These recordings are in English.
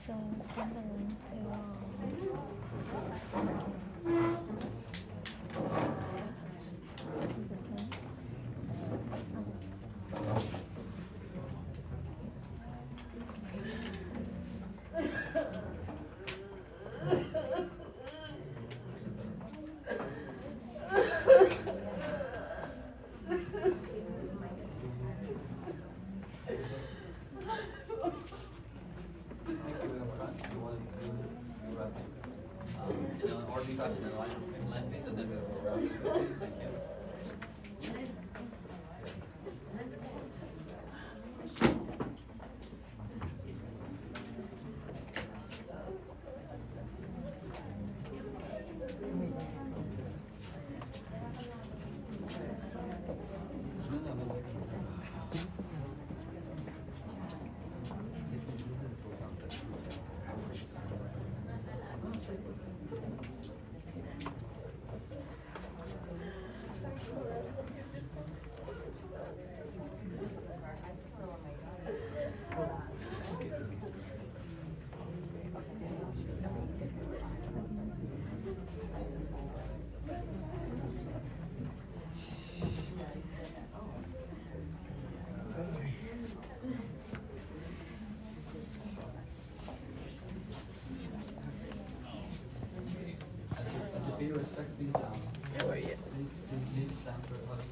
So send the link to Or be faster than line fit and then we'll go around. Thank you. Be respect these sounds. How are you? These sounds are us.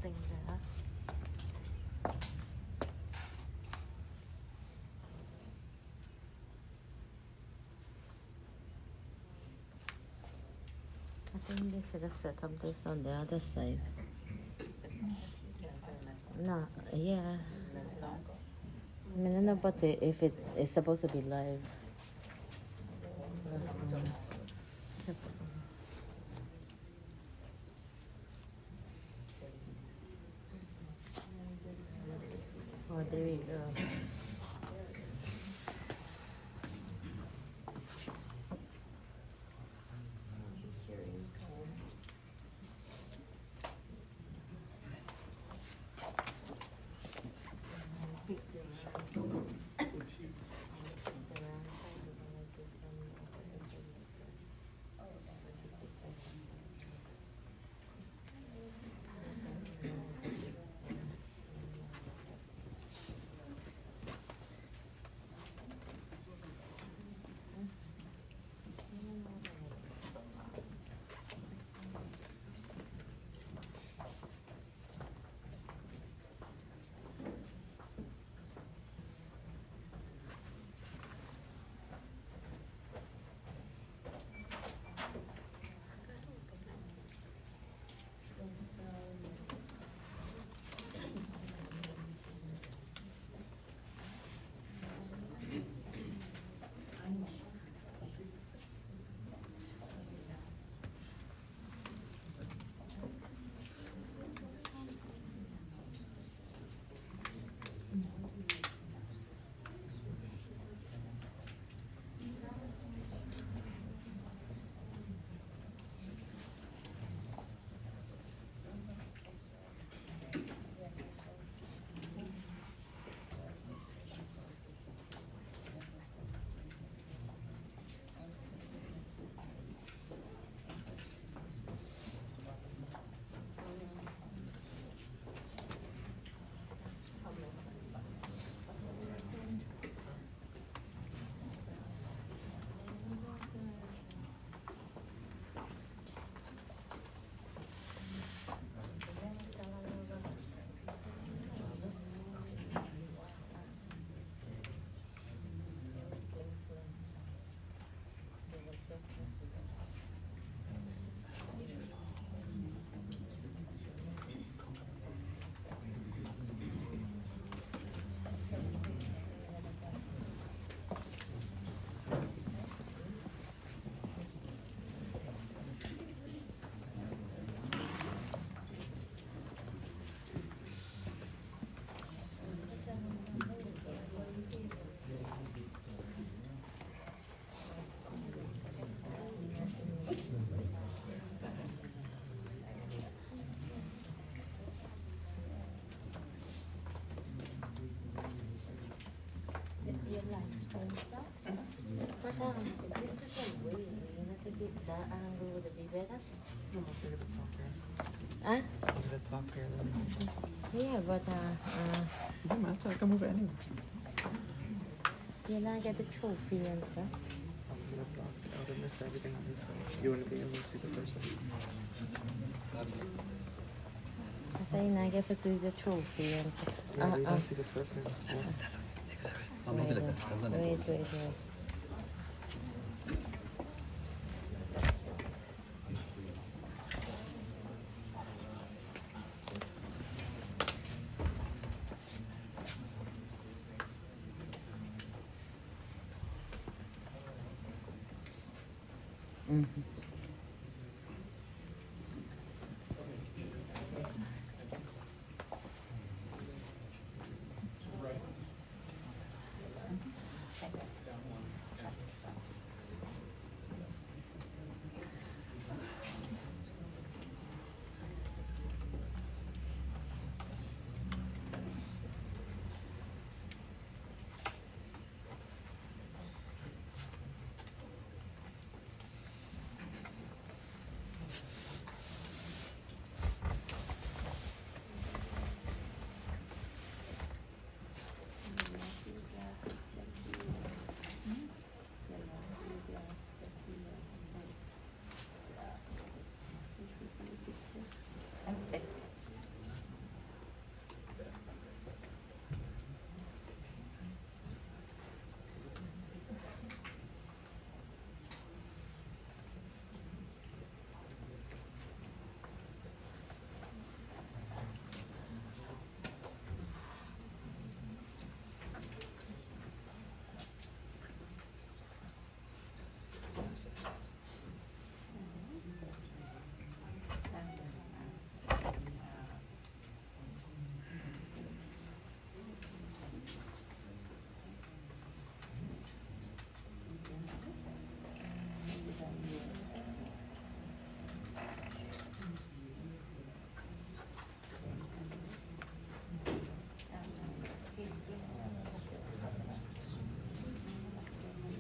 Thing there. I think they should have set up this on the other side. No, yeah. I mean, I don't know, but if it is supposed to be live. Oh, there you go. that angle would it be better? No, I'll take the top here. Huh? I'll the top here then. Yeah, but It doesn't matter, I can move it anyway. you know, I get the trophy and stuff. I was gonna block it. I would have missed everything on this side. You wouldn't be able to see the person. I say, now I get to see the trophy and stuff. Yeah, you don't see the person. I'll make it like that. That's not Wait, it. wait, wait. Mm-hmm.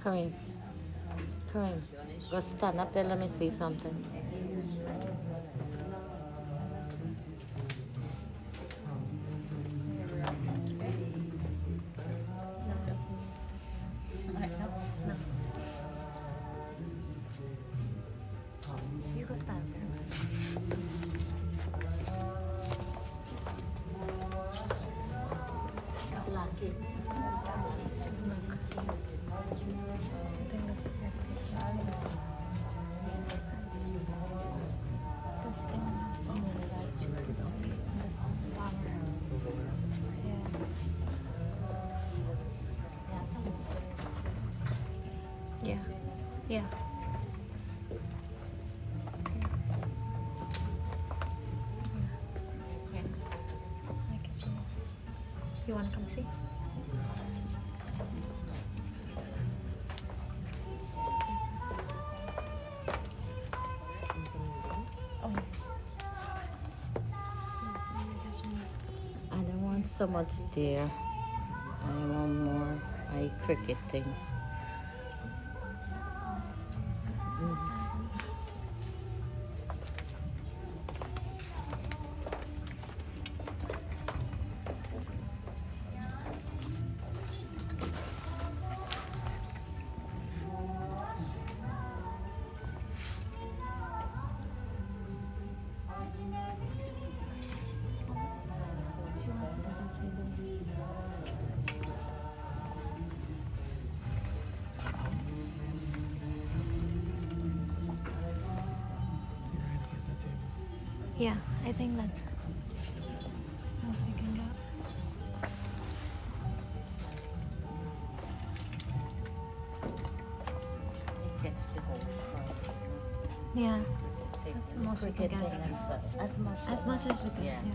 Come in. Come in. Go stand up there, let me see something. You go stand there. Lucky. Look. I think this is your picture. This thing is the one that you can see in the bottom. Yeah. Yeah. Yeah. You want to come see? Oh. I don't want so much there. I want more cricket thing. Yeah, I think that's as we can go. It gets the whole front. Yeah, Take That's the most we can cricket get. thing and stuff. as much as we can. Yeah. Yeah.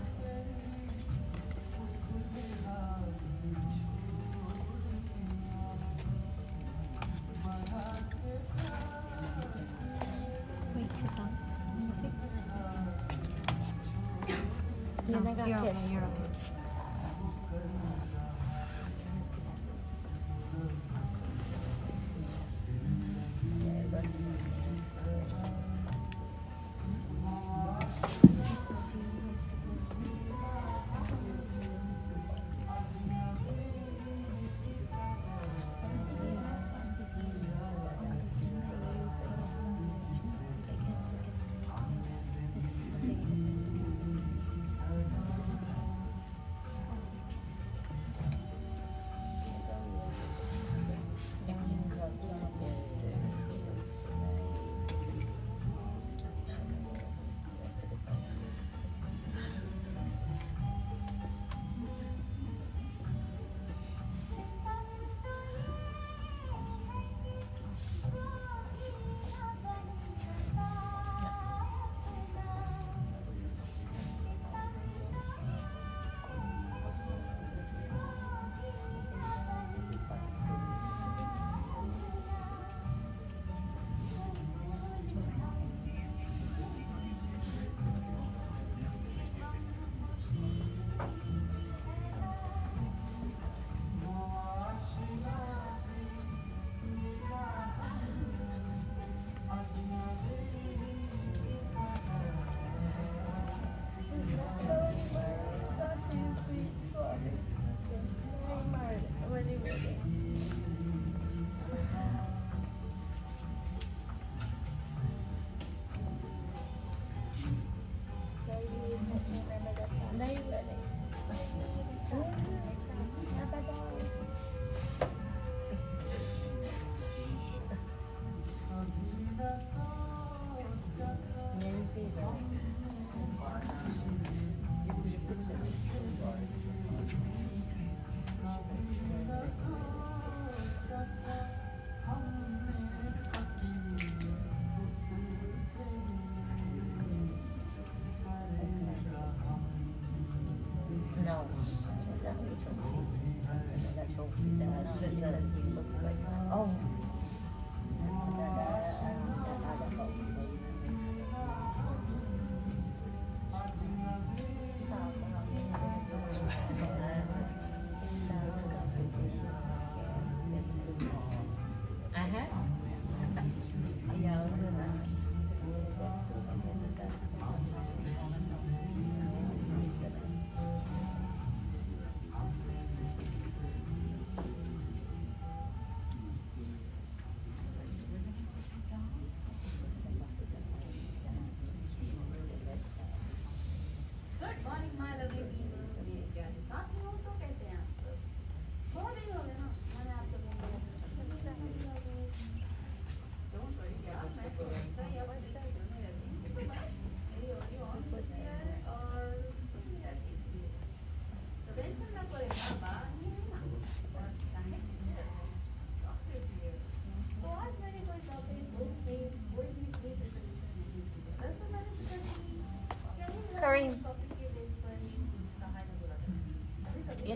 Wait, sit down. Let me see. You're No, not gonna you're okay. catch You're me. okay.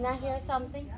not hear something?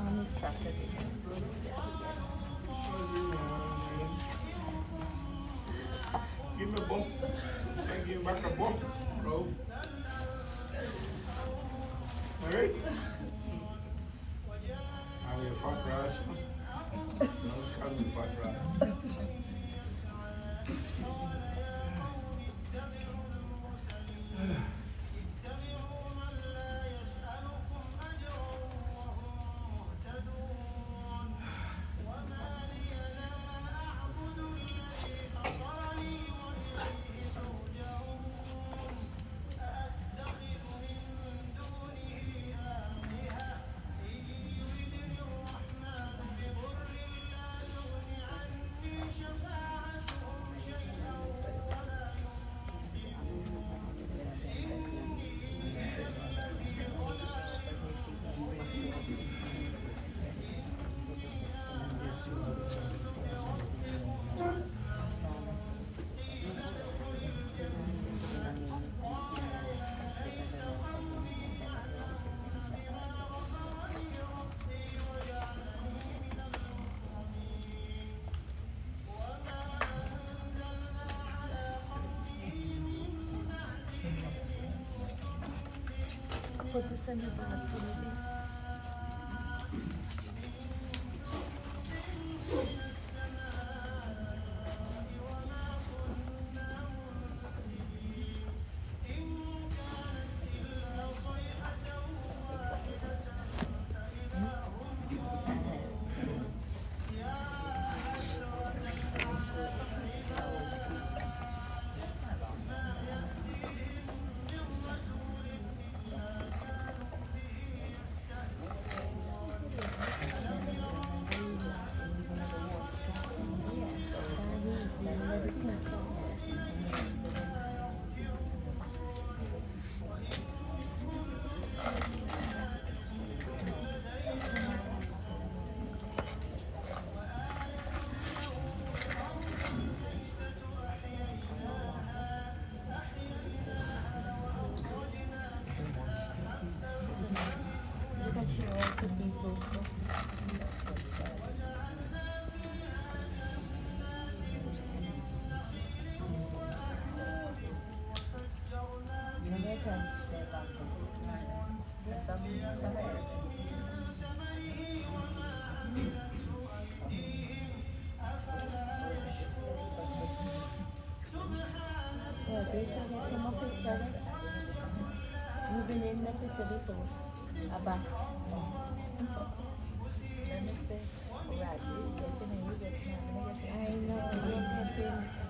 On Saturday. Give me a bump. Say give me back a bump, bro. Alright? I'm a fat grass. No, it's called me fat grass. Put this in your bag for me. Yeah, they show me some pictures. You've been in the picture before. About. Let me see. Right, you get in, you get in. I know, you get in.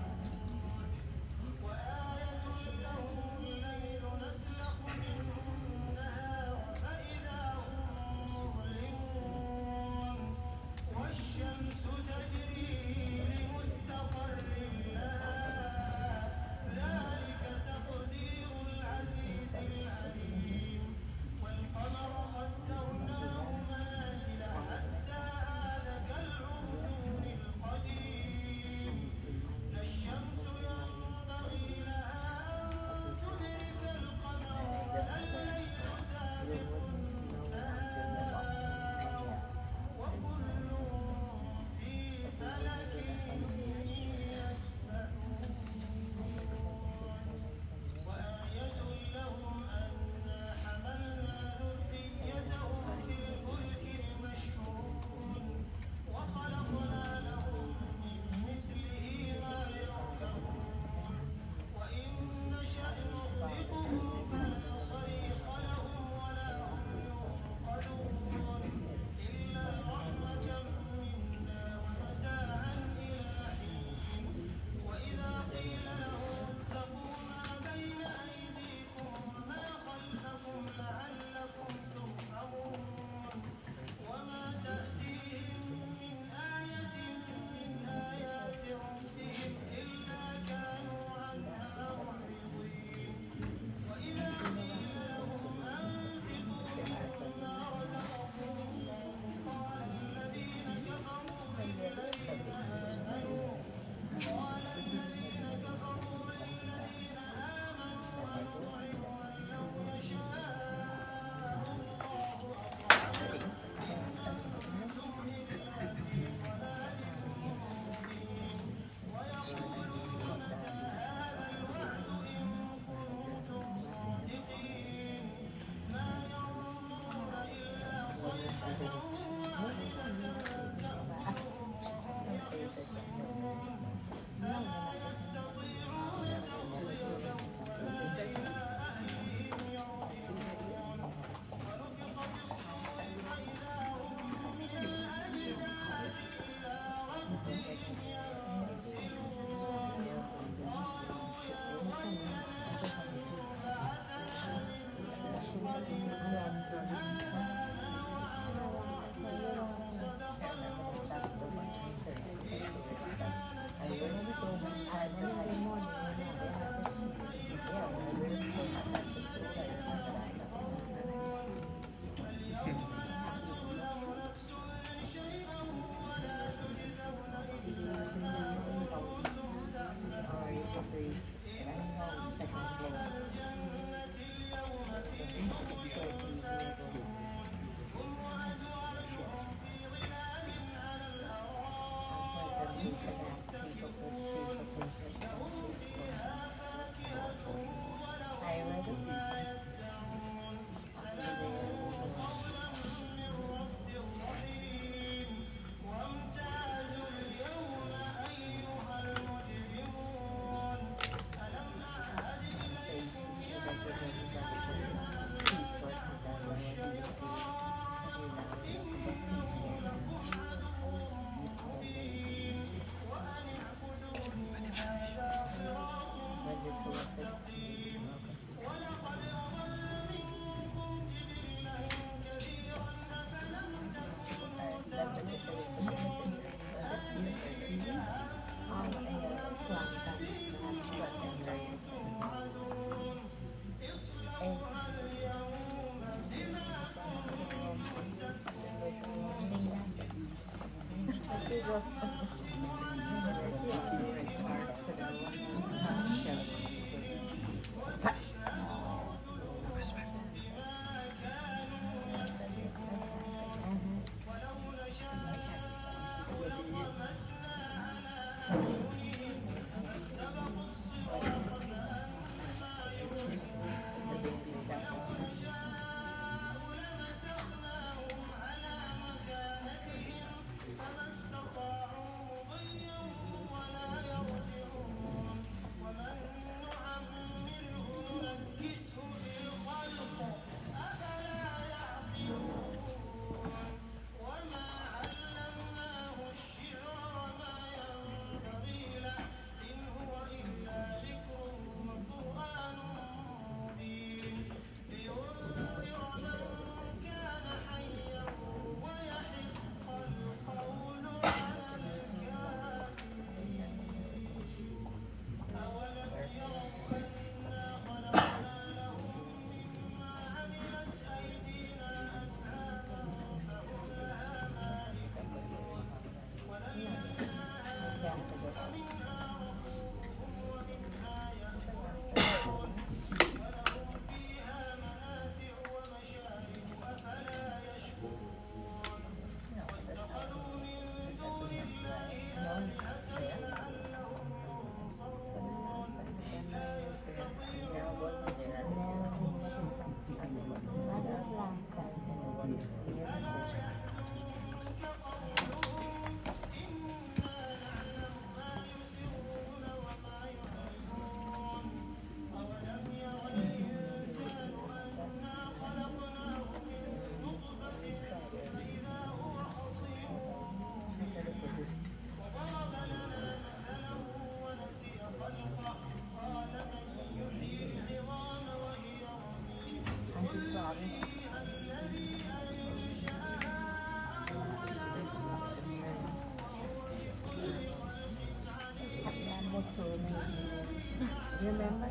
remember?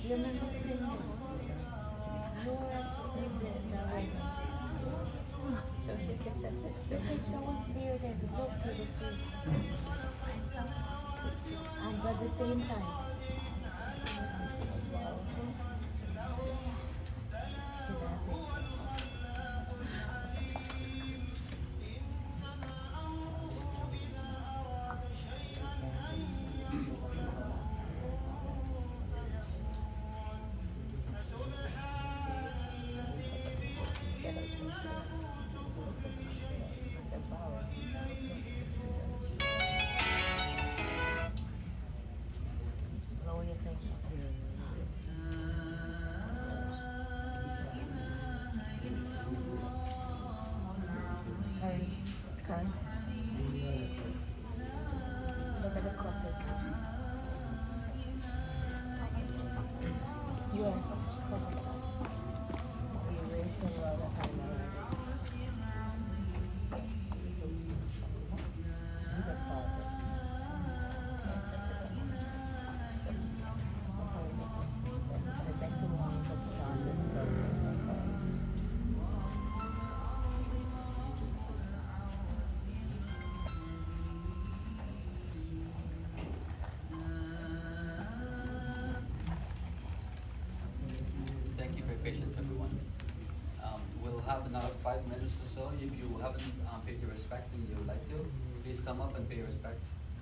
You remember the thing? You were in the wedding. So she kept that. You can show us there that look to the sea. And at the same time. Should happen. What do you think? Curry. Look at the coffee. Yeah, coffee. You're racing a lot of time already. You can start it. I think you want to put on this stuff. Thank you for your patience, everyone. We'll have another 5 minutes or so. If you haven't paid your respect and you would like to, please come up and pay your respect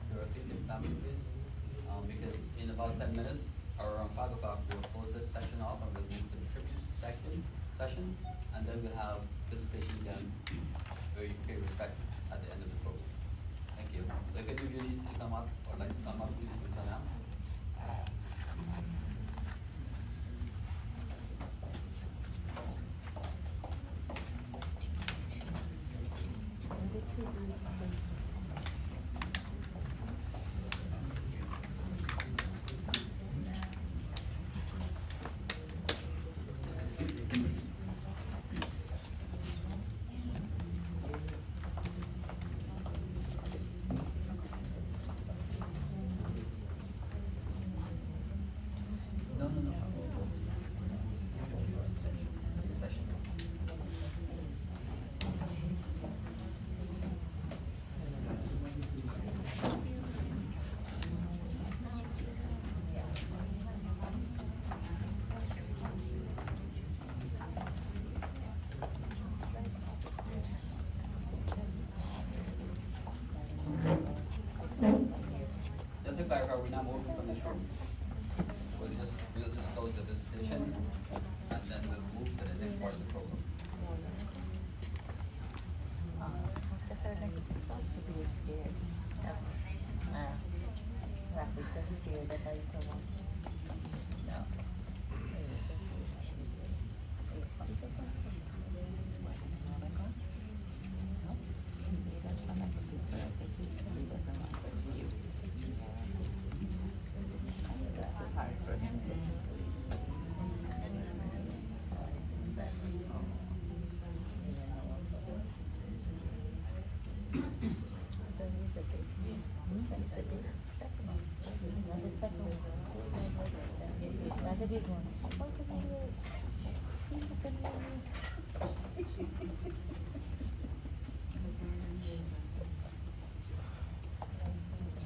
to Rafik and family, please. Because in about 10 minutes, or around 5 o'clock, we'll close this session off and we'll move to the tribute session. And then we'll have visitation again, where you pay respect at the end of the program. Thank you. So if any of you need to come up or like to come up, please do so now. No. Session. Just to clarify, we're not moving from this room. We'll just close the visitation and then we'll move to the next part of the program. Scared. Rafik was scared that I come on. No. Hard for him to Not the big one.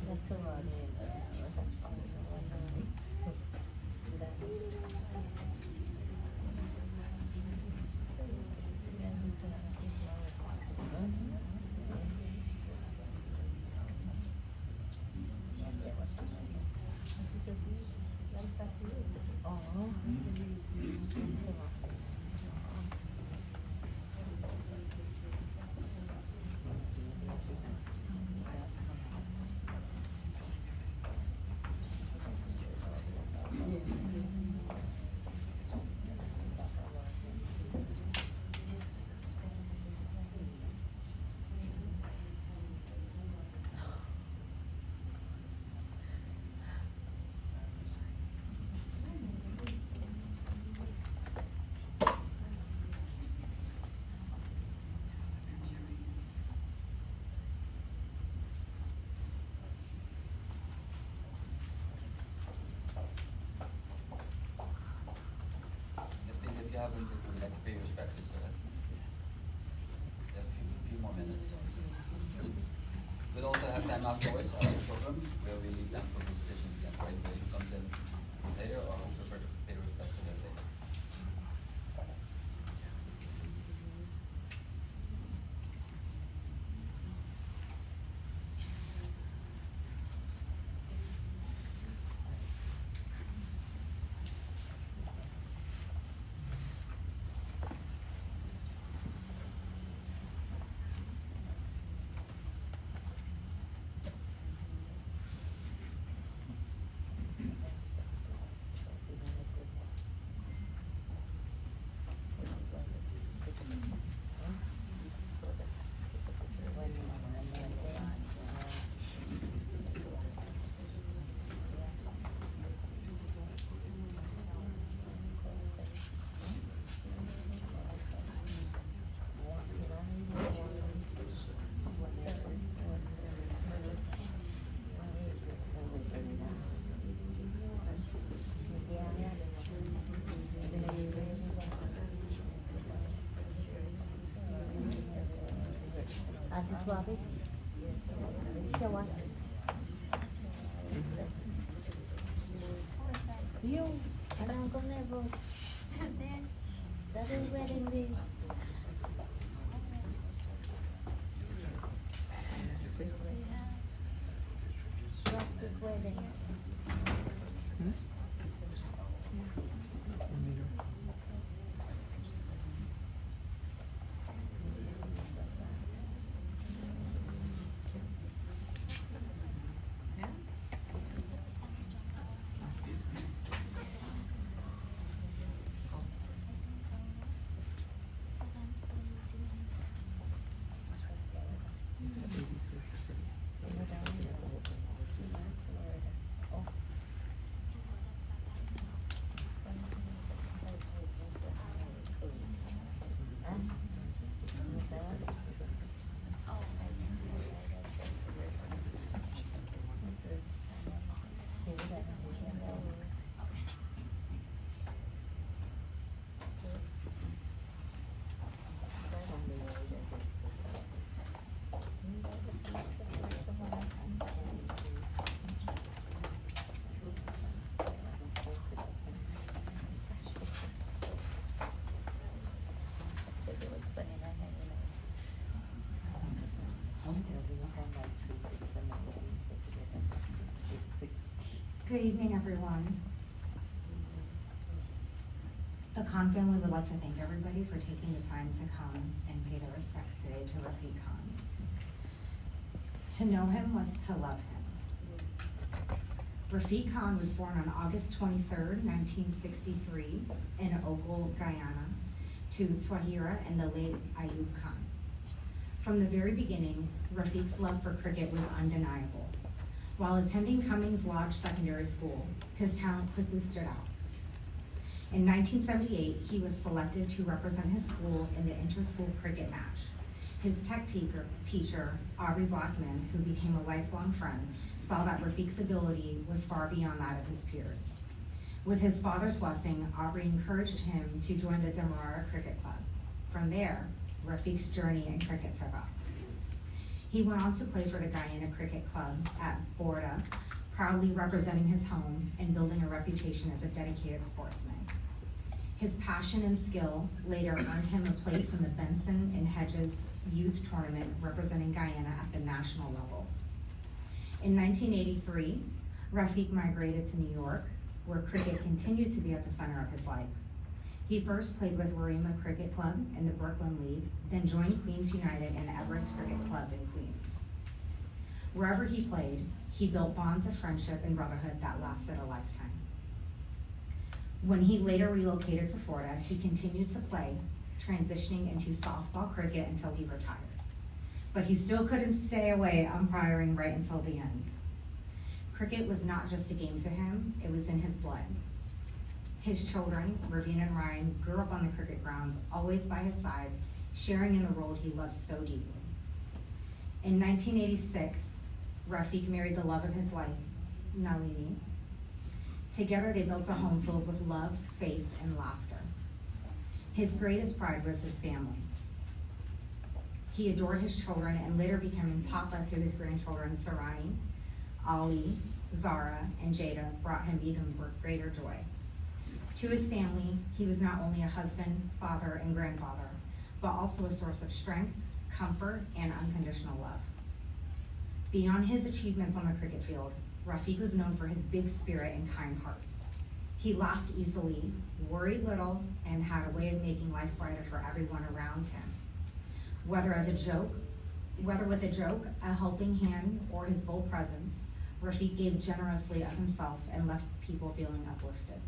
That's a lot. time afterwards, our program, where we leave them for decisions that right way comes in later or who prefer to pay respect to them later. Auntie Suave, show us. You, anong ko never. Dahil wedding day. Rafik wedding. Good evening, everyone. The Khan family would like to thank everybody for taking the time to come and pay their respects today to Rafik Khan. To know him was to love him. Rafik Khan was born on August 23rd, 1963 in Ogle, Guyana, to Twahira and the late Ayub Khan. From the very beginning, Rafik's love for cricket was undeniable. While attending Cummings Lodge Secondary School, his talent quickly stood out. In 1978, he was selected to represent his school in the inter-school cricket match. His tech teacher, Aubrey Blackman, who became a lifelong friend, saw that Rafik's ability was far beyond that of his peers. With his father's blessing, Aubrey encouraged him to join the Demerara Cricket Club. From there, Rafik's journey in cricket took off. He went on to play for the Guyana Cricket Club at Borda, proudly representing his home and building a reputation as a dedicated sportsman. His passion and skill later earned him a place in the Benson and Hedges Youth Tournament representing Guyana at the national level. In 1983, Rafik migrated to New York, where cricket continued to be at the center of his life. He first played with Warima Cricket Club in the Brooklyn League, then joined Queens United and Everest Cricket Club in Queens. Wherever he played, he built bonds of friendship and brotherhood that lasted a lifetime. When he later relocated to Florida, he continued to play, transitioning into softball cricket until he retired. But he still couldn't stay away umpiring right until the end. Cricket was not just a game to him, it was in his blood. His children, Ravina and Ryan, grew up on the cricket grounds, always by his side, sharing in the role he loved so deeply. In 1986, Rafik married the love of his life, Nalini. Together they built a home filled with love, faith, and laughter. His greatest pride was his family. He adored his children and later becoming papa to his grandchildren, Sarani, Ali, Zara, and Jada, brought him even greater joy. To his family, he was not only a husband, father, and grandfather, but also a source of strength, comfort, and unconditional love. Beyond his achievements on the cricket field, Rafik was known for his big spirit and kind heart. He laughed easily, worried little, and had a way of making life brighter for everyone around him. Whether with a joke, a helping hand, or his bold presence, Rafik gave generously of himself and left people feeling uplifted.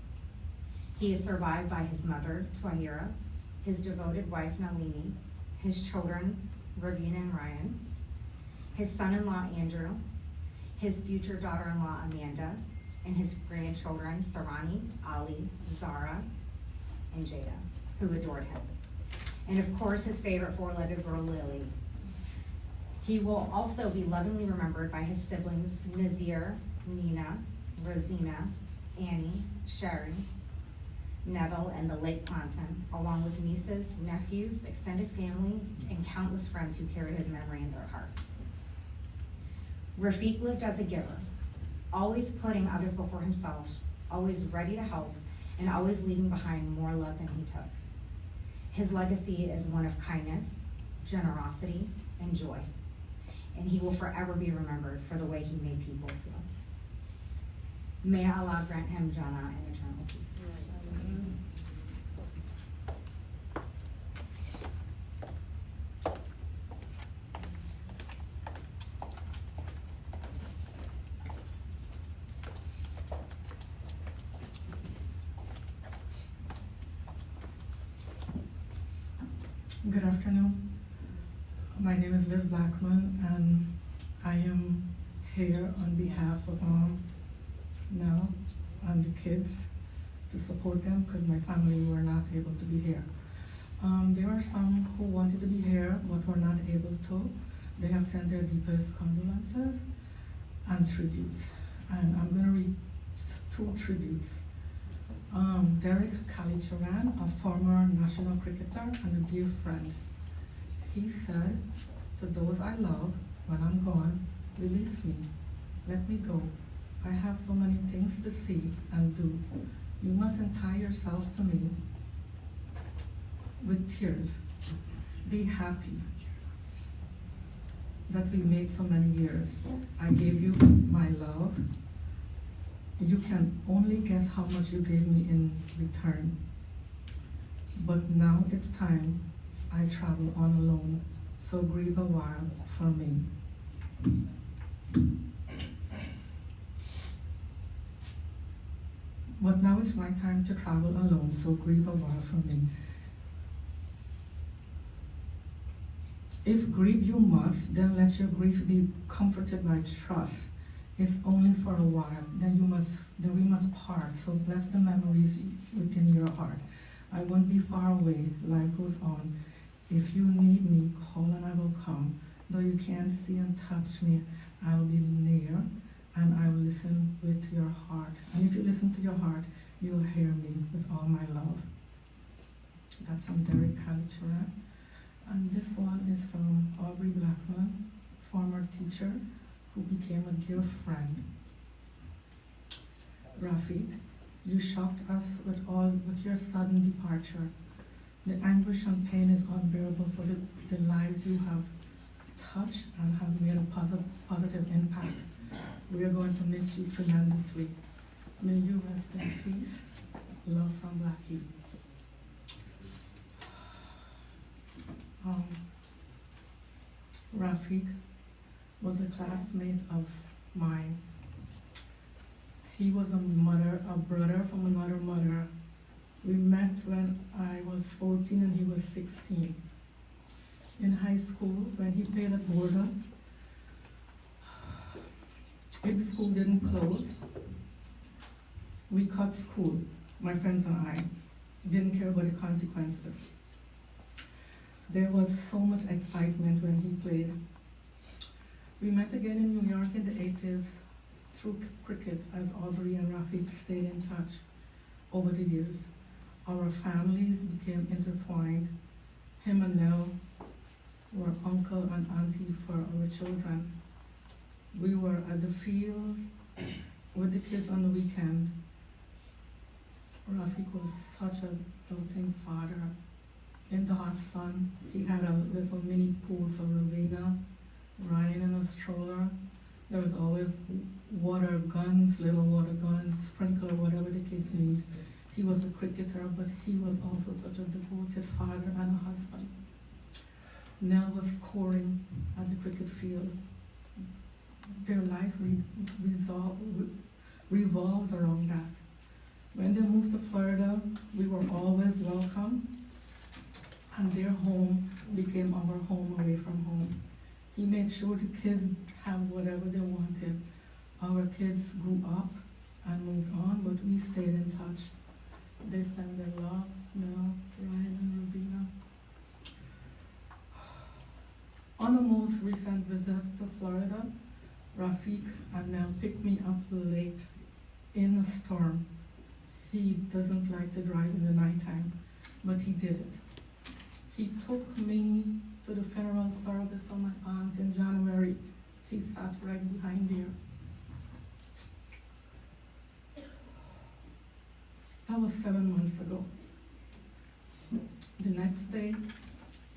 He is survived by his mother, Twahira, his devoted wife, Nalini, his children, Ravina and Ryan, his son-in-law, Andrew, his future daughter-in-law, Amanda, and his grandchildren, Sarani, Ali, Zara, and Jada, who adored him. And of course, his favorite four-legged girl, Lily. He will also be lovingly remembered by his siblings, Nazir, Nina, Rosina, Annie, Sherry, Neville, and the late Clanton, along with nieces, nephews, extended family, and countless friends who carry his memory in their hearts. Rafik lived as a giver, always putting others before himself, always ready to help, and always leaving behind more love than he took. His legacy is one of kindness, generosity, and joy, and he will forever be remembered for the way he made people feel. May Allah grant him Jannah and eternal peace. Good afternoon. My name is Liz Blackman, and I am here on behalf of Nell and the kids to support them because my family were not able to be here. There are some who wanted to be here but were not able to. They have sent their deepest condolences and tributes. And I'm going to read two tributes. Derek Kalicharan, a former national cricketer and a dear friend. He said, "To those I love, when I'm gone, release me. Let me go. I have so many things to see and do. You mustn't tie yourself to me with tears. Be happy that we made so many years. I gave you my love. You can only guess how much you gave me in return. But now it's time I travel on alone, so grieve a while for me." But now it's my time to travel alone, so grieve a while for me. If grieve you must, then let your grief be comforted by trust. It's only for a while, then we must part, so bless the memories within your heart. I won't be far away, life goes on. If you need me, call and I will come. Though you can't see and touch me, I'll be near, and I will listen with your heart. And if you listen to your heart, you'll hear me with all my love. That's from Derek Kalicharan. And this one is from Aubrey Blackman, former teacher, who became a dear friend. Rafik, you shocked us with your sudden departure. The anguish and pain is unbearable for the lives you have touched and have made a positive impact. We are going to miss you tremendously. May you rest in peace. Love from Blackie. Rafik was a classmate of mine. He was a brother from another mother. We met when I was 14 and he was 16. In high school, when he played at Borden, if the school didn't close, we cut school, my friends and I. Didn't care about the consequences. There was so much excitement when he played. We met again in New York in the 80s through cricket as Aubrey and Rafik stayed in touch over the years. Our families became intertwined. Him and Nell were uncle and auntie for our children. We were at the field with the kids on the weekend. Rafik was such a doting father. In the hot sun, he had a little mini pool for Ravina, Ryan in a stroller. There was always water guns, little water guns, sprinkler, whatever the kids need. He was a cricketer, but he was also such a devoted father and a husband. Nell was scoring at the cricket field. Their life revolved around that. When they moved to Florida, we were always welcome, and their home became our home away from home. He made sure the kids have whatever they wanted. Our kids grew up and moved on, but we stayed in touch. They send their love, Nell, Ryan, and Rubina. On a most recent visit to Florida, Rafik and Nell picked me up late in a storm. He doesn't like to drive in the nighttime, but he did it. He took me to the funeral service of my aunt in January. He sat right behind there. That was 7 months ago. The next day,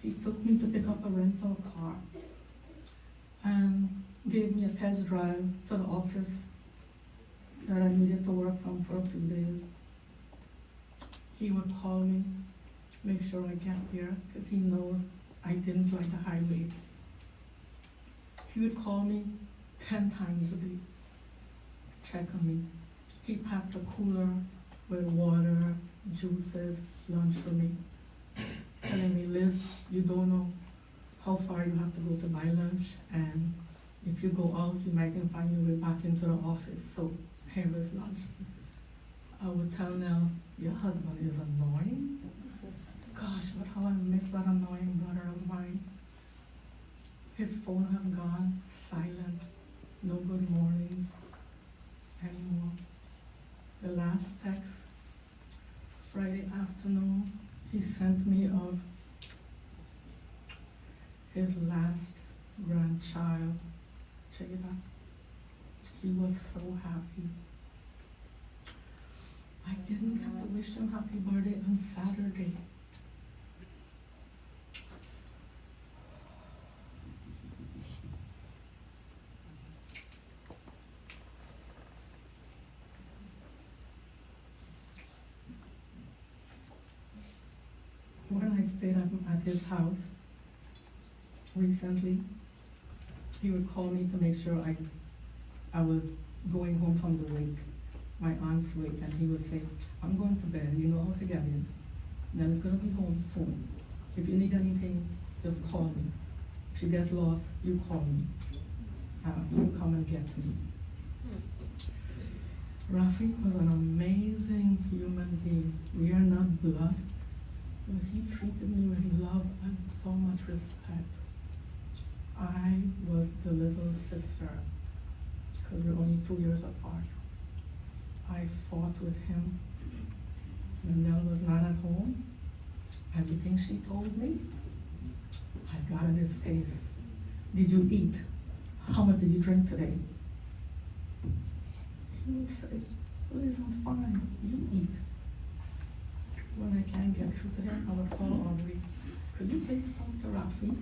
he took me to pick up a rental car and gave me a test drive to the office that I needed to work from for a few days. He would call me, make sure I get there, because he knows I didn't like the highway. He would call me 10 times a day, check on me. He packed a cooler with water, juices, lunch for me, telling me, Liz, you don't know how far you have to go to buy lunch, and if you go out, you might can find your way back into the office, so here is lunch. I would tell Nell, your husband is annoying? Gosh, but how I miss that annoying brother of mine. His phone has gone silent, no good mornings anymore. The last text, Friday afternoon, he sent me of his last grandchild. Check it out. He was so happy. I didn't get to wish him happy birthday on Saturday. When I stayed at his house recently, he would call me to make sure I was going home from the wake, my aunt's wake, and he would say, I'm going to bed, you know how to get in. Nell's gonna be home soon. If you need anything, just call me. If you get lost, you call me. He'll come and get me. Rafik was an amazing human being. We are not blood, but he treated me with love and so much respect. I was the little sister, because we're only 2 years apart. I fought with him. When Nell was not at home, everything she told me, I got in his face. Did you eat? How much did you drink today? He would say, Liz, I'm fine, you eat. When I can't get through to him, I would call Audrey. Could you please talk to Rafik?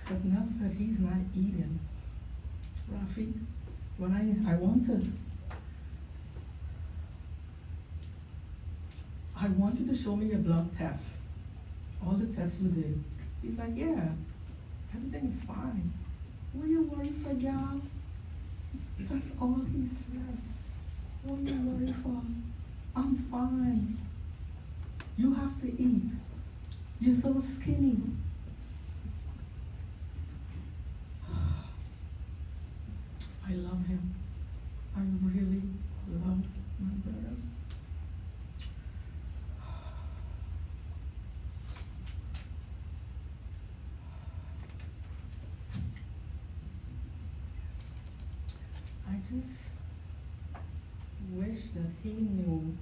Because Nell said he's not eating. Rafik, when I want you to show me your blood test. All the tests you did. He's like, yeah, everything is fine. What are you worried for, gal? That's all he said. What are you worried for? I'm fine. You have to eat. You're so skinny. I love him. I really love my brother. I just wish that he knew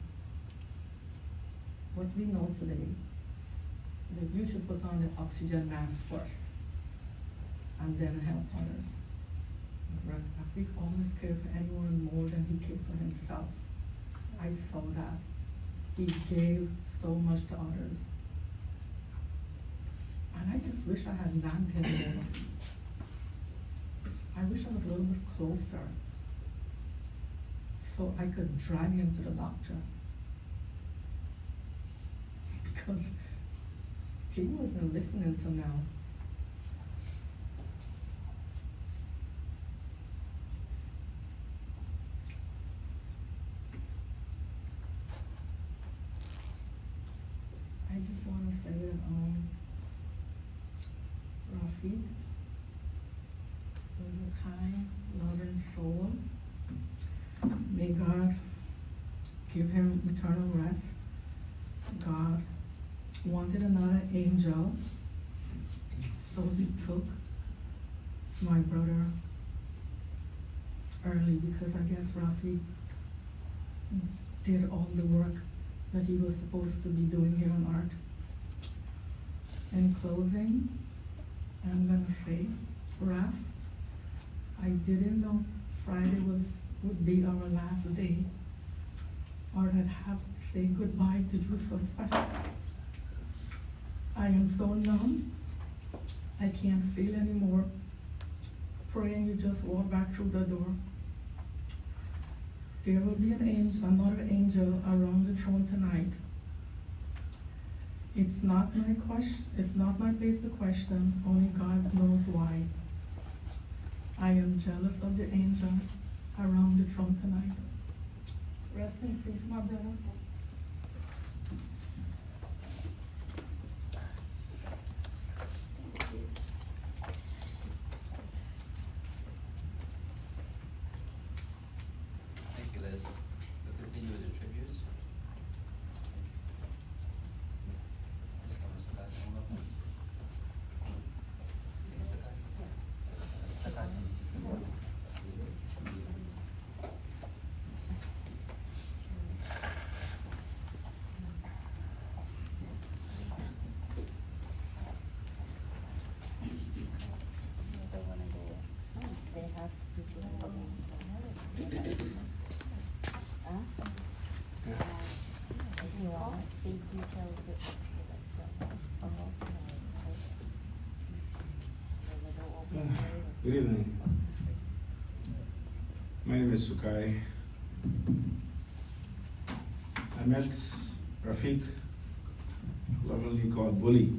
what we know today, that you should put on the oxygen mask first and then help others. Rafik always cared for anyone more than he cared for himself. I saw that. He gave so much to others. And I just wish I had known him more. I wish I was a little bit closer so I could drag him to the doctor. Because he wasn't listening till now. I just want to say that Rafik was a kind, loving soul. May God give him eternal rest. God wanted another angel, so he took my brother early because I guess Rafik did all the work that he was supposed to be doing here on earth. In closing, I'm gonna say, Raf, I didn't know Friday would be our last day, or that I have to say goodbye to you so fast. I am so numb, I can't feel anymore. Praying you just walk back through the door. There will be an angel, another angel around the throne tonight. It's not my question, it's not my place to question, only God knows why. I am jealous of the angel around the throne tonight. Rest in peace, my brother. Thank you, Liz. We'll continue with the tributes. They have people you want to see details Good evening. My name is Sukai. I met Rafik, lovingly called Bully,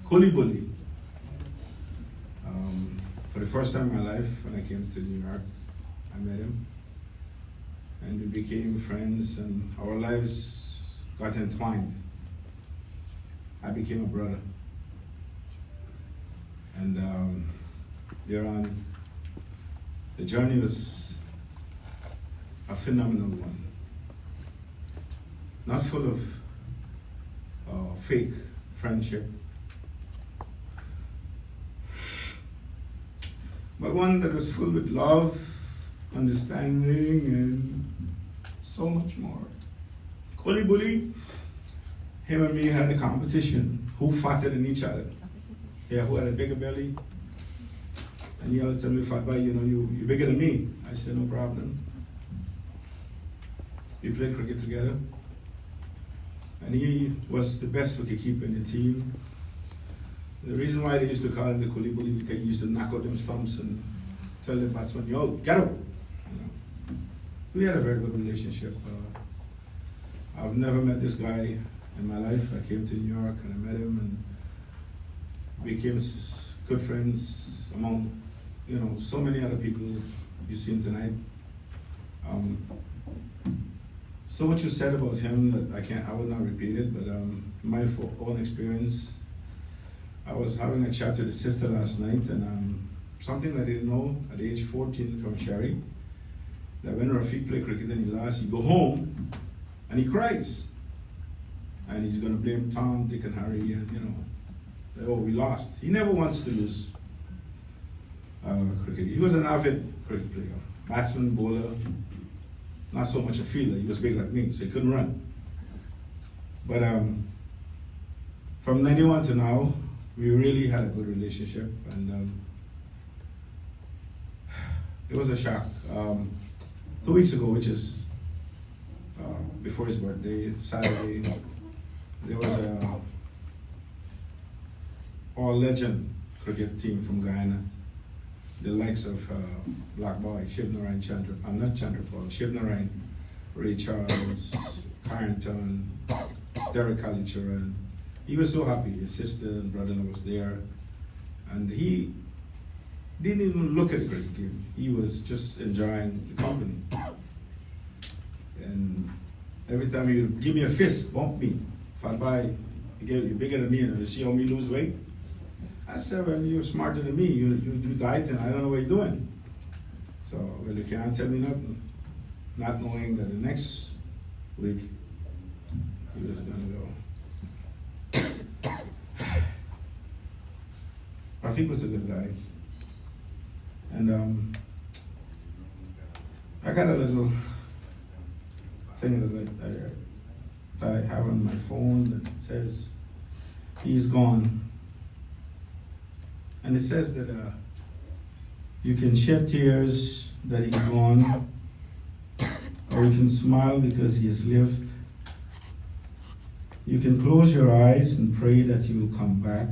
Kuli Bully. For the first time in my life, when I came to New York, I met him. And we became friends, and our lives got entwined. I became a brother. And thereon, the journey was a phenomenal one. Not full of fake friendship, but one that was full with love, understanding, and so much more. Kuli Bully, him and me had a competition, who fatter than each other. Yeah, who had a bigger belly. And he always tell me, Fat Boy, you're bigger than me. I said, no problem. We played cricket together. And he was the best wicketkeeper in the team. The reason why they used to call him the Kuli Bully, because he used to knock out them stumps and tell the batsman, yo, get out. We had a very good relationship. I've never met this guy in my life. I came to New York and I met him and became good friends among, so many other people you've seen tonight. So much was said about him that I will not repeat it, but my own experience, I was having a chat with his sister last night, and something I didn't know at age 14 from Sherry, that when Rafik play cricket and he lost, he go home and he cries. And he's gonna blame Tom, Dick and Harry, and oh, we lost. He never wants to lose cricket. He was an avid cricket player, batsman, bowler, not so much a fielder. He was big like me, so he couldn't run. But from 91 to now, we really had a good relationship, and it was a shock. 2 weeks ago, which is before his birthday, Saturday, there was a all-legend cricket team from Guyana, the likes of Black Boy, Shivnarayan Chandra, not Chandrapal, Shivnarayan, Ray Charles, Carrington, Derek Kalicharan. He was so happy. His sister and brother-in-law was there, and he didn't even look at the cricket game. He was just enjoying the company. And every time he would give me a fist, bump me. If I'd buy, you're bigger than me, you see how me lose weight? I said, well, you're smarter than me. You do dieting, I don't know what you're doing. So, well, you can't tell me nothing. Not knowing that the next week, he was gonna go. Rafik was a good guy. And I got a little thing that I have on my phone that says, he's gone. And it says that you can shed tears that he's gone, or you can smile because he has lived. You can close your eyes and pray that he will come back,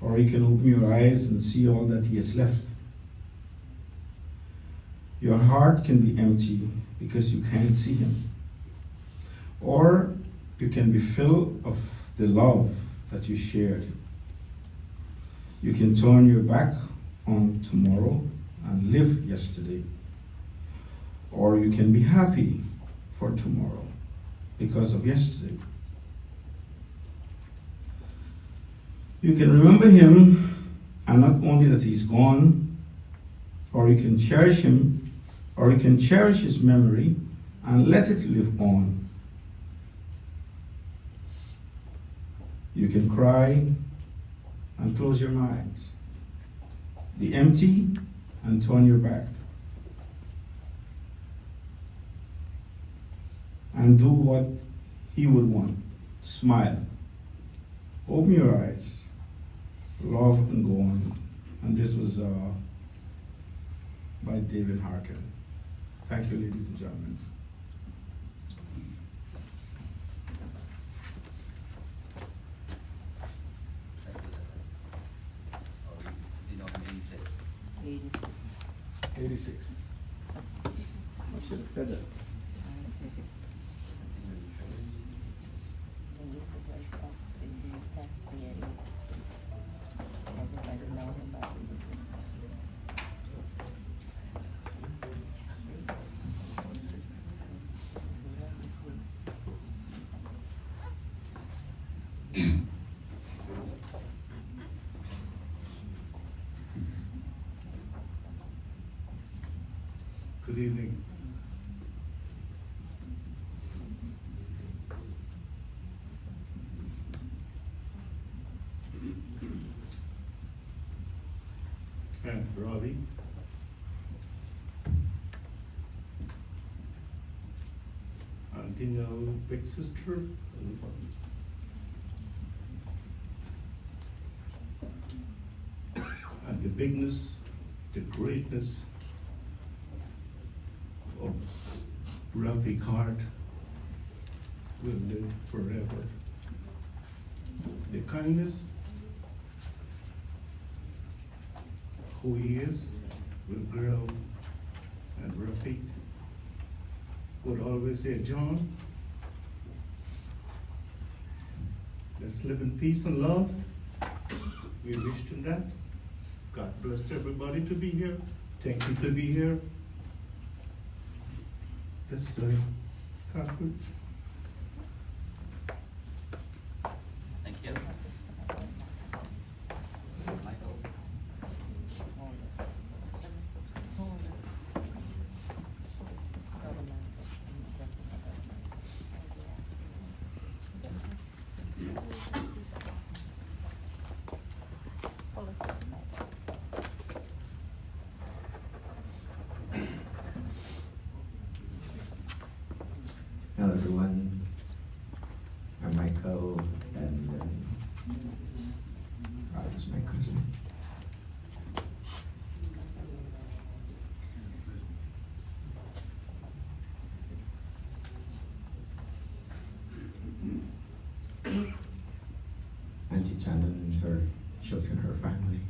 or you can open your eyes and see all that he has left. Your heart can be empty because you can't see him, or you can be filled of the love that you shared. You can turn your back on tomorrow and live yesterday, or you can be happy for tomorrow because of yesterday. You can remember him, and not only that he's gone, or you can cherish him, or you can cherish his memory and let it live on. You can cry and close your minds. Be empty and turn your back. And do what he would want. Smile. Open your eyes. Love and go on. And this was by David Harkin. Thank you, ladies and gentlemen. You know, 86. 86. I should have said that. Good evening. And Robbie. Antina, big sister. And the bigness, the greatness of Rafik heart will live forever. The kindness, who he is, will grow. And Rafik would always say, John, let's live in peace and love. We wished him that. God bless everybody to be here. Thank you to be here. Let's study conference. Thank you. Michael. Hello everyone, I'm Michael, and cousin. Auntie Shannon, her children, her family.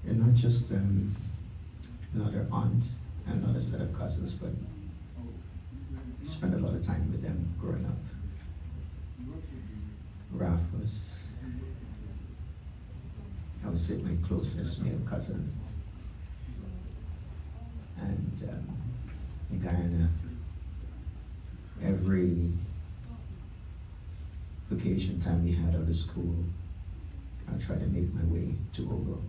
And not just another aunt and another set of cousins, but spent a lot of time with them growing up. Raf was, I would say, my closest male cousin. And in Guyana, every vacation time we had out of school, I tried to make my way to Ogle.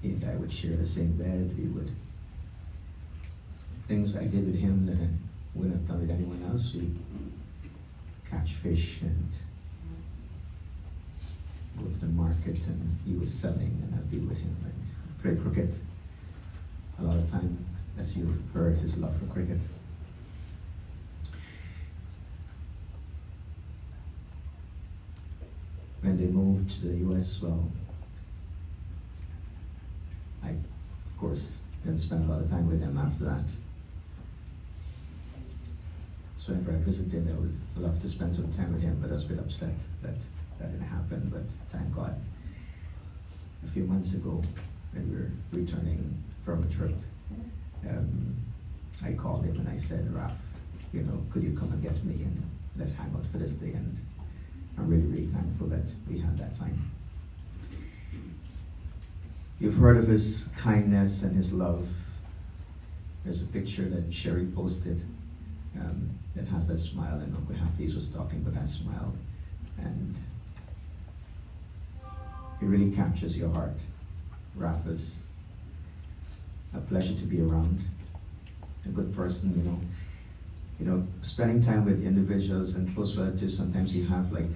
He and I would share the same bed. We would, things I did with him that I wouldn't have done with anyone else. We catch fish and go to the market, and he was selling and I'd be with him and play cricket. A lot of time, as you heard, his love for cricket. When they moved to the US, well, I, of course, didn't spend a lot of time with him after that. So whenever I visited, I would love to spend some time with him, but I was a bit upset that that didn't happen, but thank God. A few months ago, when we were returning from a trip, I called him and I said, Raf, you know, could you come and get me and let's hang out for this day? And I'm really, really thankful that we had that time. You've heard of his kindness and his love. There's a picture that Sherry posted that has that smile, and Uncle Hafiz was talking about that smile. And it really captures your heart. Raf is a pleasure to be around, a good person, you know, spending time with individuals and close relatives, sometimes you have like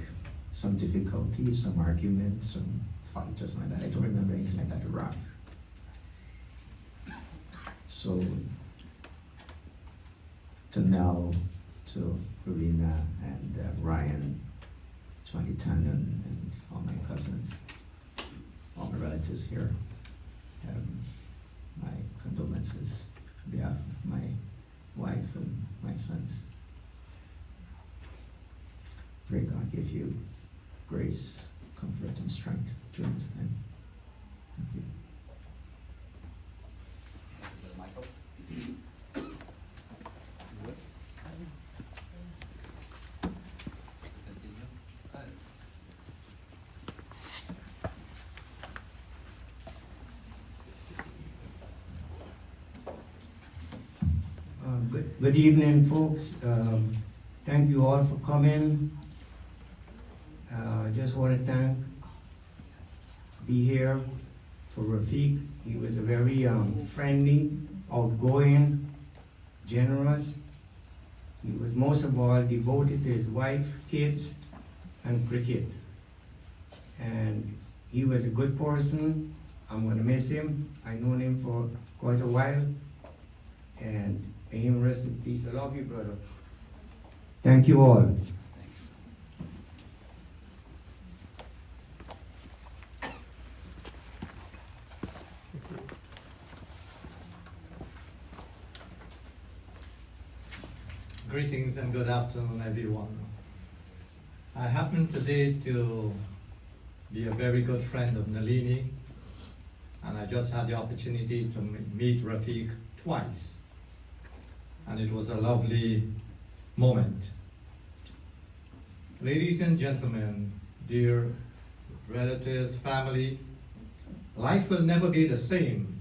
some difficulty, some argument, some fight or something like that. I don't remember anything like that with Raf. So, to Nell, to Karina and Ryan, Johnny Tannen, and all my cousins, all my relatives here, my condolences on behalf of my wife and my sons. Pray God give you grace, comfort, and strength during this time. Thank you. Michael? Good evening, folks. Thank you all for coming. I just want to be here for Rafik. He was a very friendly, outgoing, generous. He was most of all devoted to his wife, kids, and cricket. And he was a good person. I'm going to miss him. I've known him for quite a while. And may him rest in peace. I love you, brother. Thank you all. Greetings and good afternoon, everyone. I happen today to be a very good friend of Nalini, and I just had the opportunity to meet Rafik twice, and it was a lovely moment. Ladies and gentlemen, dear relatives, family, life will never be the same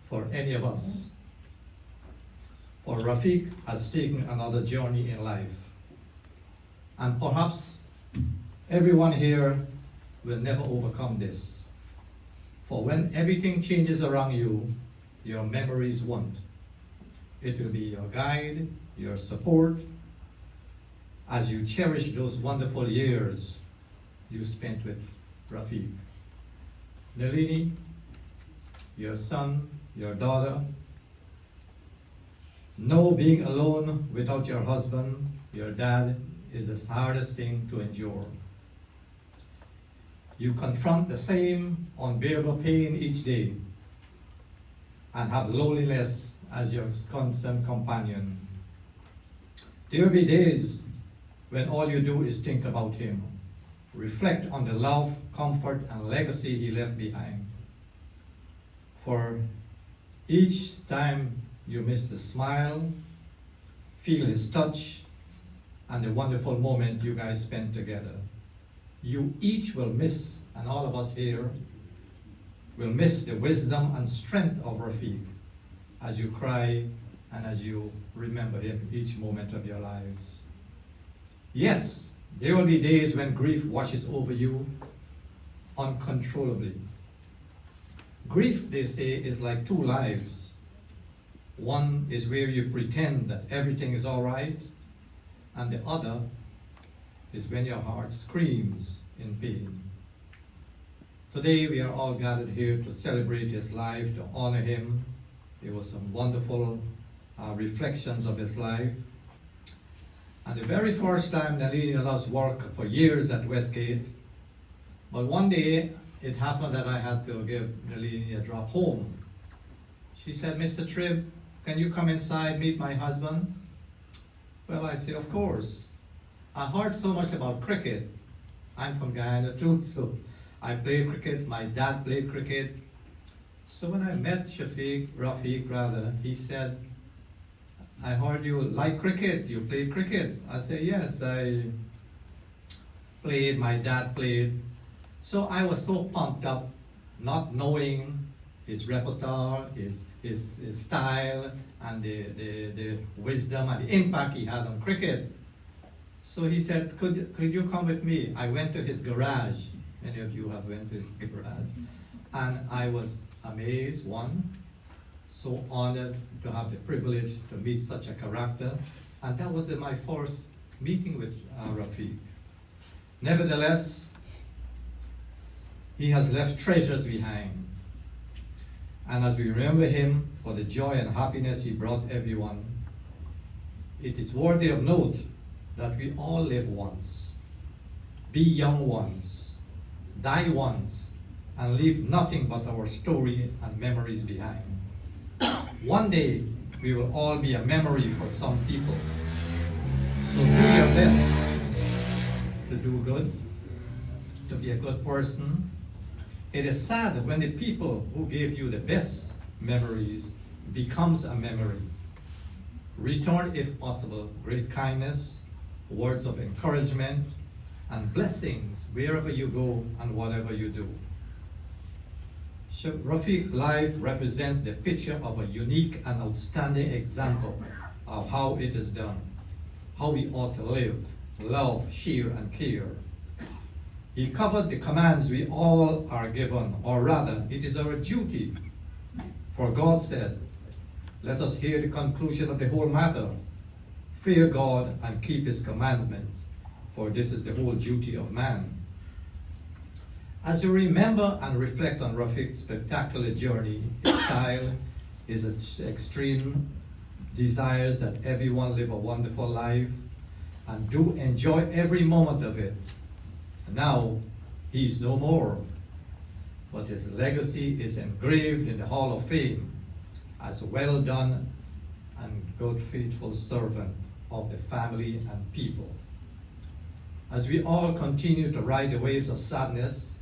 for any of us. For Rafik has taken another journey in life. And perhaps everyone here will never overcome this. For when everything changes around you, your memories won't. It will be your guide, your support, as you cherish those wonderful years you spent with Rafik. Nalini, your son, your daughter. No, being alone without your husband, your dad, is the hardest thing to endure. You confront the same unbearable pain each day and have loneliness as your constant companion. There will be days when all you do is think about him, reflect on the love, comfort, and legacy he left behind. For each time you miss the smile, feel his touch, and the wonderful moment you guys spent together. You each will miss, and all of us here will miss the wisdom and strength of Rafik as you cry and as you remember him each moment of your lives. Yes, there will be days when grief washes over you uncontrollably. Grief, they say, is like two lives. One is where you pretend that everything is all right, and the other is when your heart screams in pain. Today we are all gathered here to celebrate his life, to honor him. There were some wonderful reflections of his life. And the very first time Nalini and us worked for years at Westgate, but one day it happened that I had to give Nalini a drop home. She said, "Mr. Tribb, can you come inside, meet my husband?" Well, I say, of course. I heard so much about cricket. I'm from Guyana too, so I play cricket. My dad played cricket. So when I met Rafik rather, he said, "I heard you like cricket. You played cricket." I said, "Yes, I played. My dad played." So I was so pumped up, not knowing his repertoire, his style, and the wisdom and the impact he had on cricket. So he said, could you come with me? I went to his garage. Many of you have went to his garage. And I was amazed, so honored to have the privilege to meet such a character. And that was my first meeting with Rafik. Nevertheless, he has left treasures behind. And as we remember him for the joy and happiness he brought everyone, it is worthy of note that we all live once, be young once, die once, and leave nothing but our story and memories behind. One day, we will all be a memory for some people. So do your best to do good, to be a good person. It is sad when the people who gave you the best memories becomes a memory. Return, if possible, great kindness, words of encouragement, and blessings wherever you go and whatever you do. Rafik's life represents the picture of a unique and outstanding example of how it is done, how we ought to live, love, share, and care. He covered the commands we all are given, or rather, it is our duty. For God said, "Let us hear the conclusion of the whole matter. Fear God and keep his commandments, for this is the whole duty of man." As you remember and reflect on Rafik's spectacular journey, his style, his extreme desires that everyone live a wonderful life and do enjoy every moment of it. Now, he is no more, but his legacy is engraved in the Hall of Fame as well done and good faithful servant of the family and people. As we all continue to ride the waves of sadness,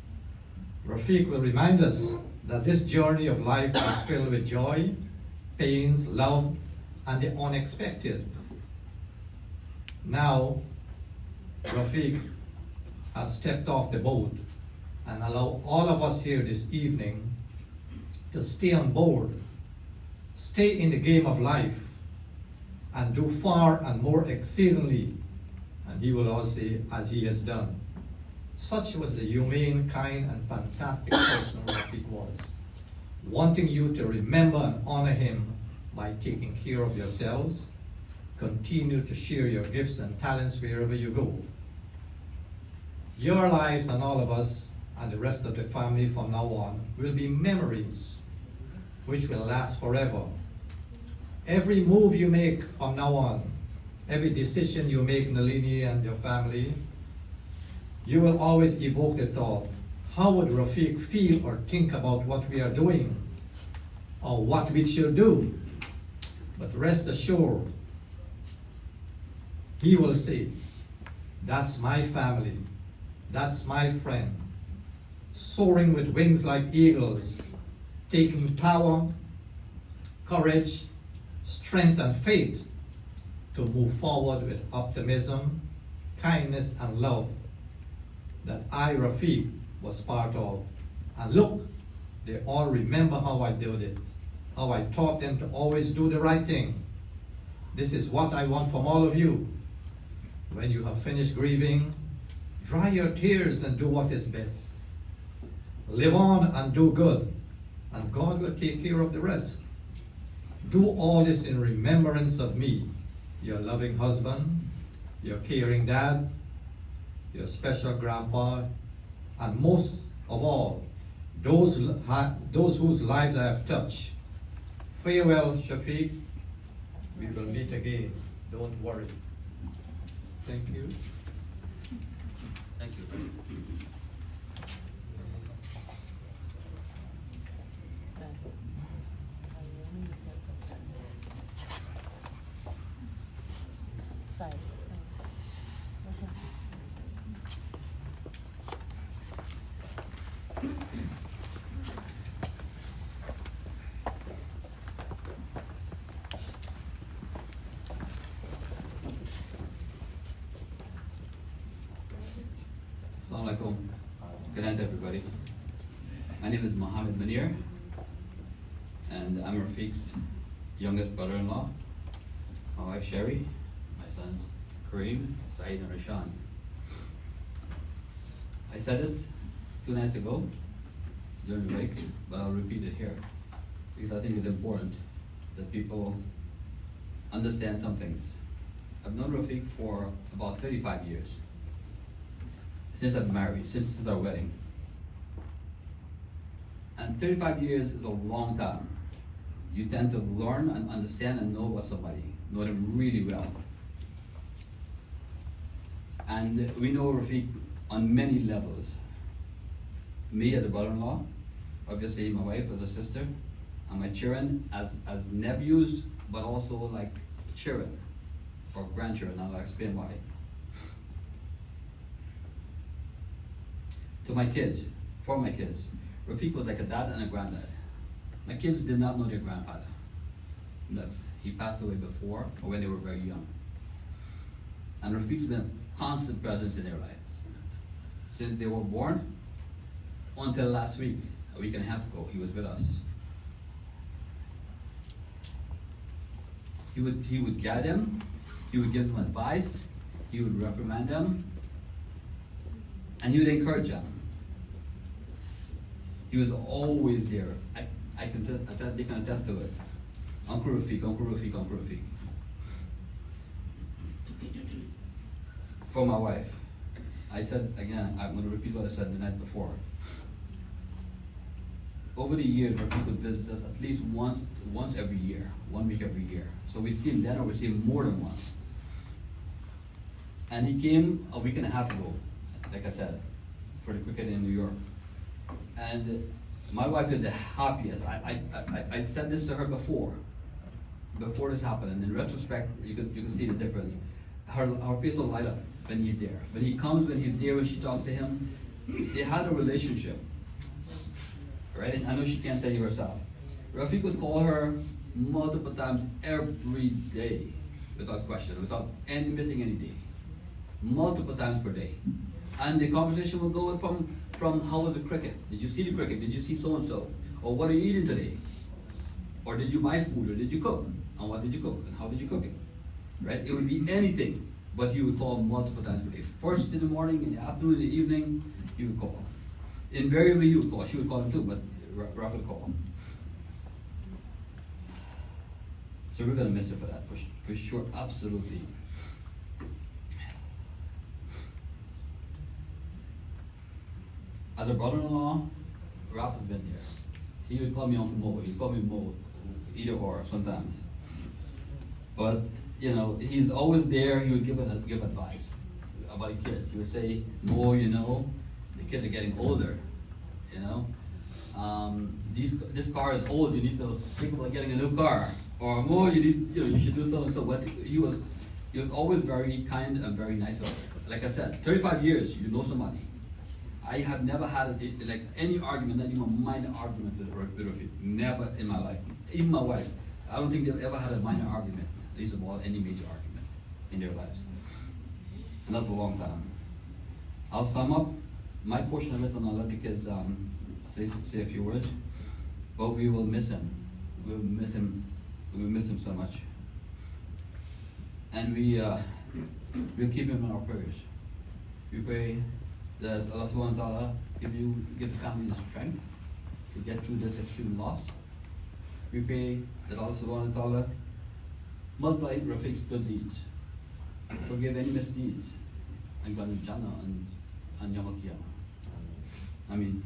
Rafik will remind us that this journey of life is filled with joy, pains, love, and the unexpected. Now, Rafik has stepped off the boat and allow all of us here this evening to stay on board, stay in the game of life, and do far and more exceedingly, and he will all say, as he has done. Such was the humane, kind, and fantastic person Rafik was, wanting you to remember and honor him by taking care of yourselves. Continue to share your gifts and talents wherever you go. Your lives and all of us and the rest of the family from now on will be memories which will last forever. Every move you make from now on, every decision you make, Nalini and your family, you will always evoke the thought, how would Rafik feel or think about what we are doing, or what we should do? But rest assured, he will say, that's my family, that's my friend, soaring with wings like eagles, taking power, courage, strength, and faith to move forward with optimism, kindness, and love that I, Rafik, was part of. And look, they all remember how I did it, how I taught them to always do the right thing. This is what I want from all of you. When you have finished grieving, dry your tears and do what is best. Live on and do good, and God will take care of the rest. Do all this in remembrance of me, your loving husband, your caring dad, your special grandpa, and most of all, those whose lives I have touched. Farewell, Shafiq. We will meet again. Don't worry. Thank you. Thank you. Side. Assalamu alaikum. Good night, everybody. My name is Mohammed Munir, and I'm Rafik's youngest brother-in-law. My wife Sherry, my sons Kareem, Saeed, and Rashan. I said this 2 nights ago during the break, but I'll repeat it here because I think it's important that people understand some things. I've known Rafik for about 35 years. Since I'm married, since our wedding. And 35 years is a long time. You tend to learn and understand and know about somebody, know them really well. And we know Rafik on many levels. Me as a brother-in-law, obviously my wife as a sister, and my children as nephews, but also like children or grandchildren. I'll explain why. To my kids, for my kids, Rafik was like a dad and a granddad. My kids did not know their grandfather. He passed away before or when they were very young. And Rafik's been a constant presence in their lives. Since they were born until last week, a week and a half ago, he was with us. He would guide them, he would give them advice, he would reprimand them, and he would encourage them. He was always there. They can attest to it. Uncle Rafik, Uncle Rafik, Uncle Rafik. For my wife, I said again, I'm going to repeat what I said the night before. Over the years, Rafik would visit us at least once every year, 1 week every year. So we see him then, or we see him more than once. And he came a week and a half ago, like I said, for the cricket in New York. And my wife is the happiest. I said this to her before this happened, and in retrospect, you can see the difference. Her face will light up when he's there. When he comes, when he's there, when she talks to him, they had a relationship. Right? And I know she can't tell you herself. Rafik would call her multiple times every day, without question, without missing any day. Multiple times per day. And the conversation will go from how was the cricket? Did you see the cricket? Did you see so-and-so? Or what are you eating today? Or did you buy food? Or did you cook? And what did you cook? And how did you cook it? Right? It would be anything, but he would call multiple times per day. First in the morning, in the afternoon, in the evening, he would call. Invariably, he would call. She would call him too, but Raf would call. So we're going to miss her for that, for sure, absolutely. As a brother-in-law, Raf has been there. He would call me Uncle Mo. He'd call me Mo, either or sometimes. But you know, he's always there. He would give advice about the kids. He would say, Mo, you know, the kids are getting older. You know, this car is old. You need to think about getting a new car. Or Mo, you should do so and so. But he was always very kind and very nice. Like I said, 35 years, you know somebody. I have never had like any argument, not even a minor argument with Rafik. Never in my life. Even my wife. I don't think they've ever had a minor argument, least of all any major argument in their lives. And that's a long time. I'll sum up my portion of it and I'll let the kids say a few words. But we will miss him. We will miss him. We will miss him so much. And we'll keep him in our prayers. We pray that Allah subhanahu wa ta'ala give the family the strength to get through this extreme loss. We pray that Allah subhanahu wa ta'ala multiply Rafik's good deeds, forgive any misdeeds, and grant him Jannah and Yawm al-Qiyamah. Ameen.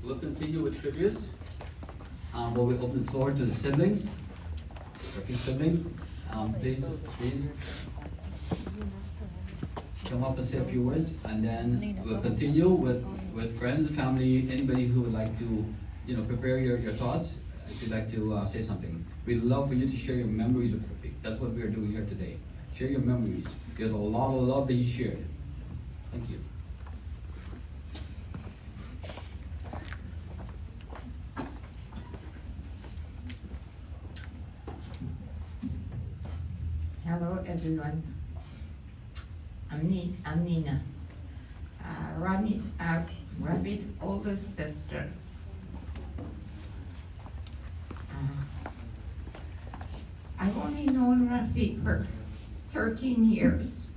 We'll continue with tributes. We'll open the floor to the siblings, Rafik's siblings. Please come up and say a few words, and then we'll continue with friends, family, anybody who would like to, prepare your thoughts. If you'd like to say something, we'd love for you to share your memories with Rafik. That's what we are doing here today. Share your memories. There's a lot of love that he shared. Thank you. Hello everyone. I'm Nina. Rafik's oldest sister. I've only known Rafik for 13 years,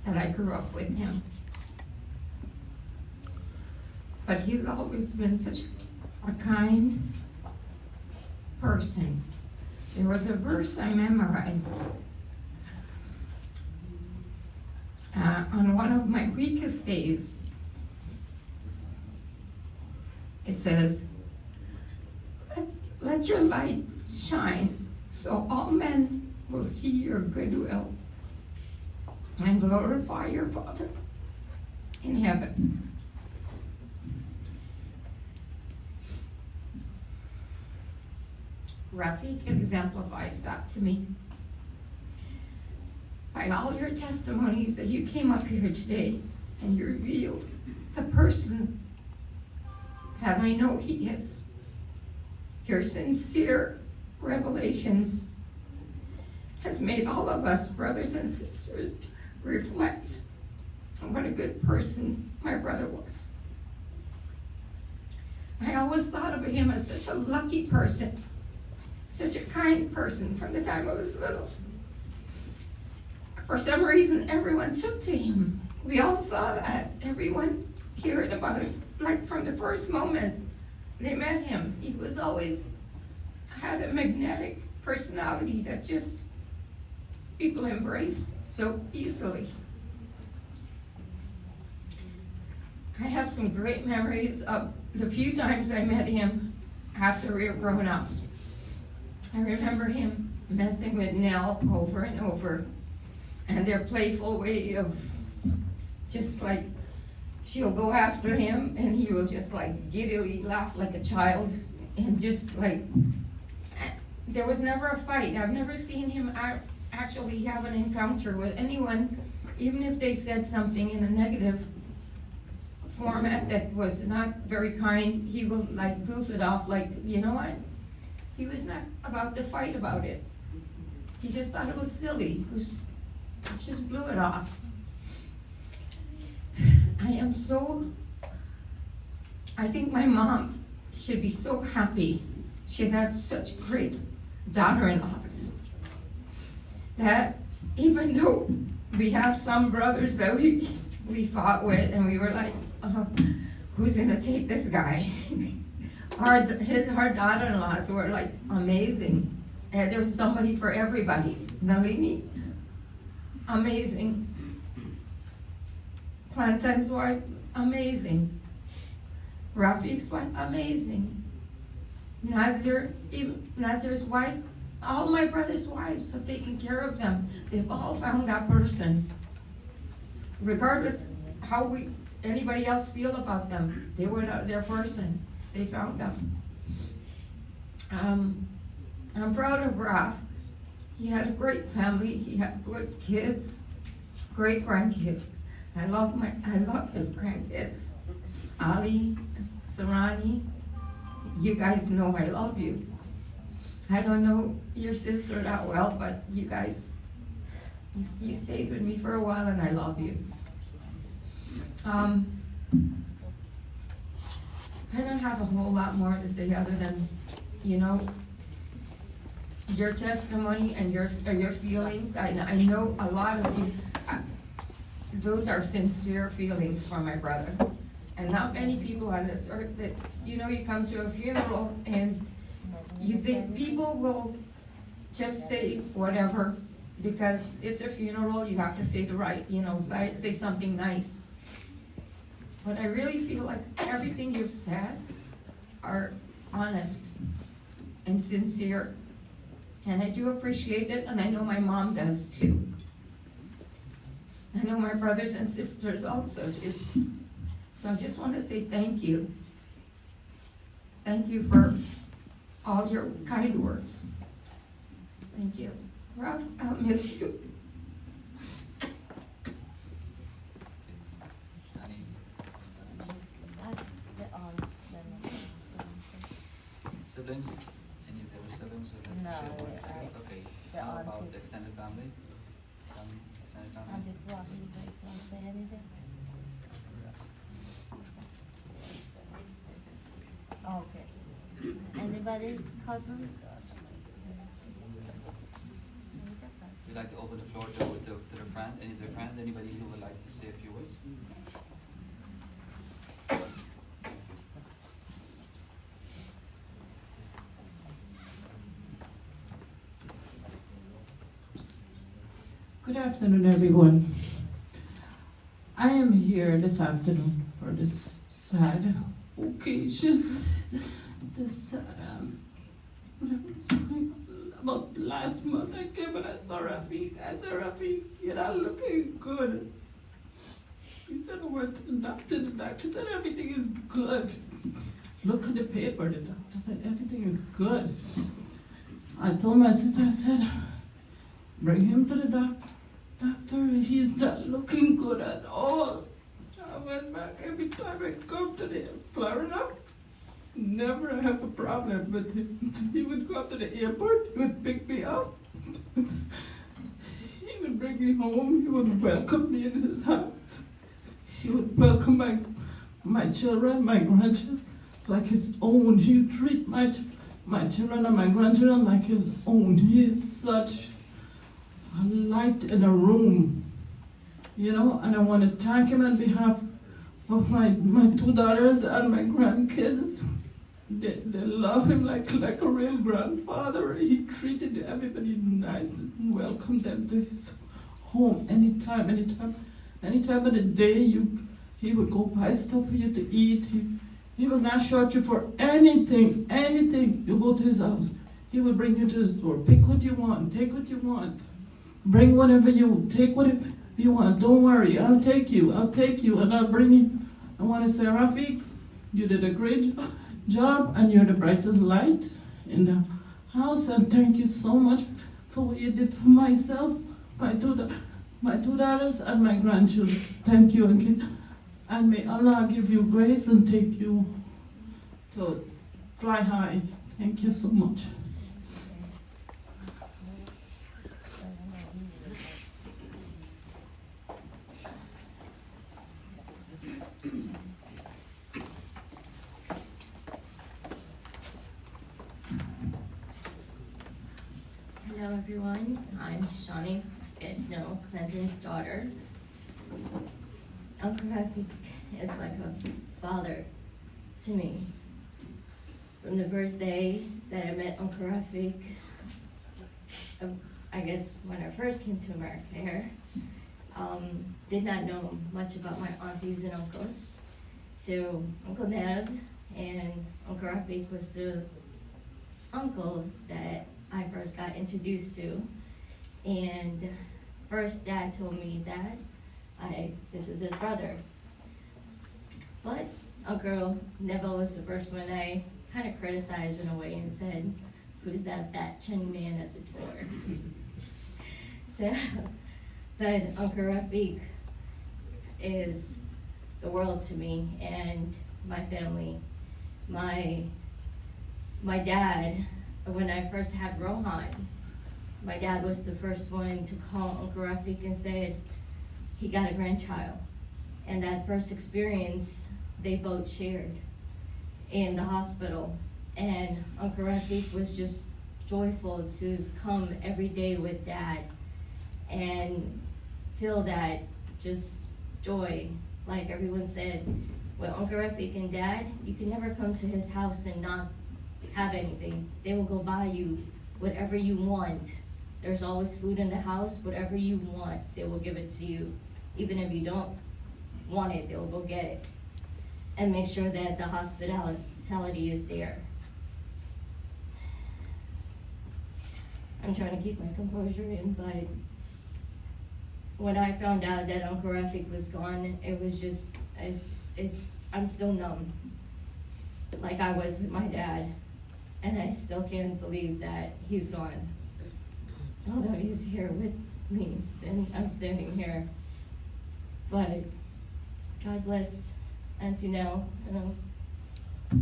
and I grew up with him. But he's always been such a kind person. There was a verse I memorized on one of my weakest days. It says, let your light shine so all men will see your goodwill and glorify your Father in heaven. Rafik exemplifies that to me. By all your testimonies that you came up here today and you revealed the person that I know he is. Your sincere revelations has made all of us, brothers and sisters, reflect on what a good person my brother was. I always thought of him as such a lucky person, such a kind person from the time I was little. For some reason, everyone took to him. We all saw that. Everyone heard about it, like from the first moment they met him. He was always had a magnetic personality that just people embrace so easily. I have some great memories of the few times I met him after we were grown-ups. I remember him messing with Nell over and over, and their playful way of just like, she'll go after him and he will just like giddily laugh like a child, and just like, there was never a fight. I've never seen him actually have an encounter with anyone, even if they said something in a negative format that was not very kind. He will like goof it off like, you know what? He was not about to fight about it. He just thought it was silly. Just blew it off. I think my mom should be so happy she had such great daughter-in-laws. That even though we have some brothers that we fought with and we were like, who's gonna take this guy? Her daughter-in-laws were like amazing. And there was somebody for everybody. Nalini, amazing. Plantain's wife, amazing. Rafik's wife, amazing. Nazir's wife, all my brother's wives have taken care of them. They've all found that person. Regardless how anybody else feel about them, they were their person. They found them. I'm proud of Raf. He had a great family. He had good kids, great grandkids. I love his grandkids. Ali, Sarani, you guys know I love you. I don't know your sister that well, but you guys, you stayed with me for a while, and I love you. I don't have a whole lot more to say other than, your testimony and your feelings. I know a lot of you, those are sincere feelings for my brother. And not many people on this earth that, you come to a funeral and you think people will just say whatever, because it's a funeral, you have to say the right, say something nice. But I really feel like everything you've said are honest and sincere. And I do appreciate it, and I know my mom does too. I know my brothers and sisters also do. So I just want to say thank you. Thank you for all your kind words. Thank you. Ralph, I'll miss you. Honey, siblings? Any of the siblings? No, Okay. they're How all about kids. the extended family? Extended I'm family? just walking, you guys want to say anything? Okay. Anybody, cousins? We'd like to open the floor to the friend, any of the friends, anybody who would like to say a few words? Good afternoon, everyone. I am here this afternoon for this sad occasion. This sad, whatever it's going on. About last month I came and I saw Rafik. I said, Rafik, you're not looking good. He said, I went to the doctor. The doctor said everything is good. Look at the paper. The doctor said everything is good. I told my sister, I said, bring him to the doctor. Doctor, he's not looking good at all. I went back every time I come to the Florida. Never have a problem with him. He would go to the airport, he would pick me up. He would bring me home, he would welcome me in his house. He would welcome my children, my grandchildren, like his own. He would treat my children and my grandchildren like his own. He is such a light in a room, and I want to thank him on behalf of my two daughters and my grandkids. They love him like a real grandfather. He treated everybody nice and welcomed them to his home anytime of the day. He would go buy stuff for you to eat. He will not short you for anything. You go to his house, he will bring you to the store. Pick what you want, take what you want. Bring whatever take whatever you want. Don't worry, I'll take you, and I'll bring you. I want to say, Rafik, you did a great job, and you're the brightest light in the house, and thank you so much for what you did for myself, my two daughters, and my grandchildren. Thank you again, and may Allah give you grace and take you to fly high. Thank you so much. Hello everyone, I'm Shawnee, as you know, Clinton's daughter. Uncle Rafik is like a father to me. From the first day that I met Uncle Rafik, I guess when I first came to America here, did not know much about my aunties and uncles. So Uncle Nev and Uncle Rafik was the uncles that I first got introduced to. And first Dad told me that this is his brother. But Uncle Neville was the first one I kind of criticized in a way and said, "Who's that fat chunny man at the door?" So, but Uncle Rafik is the world to me and my family. My dad, when I first had Rohan, my dad was the first one to call Uncle Rafik and said he got a grandchild. And that first experience, they both shared in the hospital. And Uncle Rafik was just joyful to come every day with Dad and feel that just joy. Like everyone said, with Uncle Rafik and Dad, you can never come to his house and not have anything. They will go buy you whatever you want. There's always food in the house. Whatever you want, they will give it to you. Even if you don't want it, they'll go get it. And make sure that the hospitality is there. I'm trying to keep my composure in, but when I found out that Uncle Rafik was gone, it was just, I'm still numb, like I was with my dad, and I still can't believe that he's gone. Although he's here with me, and I'm standing here. But God bless Auntie Nell,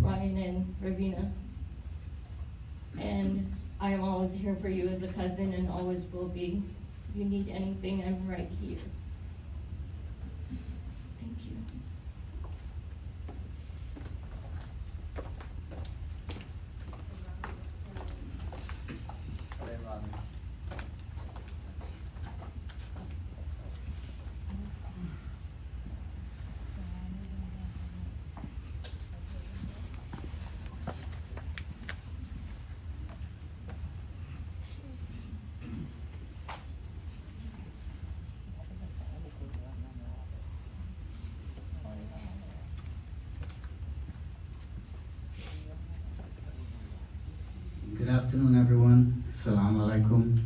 Ryan and Ravina. And I am always here for you as a cousin and always will be. If you need anything, I'm right here. Thank you. Good afternoon, everyone. Assalamu alaikum.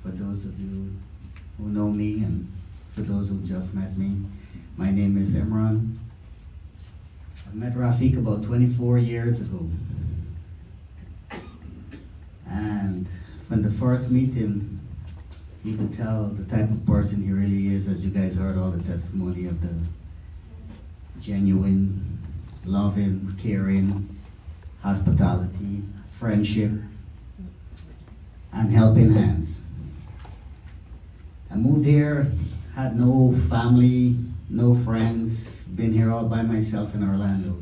For those of you who know me and for those who just met me, my name is Imran. I met Rafik about 24 years ago. And from the first meeting, you could tell the type of person he really is, as you guys heard all the testimony of the genuine, loving, caring, hospitality, friendship, and helping hands. I moved here, had no family, no friends, been here all by myself in Orlando.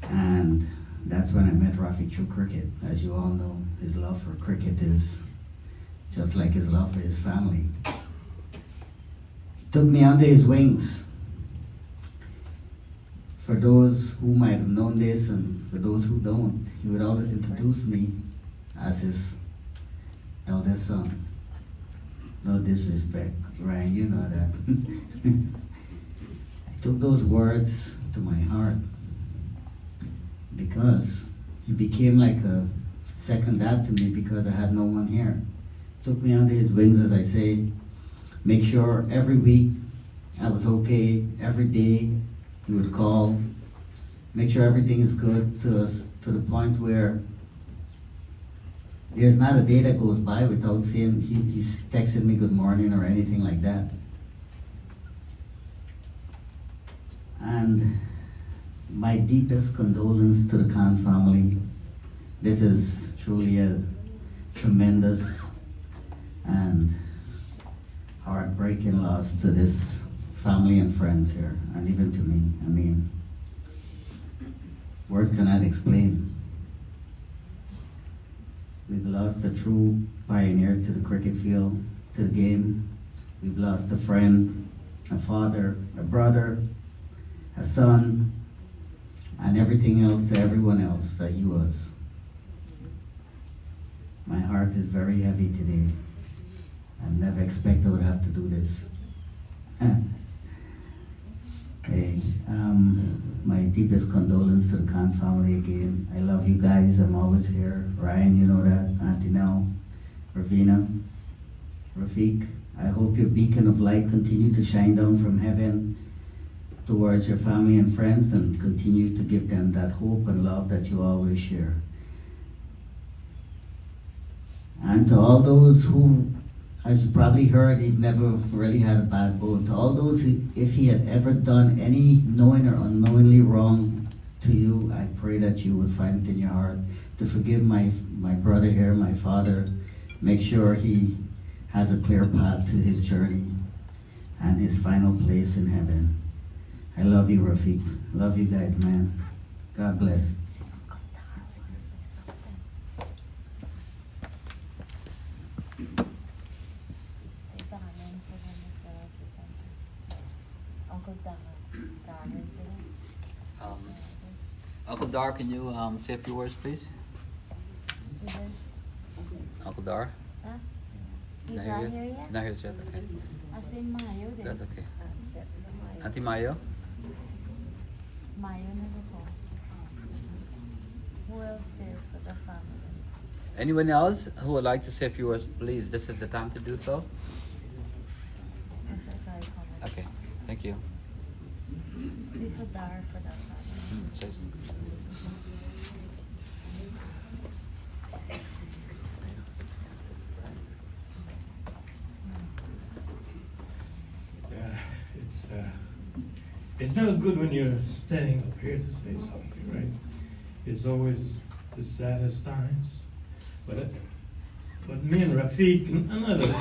And that's when I met Rafik through cricket. As you all know, his love for cricket is just like his love for his family. He took me under his wings. For those who might have known this and for those who don't, he would always introduce me as his eldest son. No disrespect, Ryan, you know that. I took those words to my heart because he became like a second dad to me because I had no one here. Took me under his wings, as I say, make sure every week I was okay, every day he would call, make sure everything is good to us, to the point where there's not a day that goes by without seeing he's texting me good morning or anything like that. And my deepest condolence to the Khan family. This is truly a tremendous and heartbreaking loss to this family and friends here, and even to me. I mean, words cannot explain. We've lost a true pioneer to the cricket field, to the game. We've lost a friend, a father, a brother, a son, and everything else to everyone else that he was. heart is very heavy today. I never expected I would have to do this. Okay, my deepest condolence to the Khan family again. I love you guys, I'm always here. Ryan, you know that, Auntie Nell, Ravina, Rafik. I hope your beacon of light continue to shine down from heaven towards your family and friends and continue to give them that hope and love that you always share. And to all those who, as you probably heard, he never really had a bad bone. To all those who, if he had ever done any knowing or unknowingly wrong to you, I pray that you would find it in your heart to forgive my brother here, my father. Make sure he has a clear path to his journey and his final place in heaven. I love you, Rafik. Love you guys, man. God bless. Uncle Dar, can you say a few words, please? Uncle Dar? Huh? He's not here yet? Not here yet, okay. I say Mayo then. That's okay. Auntie Mayo? Mayo never called. Who else there for the family? Anyone else who would like to say a few words, please, this is the time to do so. Okay, thank you. Say for Dar for that family. Say something. It's not good when you're standing up here to say something, right? It's always the saddest times. But me and Rafik and others,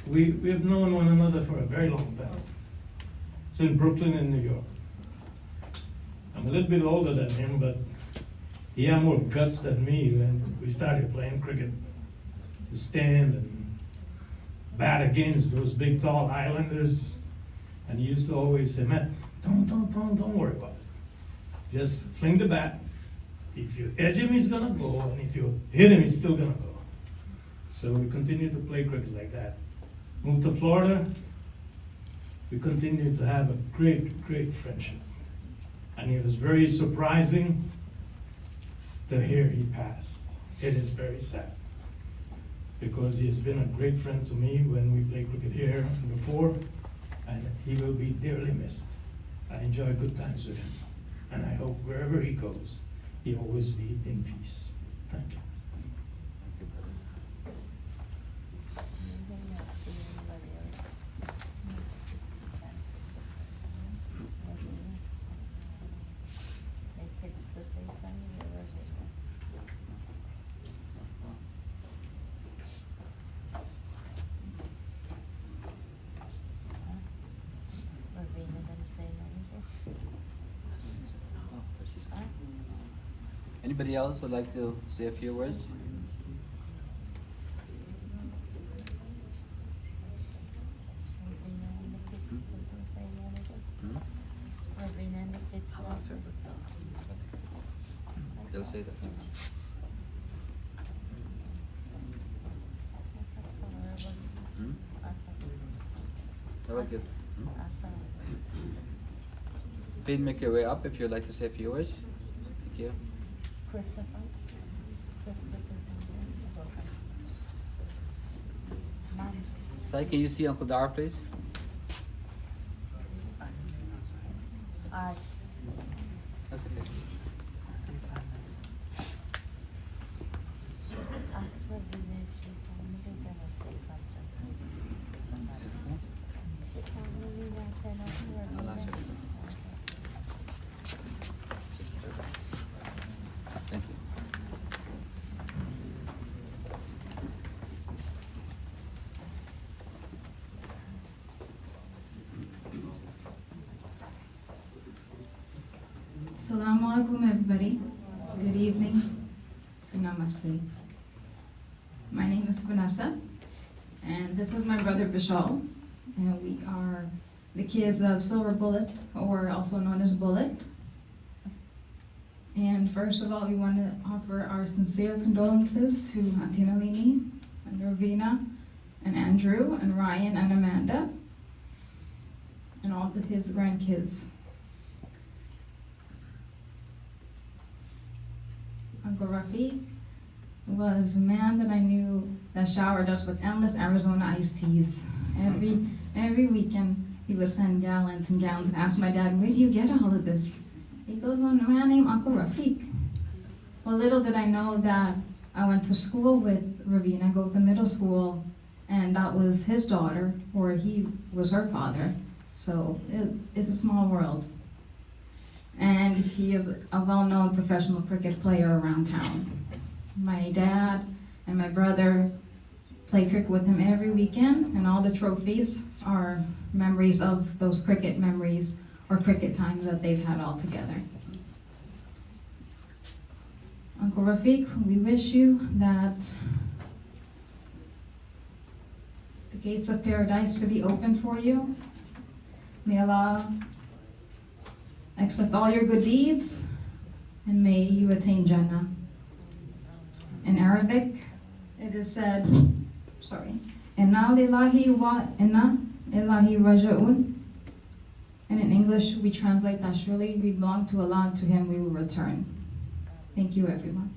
we have known one another for a very long time. It's in Brooklyn and New York. I'm a little bit older than him, but he had more guts than me when we started playing cricket. To stand and bat against those big tall islanders. And he used to always say, man, don't worry about it. Just fling the bat. If you edge him, he's gonna go, and if you hit him, he's still gonna go. So we continued to play cricket like that. Moved to Florida, we continued to have a great, great friendship. And it was very surprising to hear he passed. It is very sad. Because he has been a great friend to me when we played cricket here and before. And he will be dearly missed. I enjoy good times with him. And I hope wherever he goes, he always be in peace. Thank you. Anybody else would like to say a few words? They'll say that. That was good. Please make your way up if you'd like to say a few words. Thank you. Sai, can you see Uncle Dar, please? Aye. That's okay. Ask for Vina if she told me they're gonna say something. She told me we won't say nothing. I'll ask her. Thank you. Assalamu alaikum, everybody. Good evening. Namaste. My name is Vanessa, and this is my brother Vishal, and we are the kids of Silver Bullet, or also known as Bullet. And first of all, we want to offer our sincere condolences to Auntie Nalini and Ravina and Andrew and Ryan and Amanda and all of his grandkids. Uncle Rafik was a man that I knew that showered us with endless Arizona iced teas. Every weekend he would send gallons and gallons and ask my dad, where do you get all of this? He goes, well, a man named Uncle Rafik. Well, little did I know that I went to school with Ravina, go to middle school, and that was his daughter, or he was her father. So it's a small world. And he is a well-known professional cricket player around town. My dad and my brother play cricket with him every weekend, and all the trophies are memories of those cricket memories or cricket times that they've had all together. Uncle Rafik, we wish you that the gates of paradise to be open for you. May Allah accept all your good deeds, and may you attain Jannah. In Arabic, it is said, Inna lillahi wa inna ilahi raji'un. And in English, we translate that surely we belong to Allah, and to Him we will return. Thank you, everyone.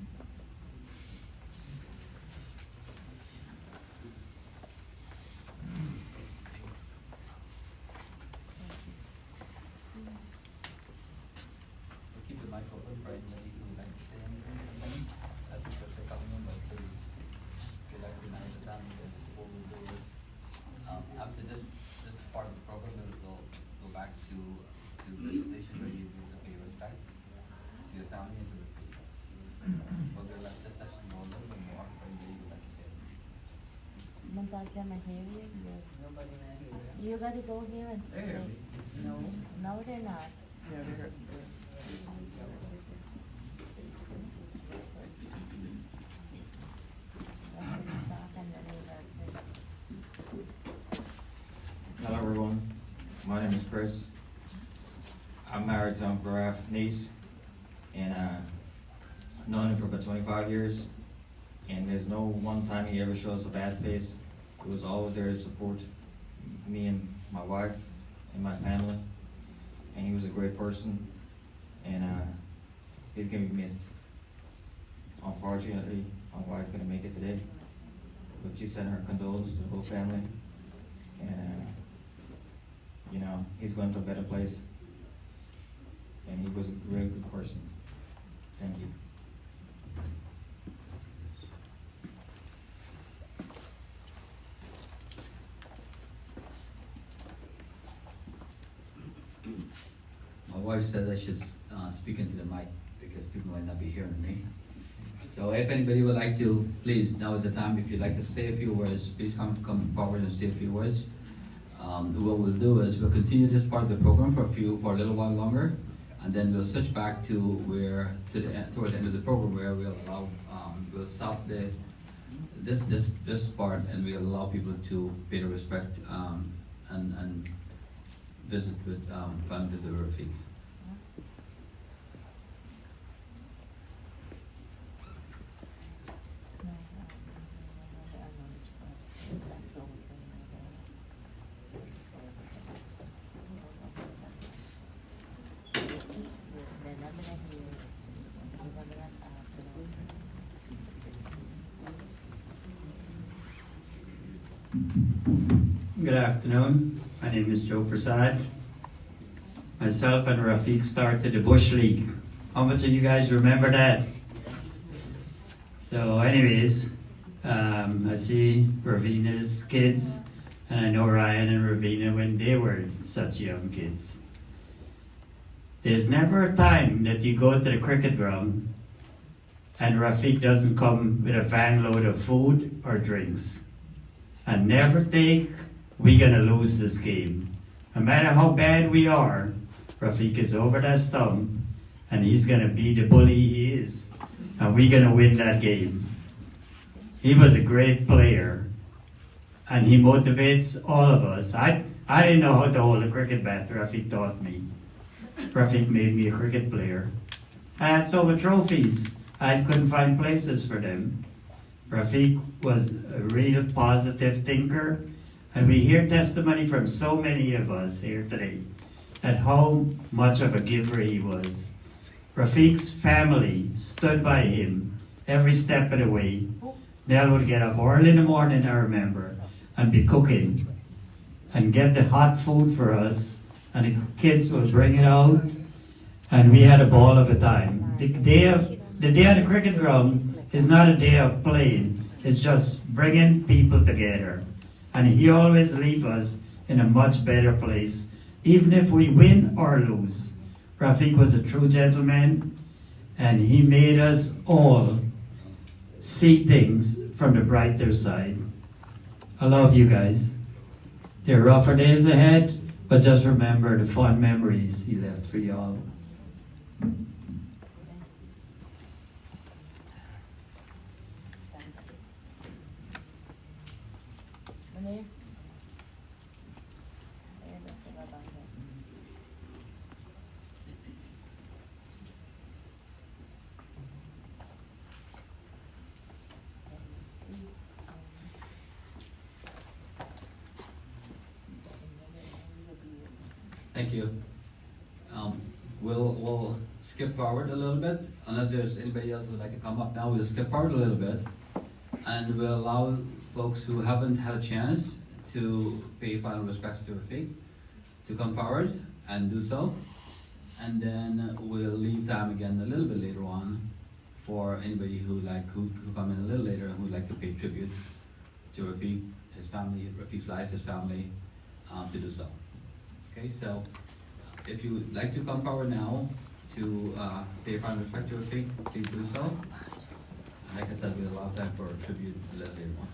Keep the mic open for anybody who would like to say anything. That's the first government, but please, if you'd like to manage the time, because what we'll do is, after this part of the program, we'll go back to presentation where you give the pay respect to your family and to the people. But we'll let this session go a little bit more for anybody who would like to say anything. Nobody You gotta go here and say. No, they're not. Yeah, they're. Hello everyone, my name is Chris. I'm married to Uncle Raf's niece, and I've known him for about 25 years, and there's no one time he ever shows a bad face. He was always there to support me and my wife and my family, and he was a great person, and he's gonna be missed. Unfortunately, my wife couldn't make it today, but she sent her condolences to the whole family, and he's going to a better place, and he was a very good person. Thank you. My wife said I should speak into the mic because people might not be hearing me. So if anybody would like to, please, now is the time. If you'd like to say a few words, please come forward and say a few words. What we'll do is we'll continue this part of the program for a little while longer, and then we'll switch back to toward the end of the program where we'll stop this part, and we'll allow people to pay the respect and visit with family of the Rafik. Good afternoon. My name is Joe Prasad. Myself and Rafik started the Bush League. How much of you guys remember that? So anyways, I see Ravina's kids, and I know Ryan and Ravina when they were such young kids. There's never a time that you go to the cricket ground and Rafik doesn't come with a van load of food or drinks. And never think we're gonna lose this game. No matter how bad we are, Rafik is over that stump and he's gonna be the bully he is. And we're gonna win that game. He was a great player and he motivates all of us. I didn't know how to hold a cricket bat. Rafik taught me. Rafik made me a cricket player. I had so many trophies, I couldn't find places for them. Rafik was a real positive thinker, and we hear testimony from so many of us here today at how much of a giver he was. Rafik's family stood by him every step of the way. Nell would get up early in the morning, I remember, and be cooking and get the hot food for us, and the kids would bring it out, and we had a ball of a time. The day of the cricket ground is not a day of playing, it's just bringing people together. And he always leave us in a much better place, even if we win or lose. Rafik was a true gentleman, and he made us all see things from the brighter side. I love you guys. There are rougher days ahead, but just remember the fun memories he left for y'all. Thank you. We'll skip forward a little bit, unless there's anybody else who would like to come up now. We'll skip forward a little bit, and we'll allow folks who haven't had a chance to pay final respects to Rafik to come forward and do so, and then we'll leave time again a little bit later on for anybody who come in a little later and who would like to pay tribute to Rafik, his family, Rafik's life, his family, to do so. Okay, so if you would like to come forward now to pay final respect to Rafik, please do so. And like I said, we'll allow time for a tribute a little later on.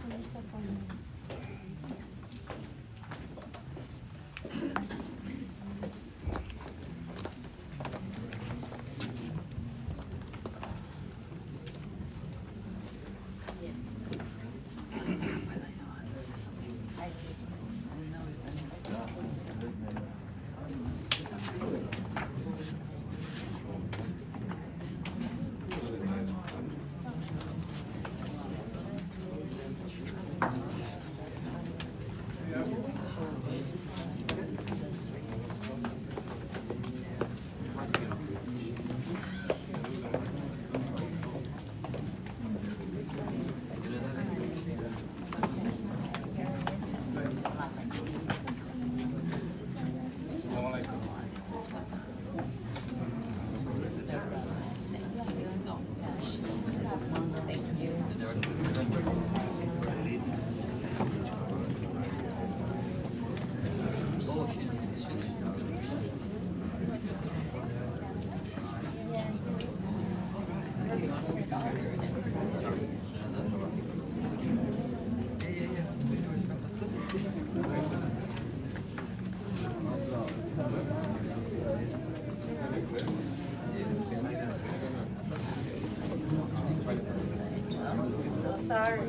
Sorry.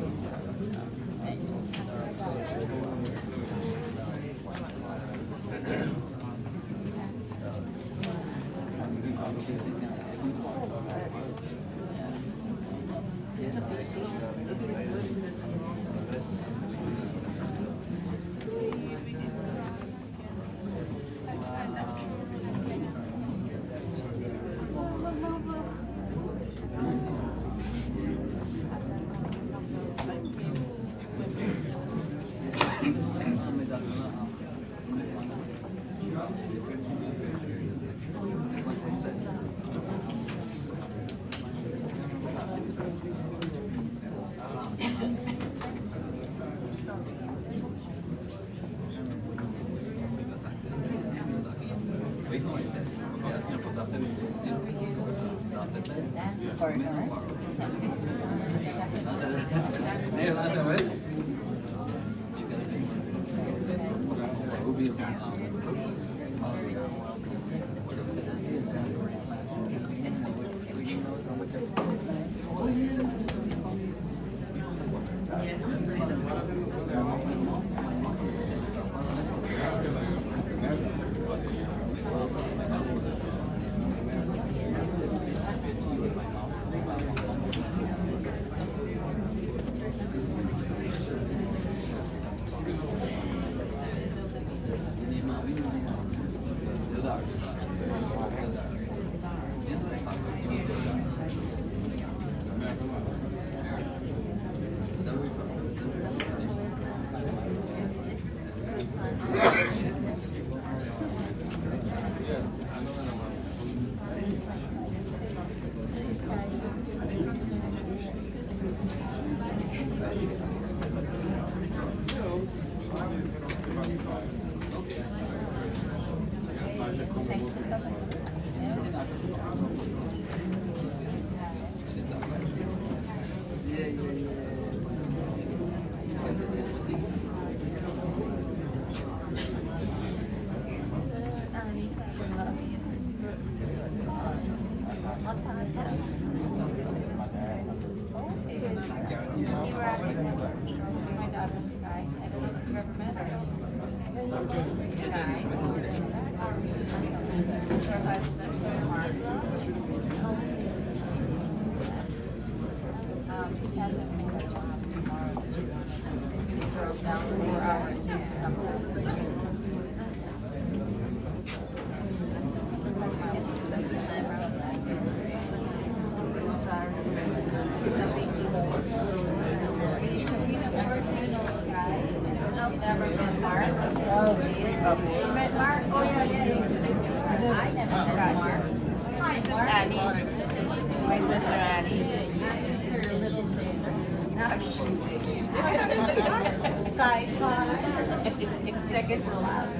Second to last,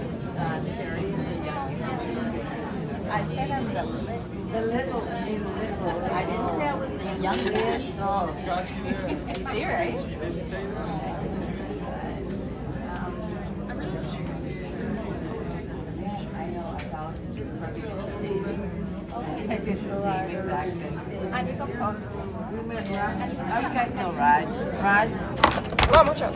Sherry. I said I'm the little. I didn't say I was the youngest. Oh, you see, right? I know, I thought I did the same exactly. I need to call. You guys know Raj. Raj? Come on, show.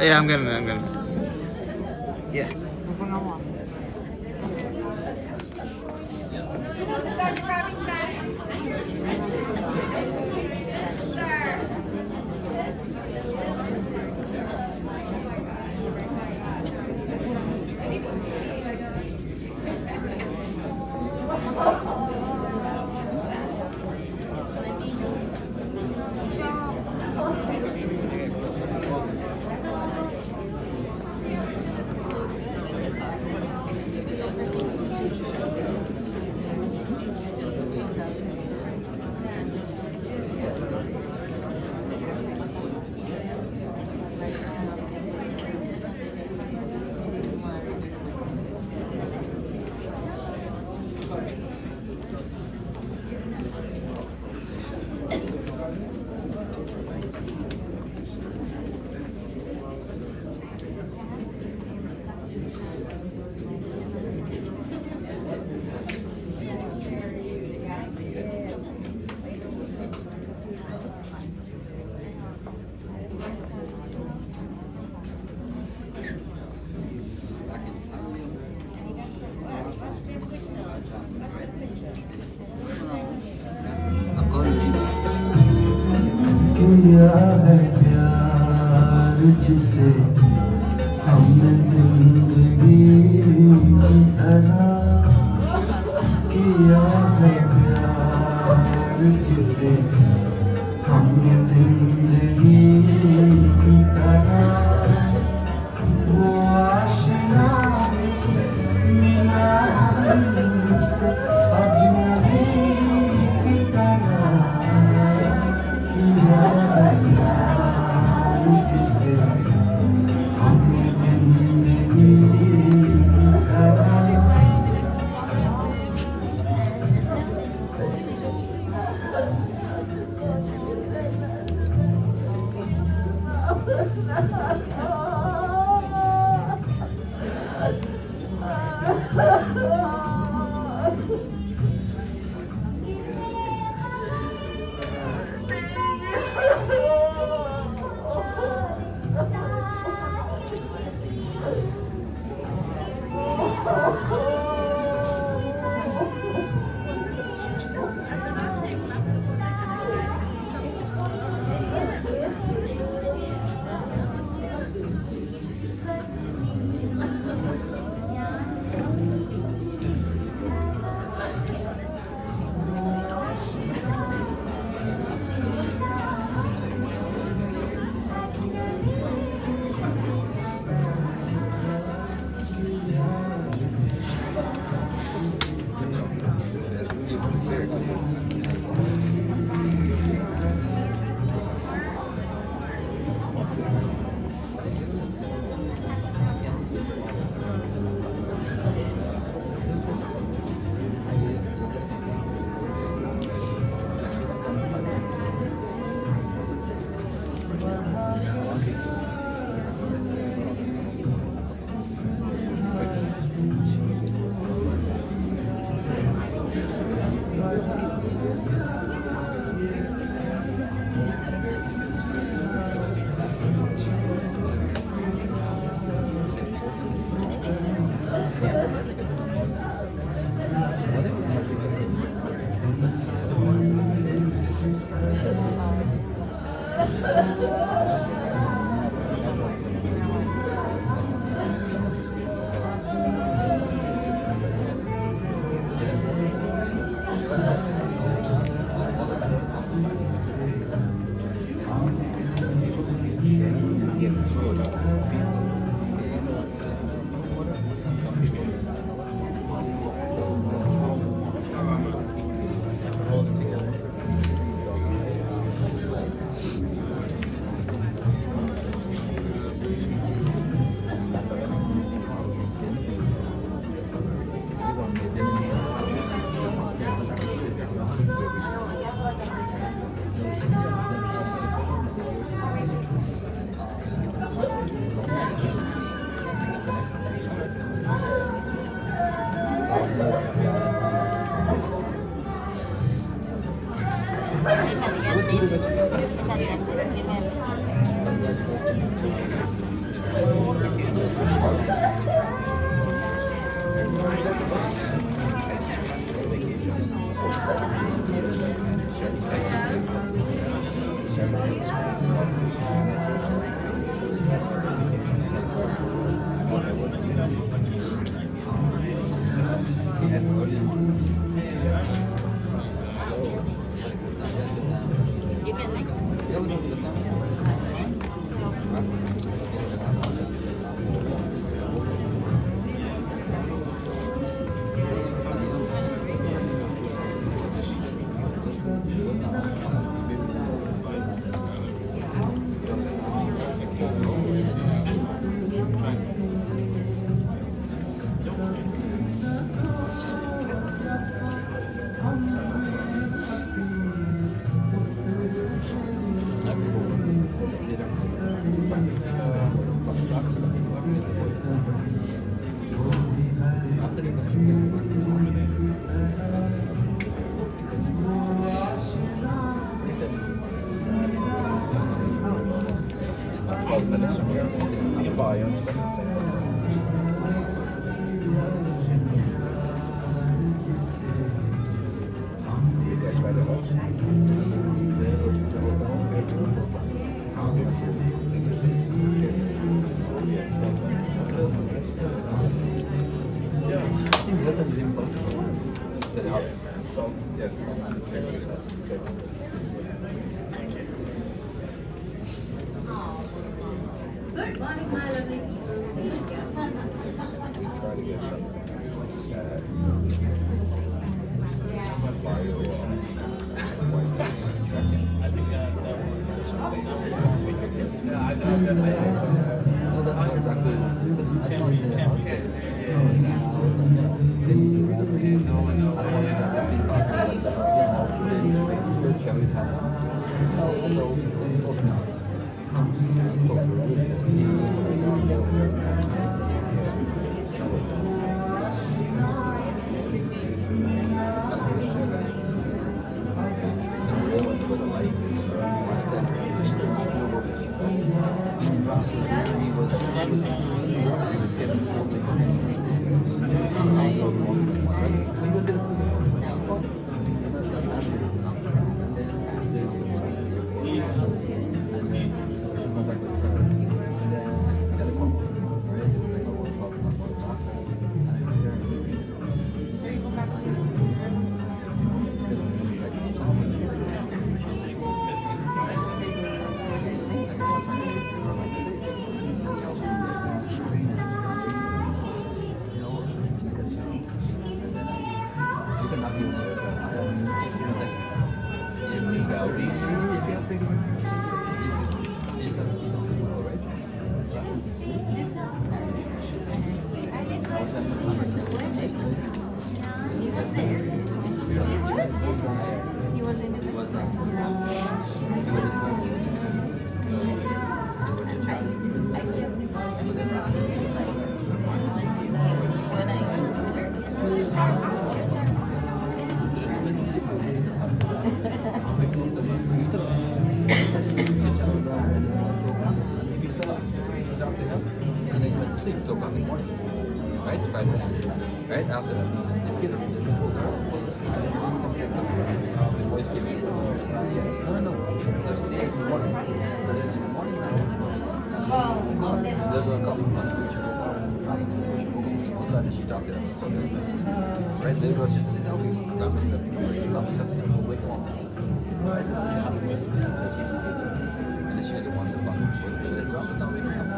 Yeah, I'm gonna. Yeah. तुझसे हमने जिंदगी की तरह किया है प्यार तुझसे हमने जिंदगी की तरह वो आशिना मिला हमसे अजनबी की तरह किया है प्यार तुझसे हमने जिंदगी की तरह Right after that, the kid was asleep. The voice came in. No. So see in the morning. So then in the morning now, there were a couple of people and she talked to them. Right, so she said, okay, come with something, and we'll wake them up. Right? And then she was the one that found she didn't drop it down, wake them up.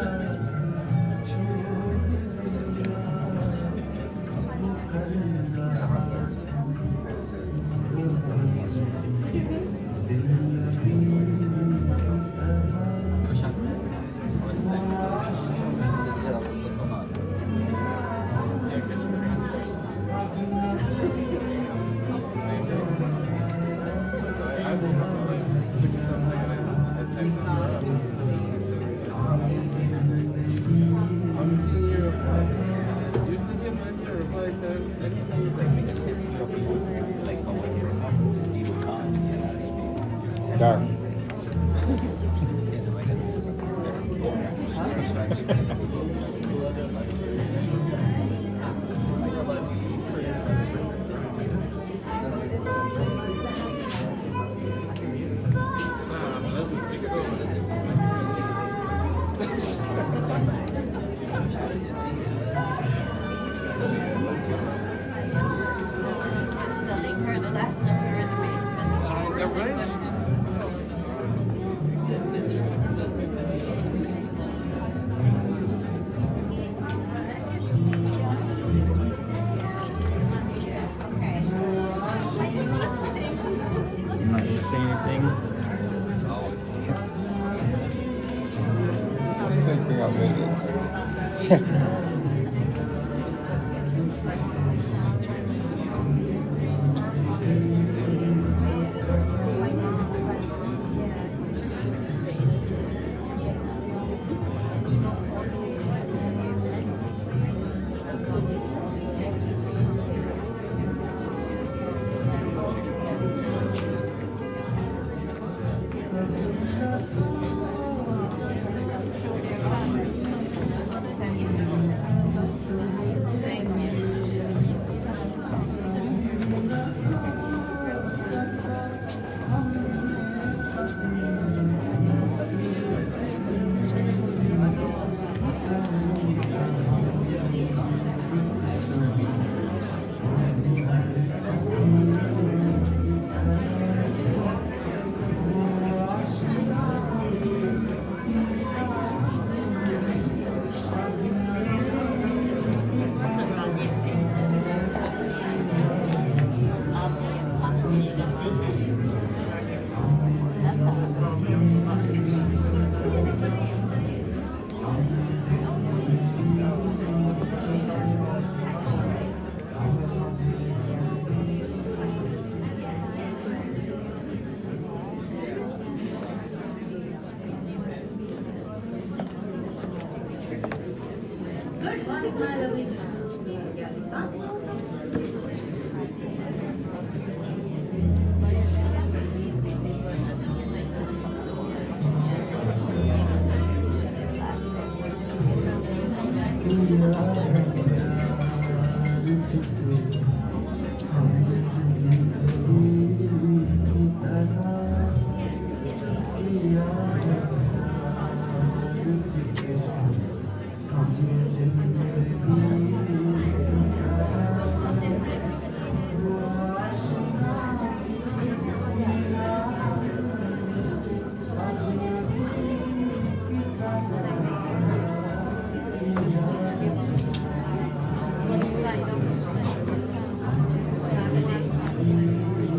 Dark. Telling her the last time we were in the basement. I'm not gonna say anything. Just gonna figure out what it is.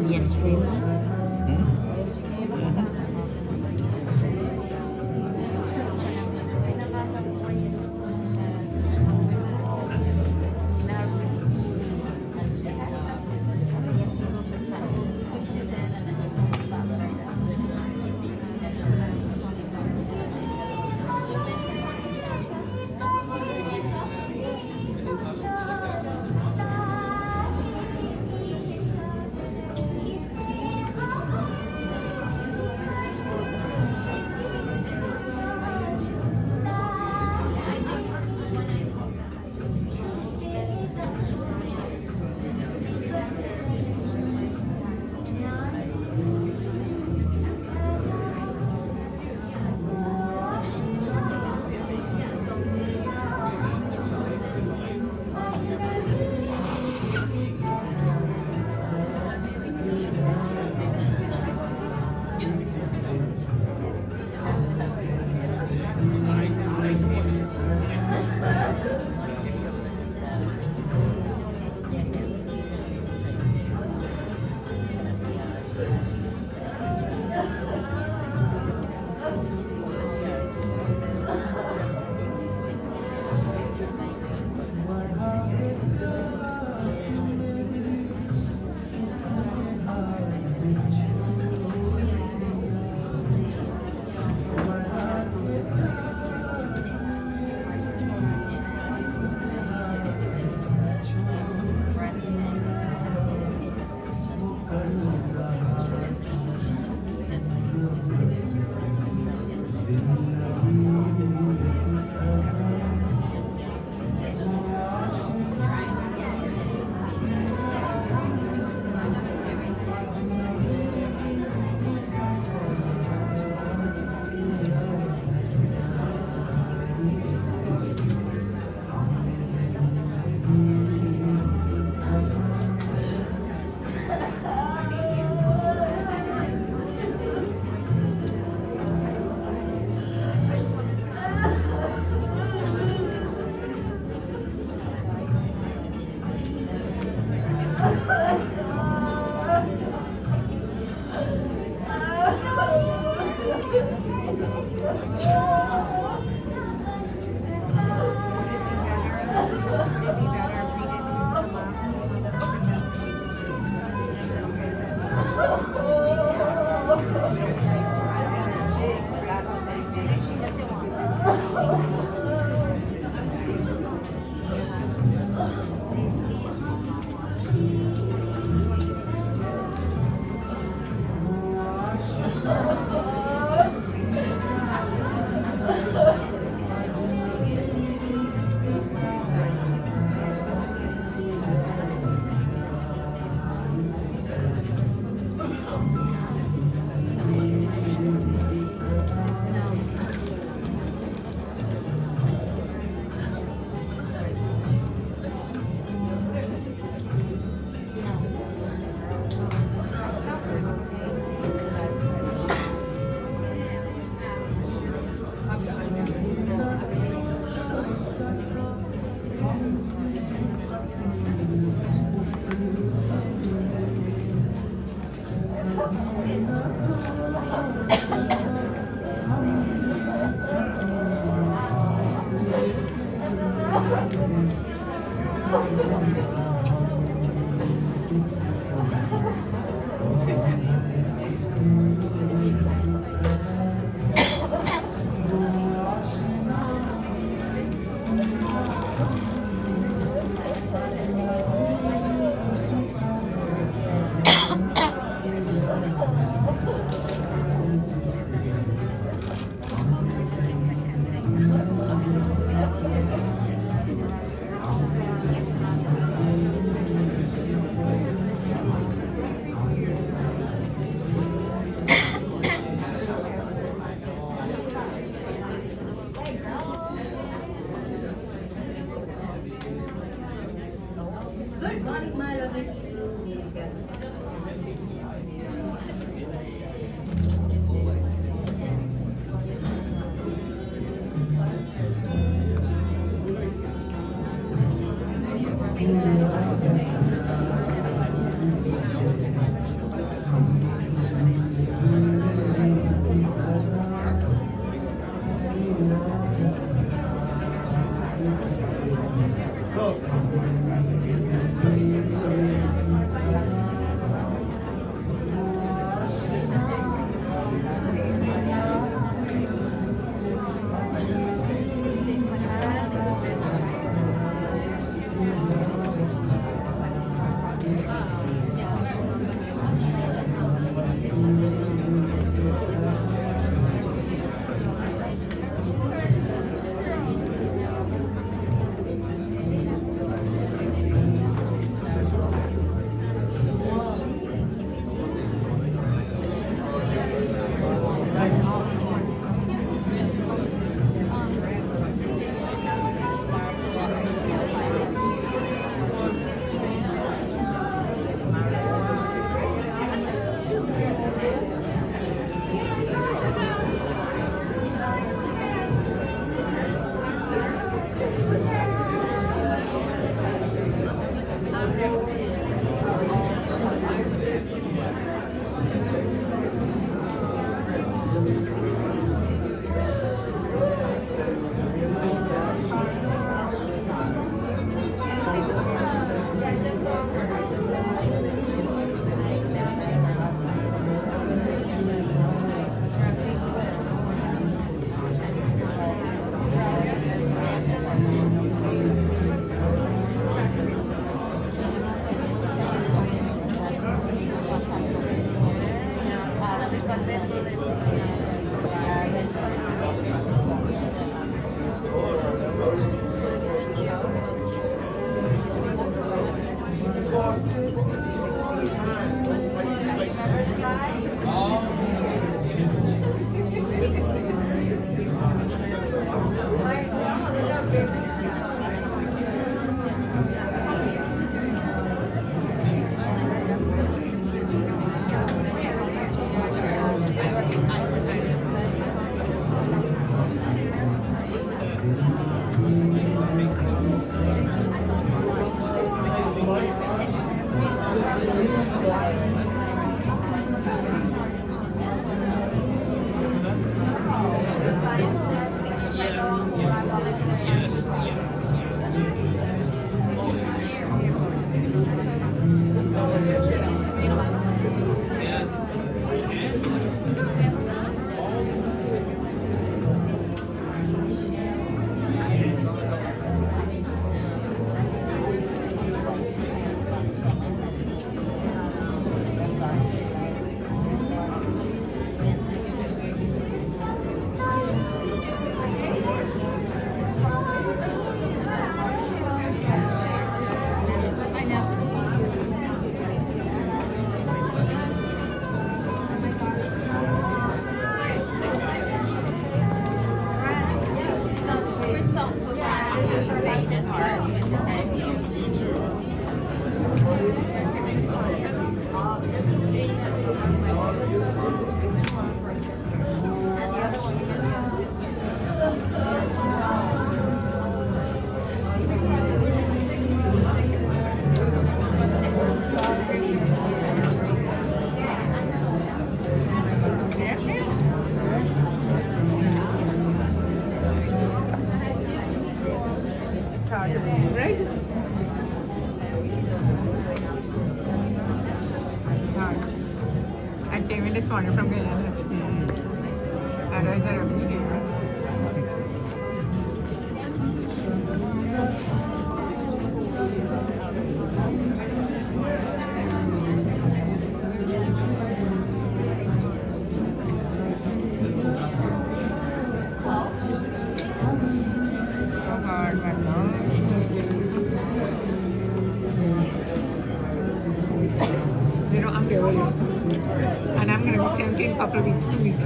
Yes, stream. This one from the otherwise I don't think I'm the oldest. And I'm going to be 70 in a couple of weeks, 2 weeks.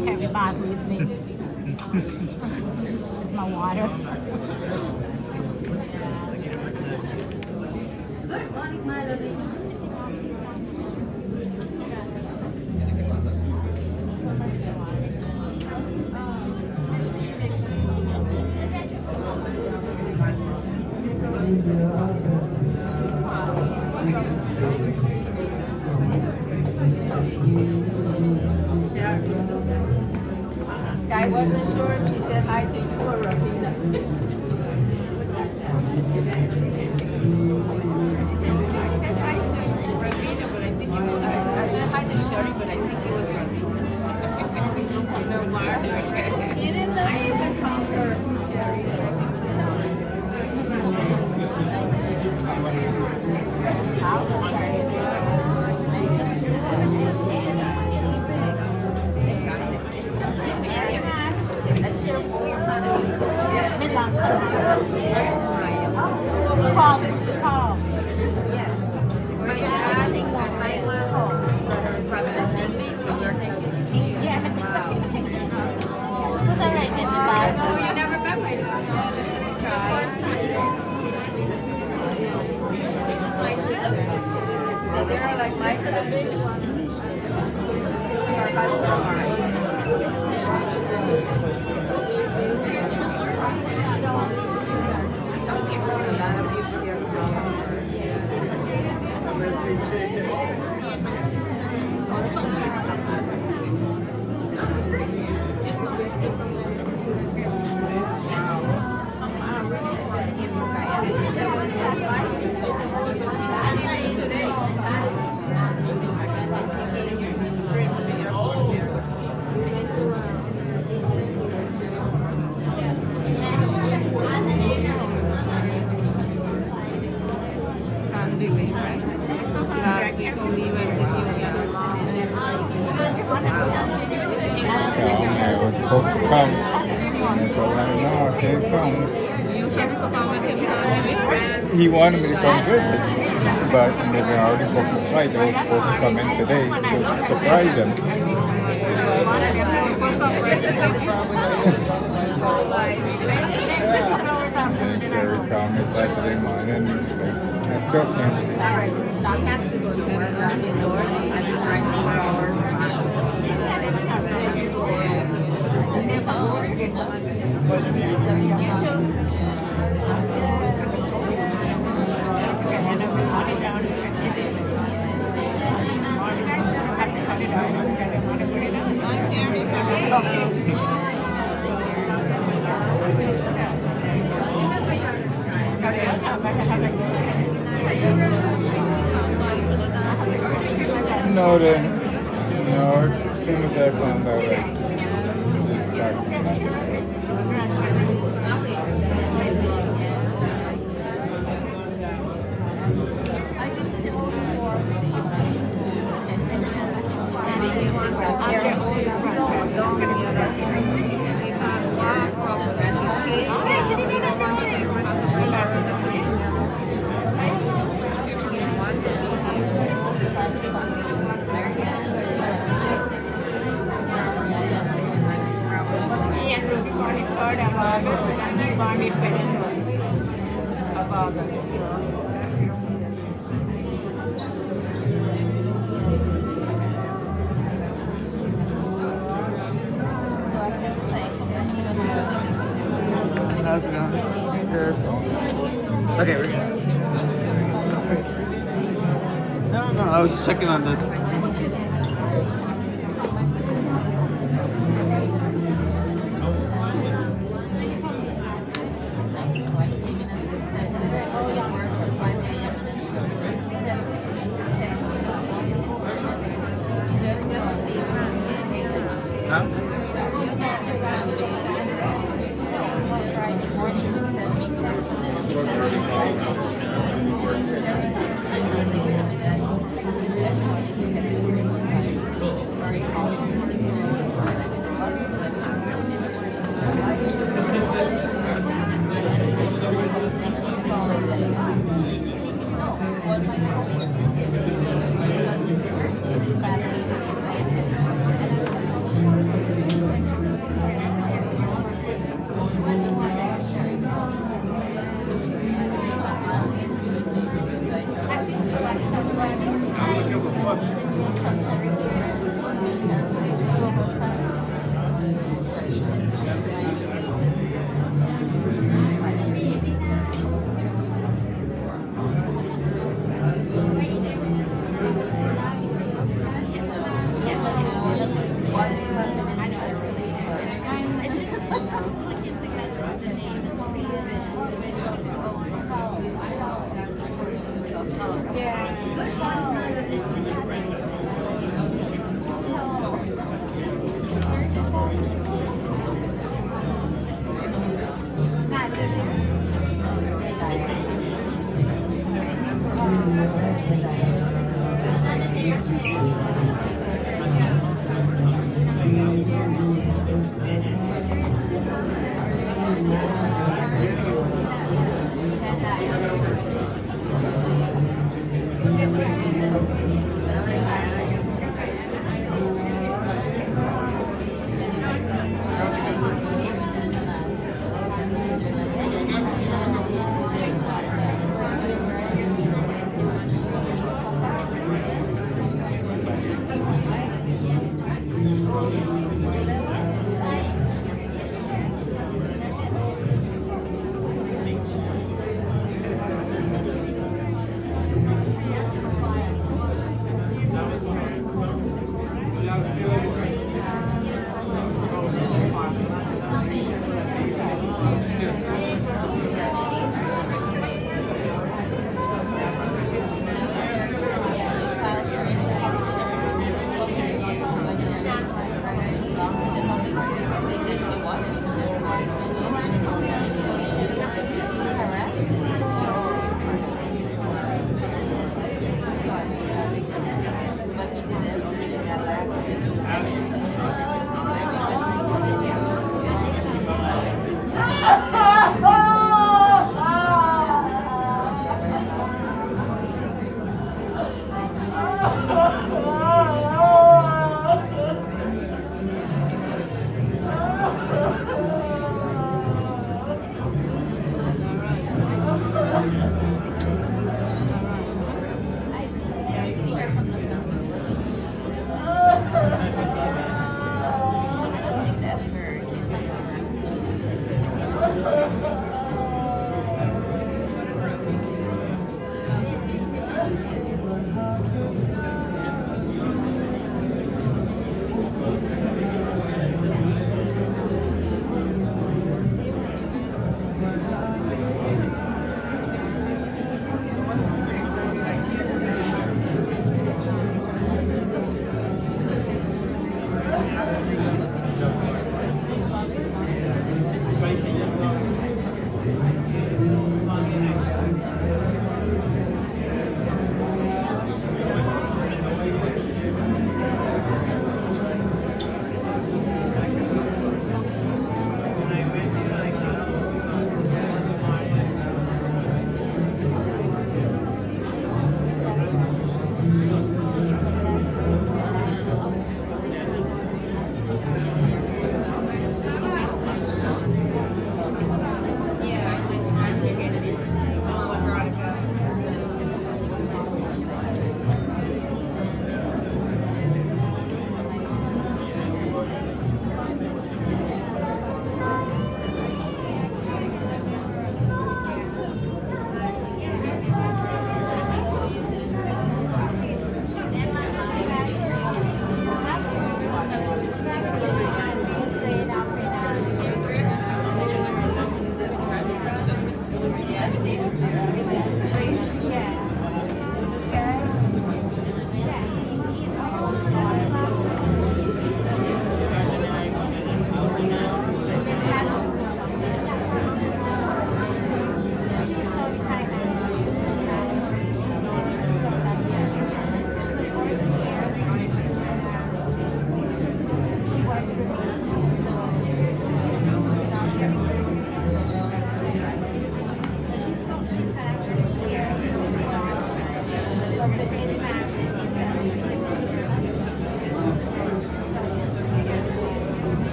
heavy bottle with me. It's my water. Good morning, Mallory. Sky wasn't sure if she said hi to you or Rafina. I said hi to Rafina, but I think it was, I said hi to Sherry, but I think it was Rafina. You know, Mark? You didn't know. I even called her Sherry. They're like mice are the big ones. Our husband. Can't believe, right? Last week only went to New York. I was supposed to come. And I told him, no, I can't come. You supposed to come with him to New He wanted me to come visit, but they've already booked the flight. I was supposed to come in today to surprise him. What's up, Rex? And Sherry called me Saturday morning. I still can't. He has to go to work around the door. He has to drive 4 hours. No, then, as soon as I found out, I just He and Ruby born in 3rd of August, and he born in 23rd of August. How's it going? Good. Okay, we're good. No, I was just checking on this.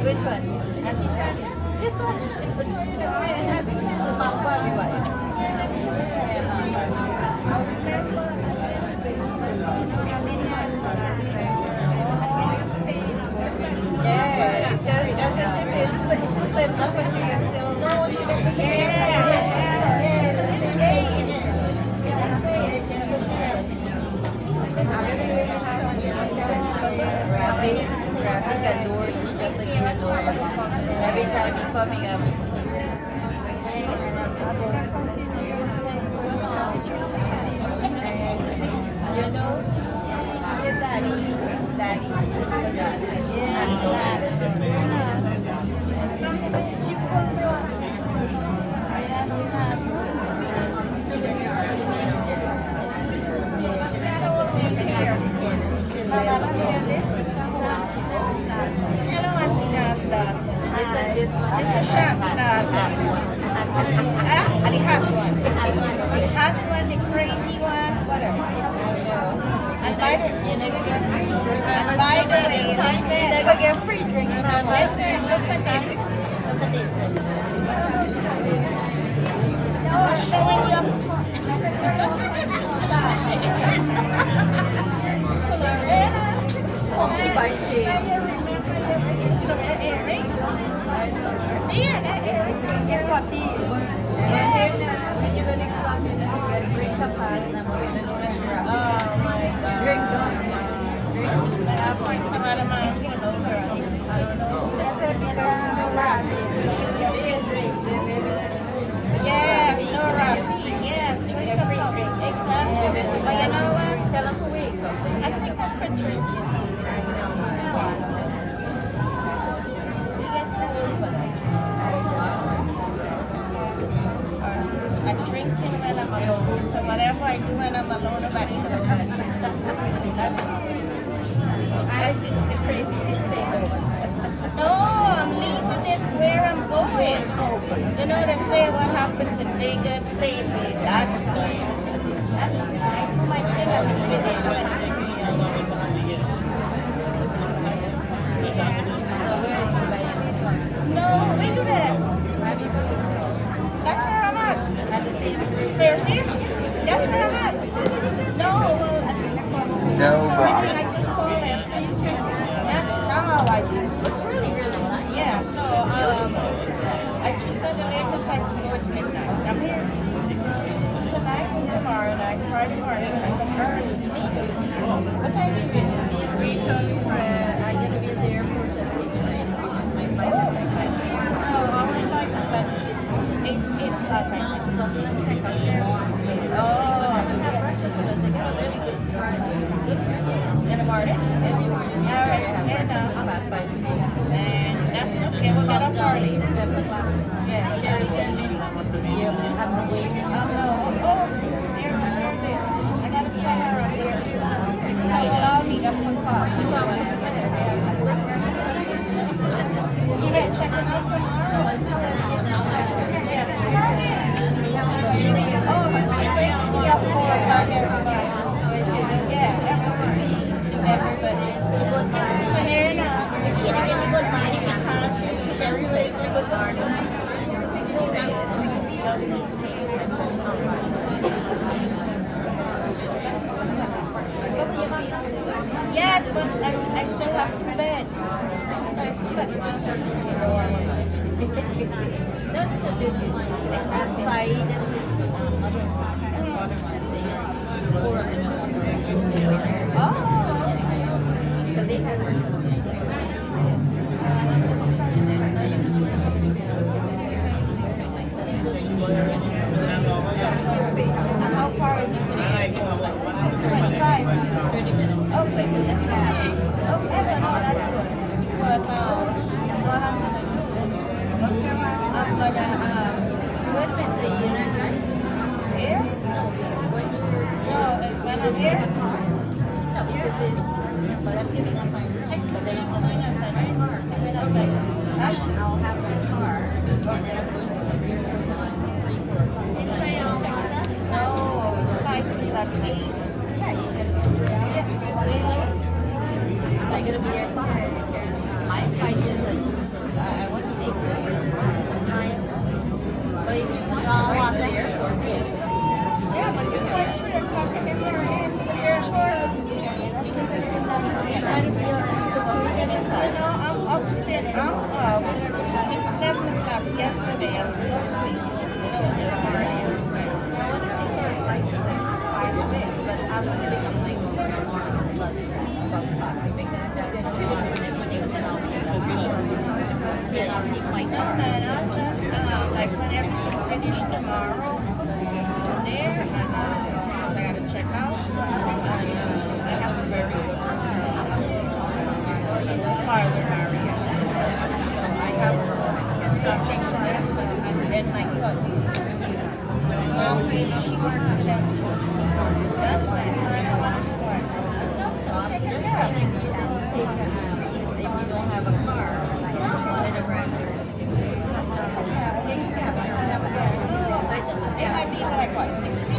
Which one? Auntie Shanta? This one. And Auntie Shanta, Mount Bobby wife. Yeah, she slipped up, but she can still. No, she didn't. Rafik adores, she just like you adore. Every time he's coming up, you know, your daddy, It's a shot, and the hot one. The hot one, the crazy one, what else? And by the way, listen, they're gonna get free drink. Listen, look at this. No, I'm showing you. Funky by cheese. See it, that earring? You can get puppies. When you're gonna club, you're gonna get drink a pass and I'm gonna drink them. I'll find some other man to know her. I don't know. Yes, no Rafik. Yeah, drink a free drink. Exactly. But you know what? Tell them to wake up. I think I'm for drinking. We get too old for that. I'm drinking when I'm alone. So whatever I do when I'm alone, nobody knows. That's it. The craziest thing. No, I'm leaving it where I'm going. You know they say what happens in Vegas, stay in Vegas. That's me. That's me. I do my thing, I'm leaving it. No, where you there? That's where I'm at. Fairfield? That's where I'm at. No, well, No, but I just call him. Now I do. It's really, really nice. Yeah, so I just said the latest I can go is midnight. I'm here tonight and tomorrow night, Friday morning, and I'm early. What time is it? I'm gonna be at the airport at 8:30. My flight is like 5 p.m. No, our flight is at 8 o'clock. No, so I'm gonna check out there. Oh. But we have breakfast with us. They got a really good spread. In the morning? Every morning. All right. Have breakfast with past 5 p.m. And that's okay. We'll get up early. 7 o'clock. Yeah. Sherry sent me. I'm waiting. Oh, here it is. I got a fire up there. I'll meet up for coffee. Yeah, check it out tomorrow. Oh, it wakes me up 4 o'clock every morning. Yeah, every morning. To everybody. So here now, if you give me good morning because Sherry wakes me good morning. Just in case. Yes, but I still have to bed. So if somebody wants to sleep in the morning. It's outside and other ones they 4 of them on the regular day like there. Oh. Because they have breakfast. And how far is it today? 25? 30 minutes. Okay, but that's fine. Okay, so no, that's good. Because what I'm gonna do, Wait a minute, so you're not driving? Here? No, when I'm here? No, because but I'm giving up my room, so then I'm going outside my car. I went outside. I'll have my car, and then I'm going to the rear for the 3-4 o'clock. No, flight is at 8. Yeah, you're going to be there. So you're going to be there at 5. My flight is at day and no sleep. No, in the morning. But I'm giving up my goal for blood because they're going to finish with everything, then I'll be in the house. And then I'll take my car. No, man, I'll just, like, when everything finished tomorrow, there, and I gotta check out. And I have a very good reputation. Father Maria. So I have something for them, and then my cousin. She works for them too. That's why I don't want to support. I'll take Just care of saying, if it. you didn't take if you don't have a car, wanted a renter, take a cab. I don't have a car. I took a It cab. might be like what, 60?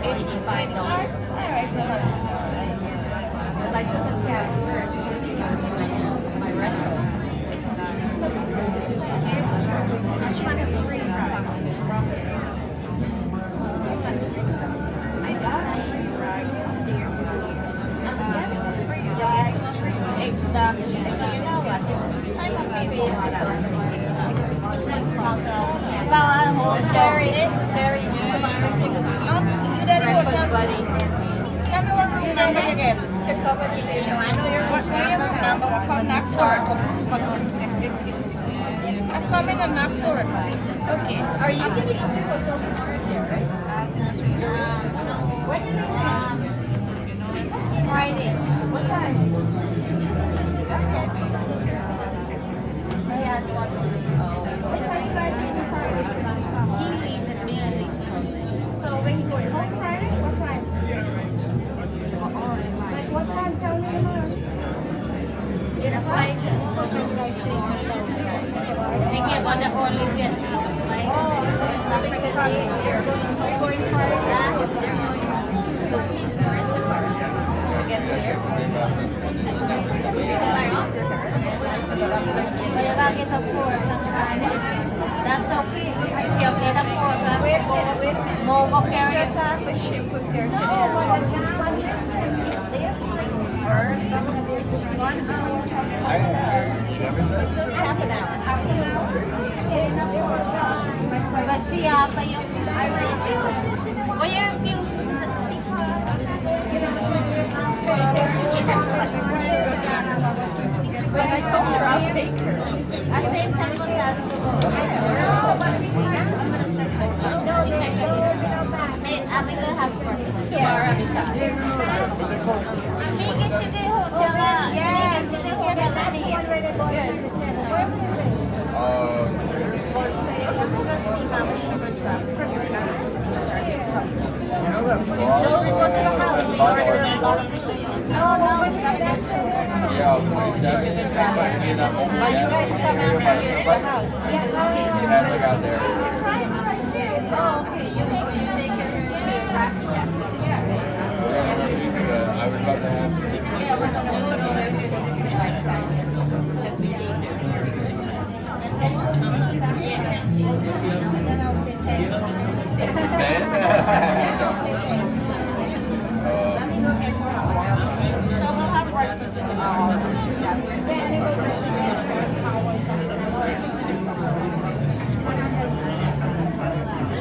85 dollars? Alright, so Because I took a cab first, and then they gave me my rental. which one is the free ride? I got a free ride from there to here. I'm getting a free ride. Exactly. So you know what? I'm a pay for Sherry, tomorrow she could be breakfast buddy. Tell me what room number you get. To cover the same. I know your room number. I'll come knock for it. I'm coming and knock for it. Okay. Are you giving up your hotel tomorrow, Sherry? When do you leave? Friday. What time? That's okay. Yeah, what time you guys leaving Friday? He leaves at midnight Sunday. So when you going home Friday? What time? Like what time? Tell me tomorrow. 8 o'clock. What time you guys staying? I can't go to Orleans. Oh, Nothing to see here. are you going Friday? Yeah, if they're going to teach her in the car to get there. So maybe then I offer her. But I'm going to be But you gotta get up 4 o'clock. That's okay. If you get up 4 o'clock, wait a minute. move up there. Your time, but she put their No, but the job is they're flying first. 1 hour from It took half an hour. half an hour. Getting up 4 o'clock. But she offer you. I refuse. Well, you refuse But I told her I'll take her. I same time with that. No, but I'm gonna check that. No, I'm gonna have breakfast. Tomorrow I'm in town. Mika should do hotel. Yes, she should get a money. You know that No, we go to the house. We order a lot. That's Yeah, 27. But you guys come after here to the house. Because you came here. That's like out there. Oh, okay. You take her to Rafik after. I would love to have. No, everything is like that. Because we came there. then I'll say thank you. Let me go get her. So we'll have breakfast in the morning.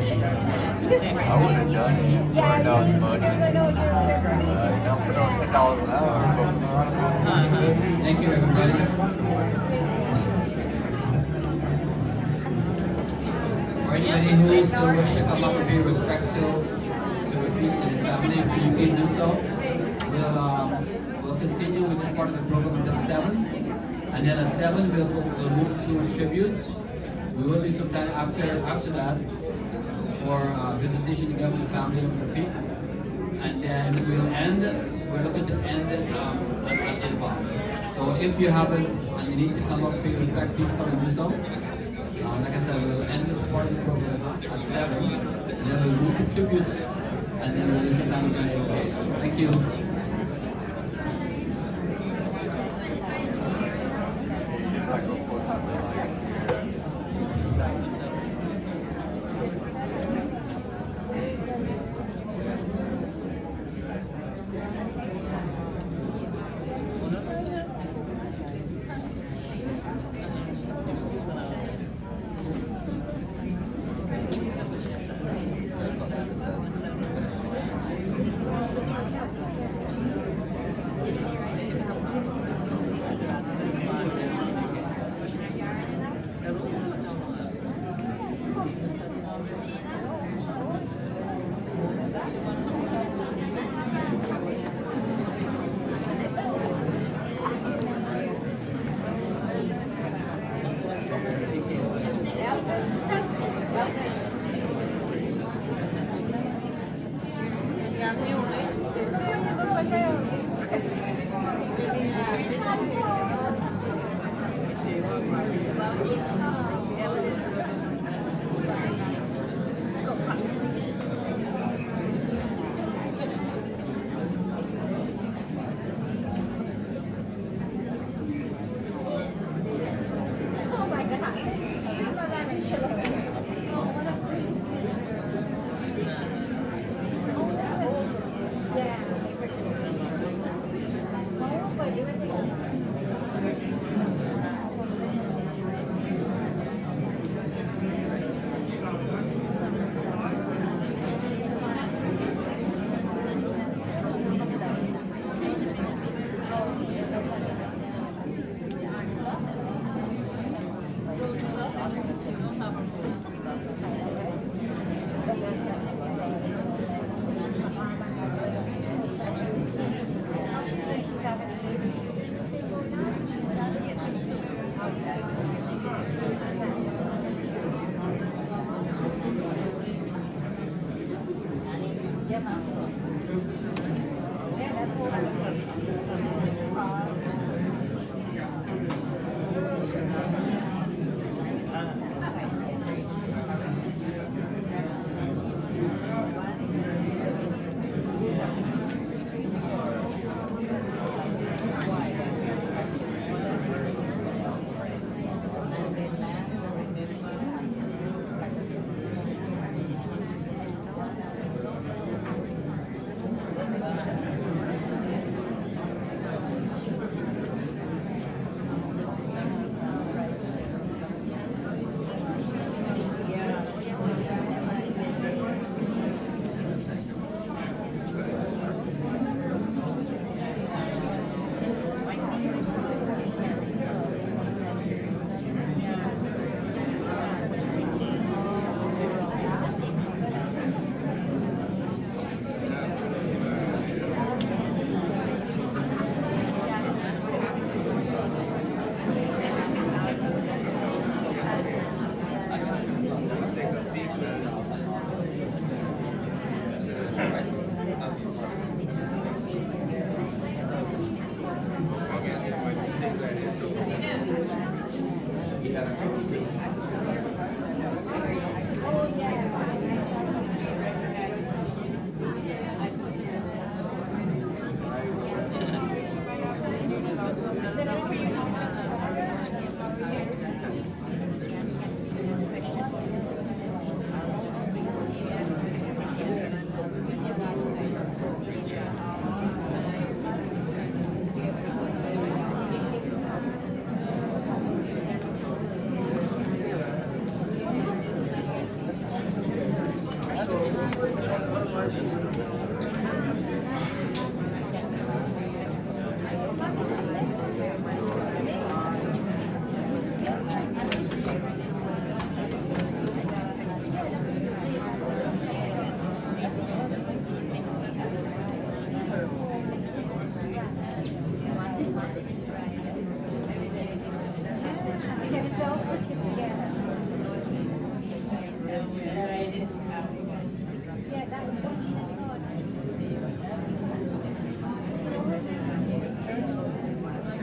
I would have done it. Yeah, enough money. Not for no $10 an hour, but for the run. Thank you, everybody. For anybody who still wishes to come up and pay respects to Rafik and his family, please do so. We'll continue with this part of the program until 7. And then at 7, we'll move to tributes. We will leave some time after that for visitation again with the family of Rafik. And then we're looking to end at Ilba. So if you haven't and you need to come up and pay respect, please come and do so. Like I said, we'll end this part of the program at 7, and then we'll move to tributes, and then we'll leave some time again for Ilba. Thank you.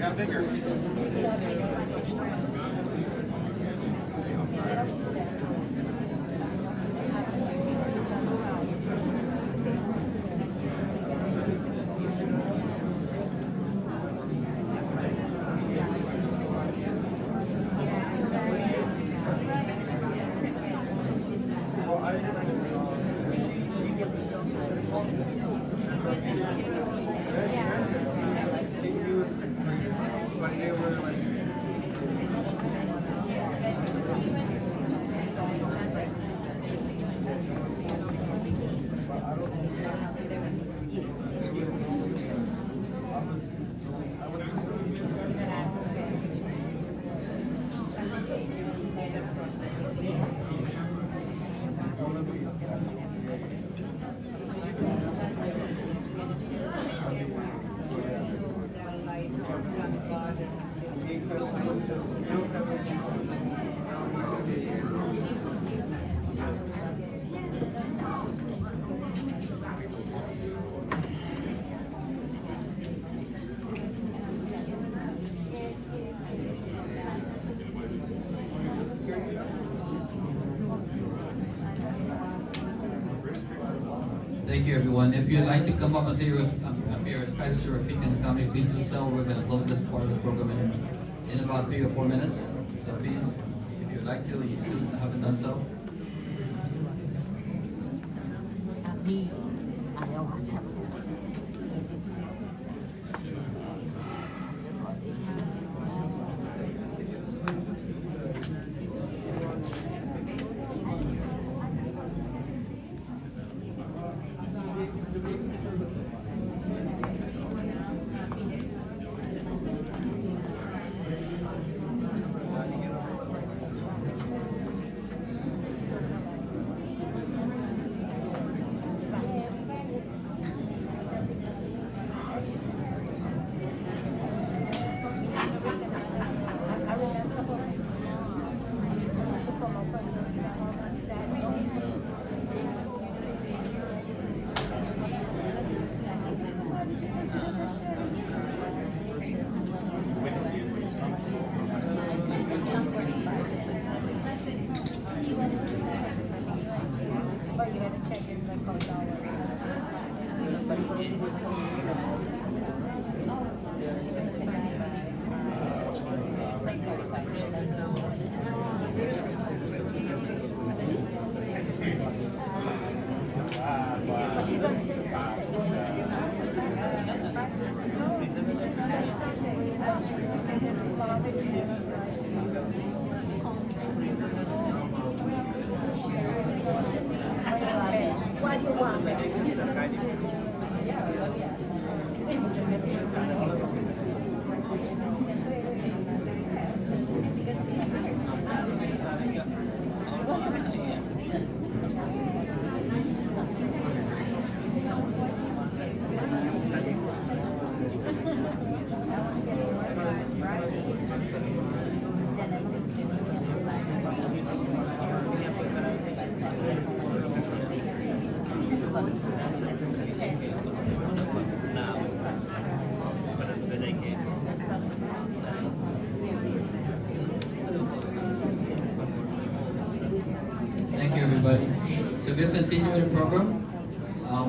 Got bigger. Thank you, everyone. If you'd like to come up and say your respects to Rafik and the family, please do so. We're going to close this part of the program in about 3 or 4 minutes. So please, if you'd like to, you haven't done so. What do you want? Thank you, everybody. So we'll continue with the program.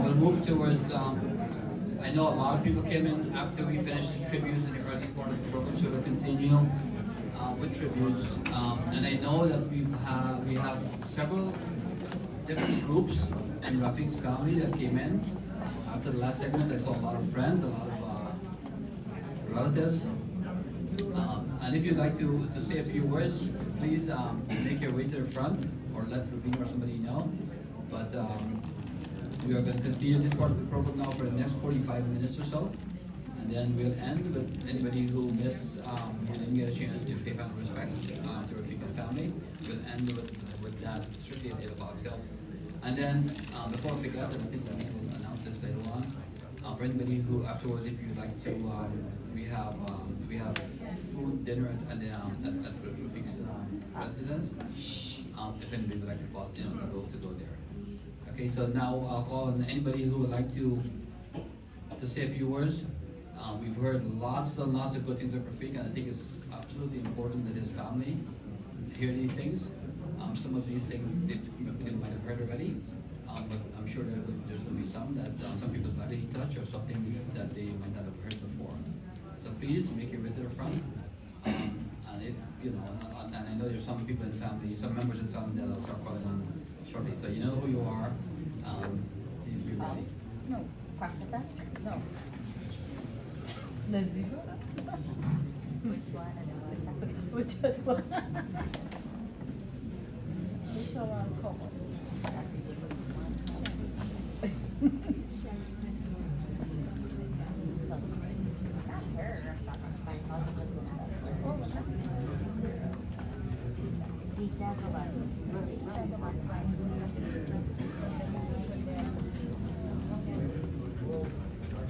We'll move towards, I know a lot of people came in after we finished the tributes in the early part of the program, so we'll continue with tributes. And I know that we have several different groups in Rafik's family that came in. After the last segment, I saw a lot of friends, a lot of relatives. And if you'd like to say a few words, please make your way to the front or let Rubina or somebody know. But we are going to continue this part of the program now for the next 45 minutes or so. And then we'll end with anybody who who didn't get a chance to pay final respects to Rafik and family. We'll end with that strictly at 8 o'clock. So, and then before I forget, and I think that we'll announce this later on, for anybody who afterwards, if you'd like to, we have food, dinner at Rafik's residence. If anybody would like to follow, to go there. Okay, so now I'll call on anybody who would like to say a few words. We've heard lots and lots of good things of Rafik, and I think it's absolutely important that his family hear these things. Some of these things they might have heard already, but I'm sure there's going to be some that some people's lives he touched or something that they might not have heard before. So please make your way to the front. And if and I know there's some people in the family, some members of the family that I'll start calling on shortly. So you know who you are. Please be ready. No, Pakistan? No. Which one? Which one? Which one common?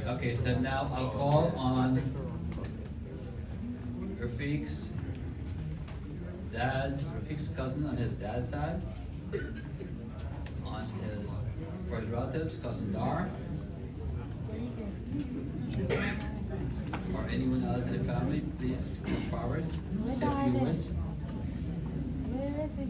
Okay, so now I'll call on Rafik's cousin on his dad's side, for his relatives, cousin Dar, or anyone else in the family, please come forward, say a few words. Where is it?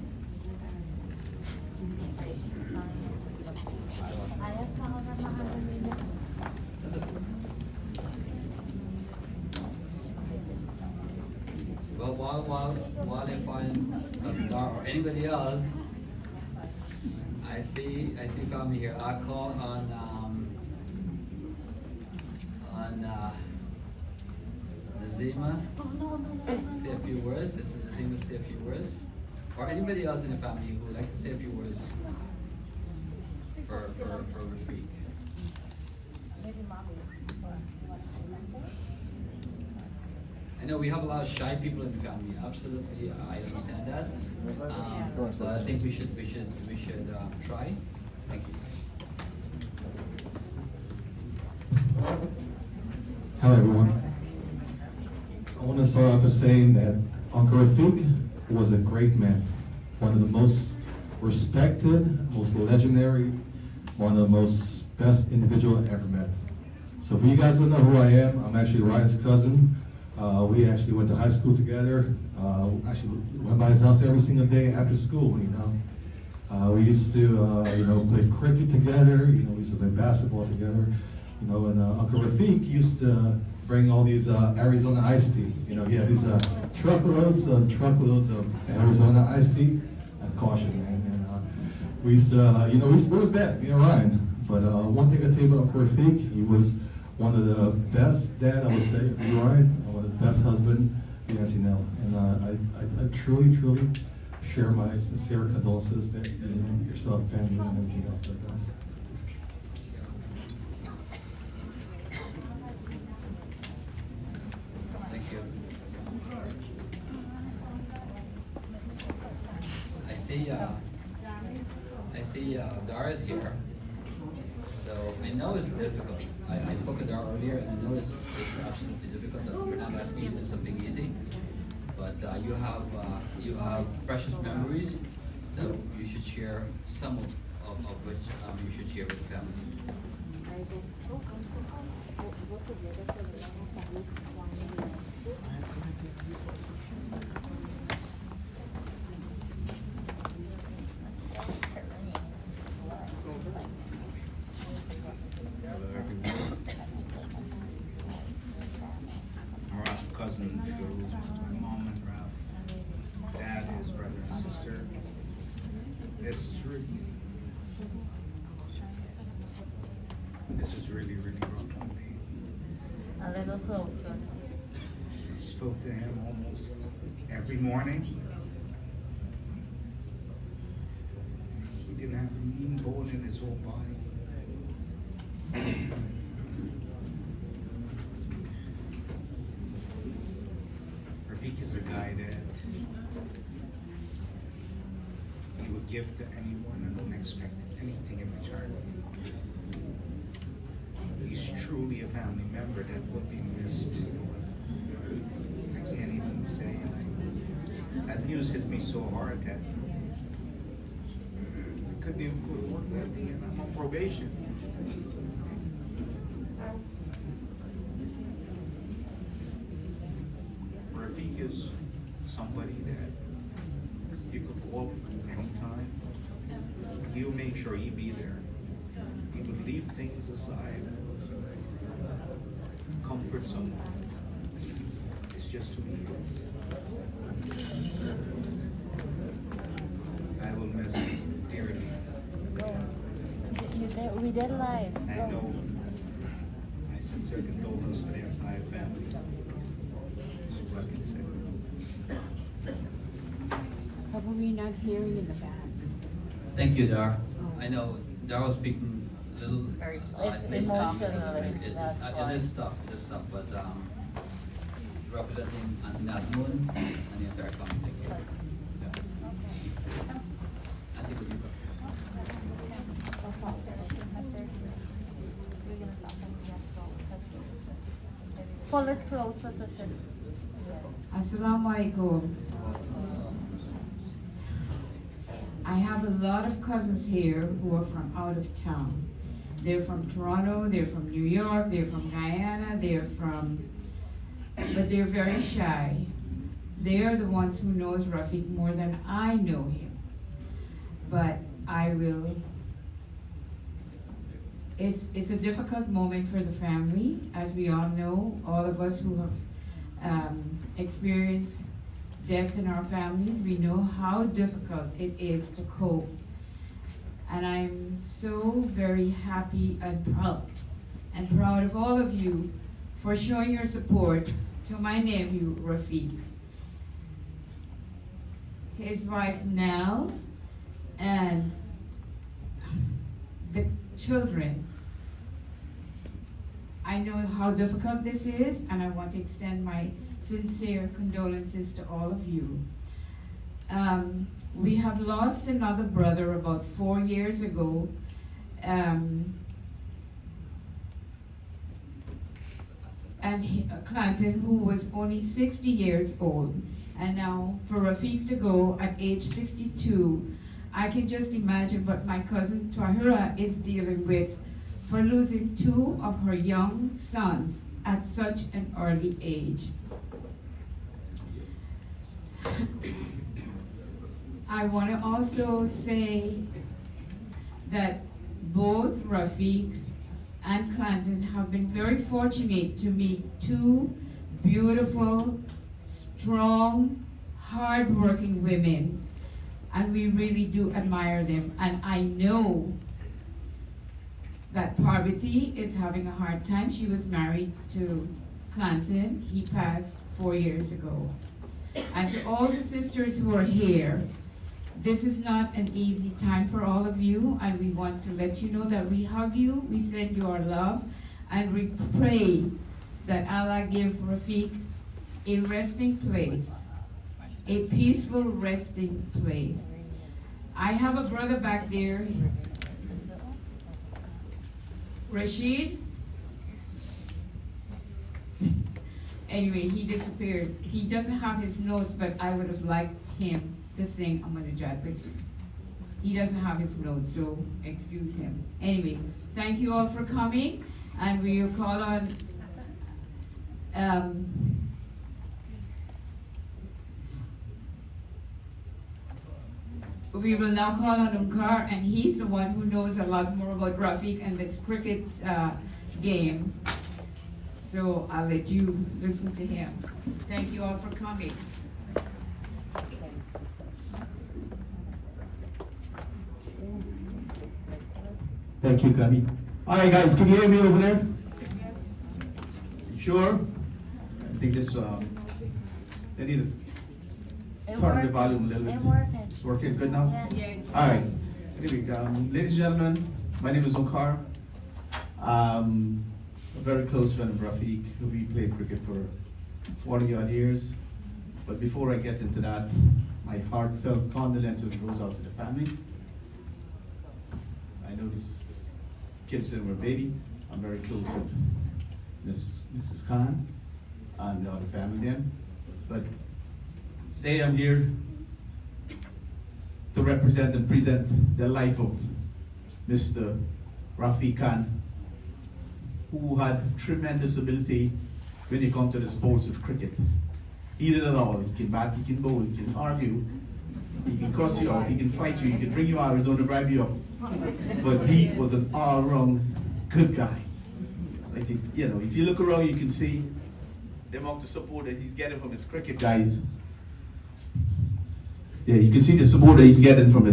Well, while they find cousin Dar or anybody else, I see family here. I'll call on Nazima. Say a few words. This is Nazima. Say a few words, or anybody else in the family who would like to say a few words for Rafik. I know we have a lot of shy people in the family. Absolutely, I understand that. But I think we should try. Thank you. Hello, everyone. I want to start off by saying that Uncle Rafik was a great man, one of the most respected, most legendary, one of the most best individual I ever met. So for you guys who don't know who I am, I'm actually Ryan's cousin. We actually went to high school together. Actually went by his house every single day after school, We used to, play cricket together. We used to play basketball together. And Uncle Rafik used to bring all these Arizona iced tea. He had these truckloads and truckloads of Arizona iced tea. And caution, man. And we used to, it was bad, Ryan. But one thing I tell you about Uncle Rafik, he was one of the best dad, I would say, Ryan, and one of the best husband, Auntie Nell. And I truly, truly share my sincere condolences that yourself, family, and everything else like that. Thank you. I see Dara is here. So I know it's difficult. I spoke to Dara earlier, and I know it's absolutely difficult. That you're not asking you to do something easy, but you have precious memories that you should share. Some of which you should share with the family. Hello, everyone. Raf's cousin, Drew, my mom and Raf, dad, his brother and sister. This is really, really rough on me. A little closer. I spoke to him almost every morning. He didn't have a mean bone in his whole body. Rafik is a guy that he would give to anyone and wouldn't expect anything in return. He's truly a family member that would be missed. I can't even say, that news hit me so hard that I couldn't even put one that day, and I'm on probation. Rafik is somebody that you could go up anytime. He'll make sure he'll be there. He would leave things aside, comfort someone. It's just who he is. I will miss him dearly. We did live. I know my sincere condolences to their entire family. That's all I can say. How come you're not hearing in the back? Thank you, Dar. I know Dar was speaking a little. Very I it's think, emotional. it is tough, but representing Nazmoon and the entire company. Thank you. Yeah. I think we go. Pull it closer to him. Assalamu alaikum. I have a lot of cousins here who are from out of town. They're from Toronto, they're from New York, they're from Guyana, but they're very shy. They are the ones who knows Rafik more than I know him. But it's a difficult moment for the family, as we all know, all of us who have experienced death in our families, we know how difficult it is to cope. And I'm so very happy and proud of all of you for showing your support to my nephew, Rafik. His wife, Nell, and the children. I know how difficult this is, and I want to extend my sincere condolences to all of you. We have lost another brother about 4 years ago. Clanton, who was only 60 years old. And now for Rafik to go at age 62, I can just imagine what my cousin Tahira is dealing with for losing 2 of her young sons at such an early I want to also say that both Rafik and Clanton have been very fortunate to meet two beautiful, strong, hardworking women, and we really do admire them. And I know that Parvati is having a hard time. She was married to Clanton. He passed 4 years ago. And to all the sisters who are here, this is not an easy time for all of you, and we want to let you know that we hug you, we send you our love, and we pray that Allah give Rafik a resting place, a peaceful resting place. I have a brother back there, Rashid. Anyway, he disappeared. He doesn't have his notes, but I would have liked him to sing Amada Jadbit. He doesn't have his notes, so excuse him. Anyway, thank you all for coming, and we will call on we will now call on Umkar, and he's the one who knows a lot more about Rafik and this cricket game. So I'll let you listen to him. Thank you all for coming. Thank you, Gabi. All right, guys, can you hear me over there? You sure? I think this, they need to turn the volume a little bit. It's working good now? Yes. All right. Anyway, ladies and gentlemen, my name is Omkar. A very close friend of Rafik, who we played cricket for 40 odd years. But before I get into that, my heartfelt condolences goes out to the family. I know these kids that were a baby. I'm very close with Mrs. Khan and the other family then. But today I'm here to represent and present the life of Mr. Rafik Khan, who had tremendous ability when it comes to the sports of cricket. He did it all. He can bat, he can bowl, he can argue, he can cuss you out, he can fight you, he can bring you out of his own to bribe you up. But he was an all-round good guy. I think, you know, if you look around, you can see the amount of support that he's getting from his cricket guys. Yeah, you can see the support that he's getting from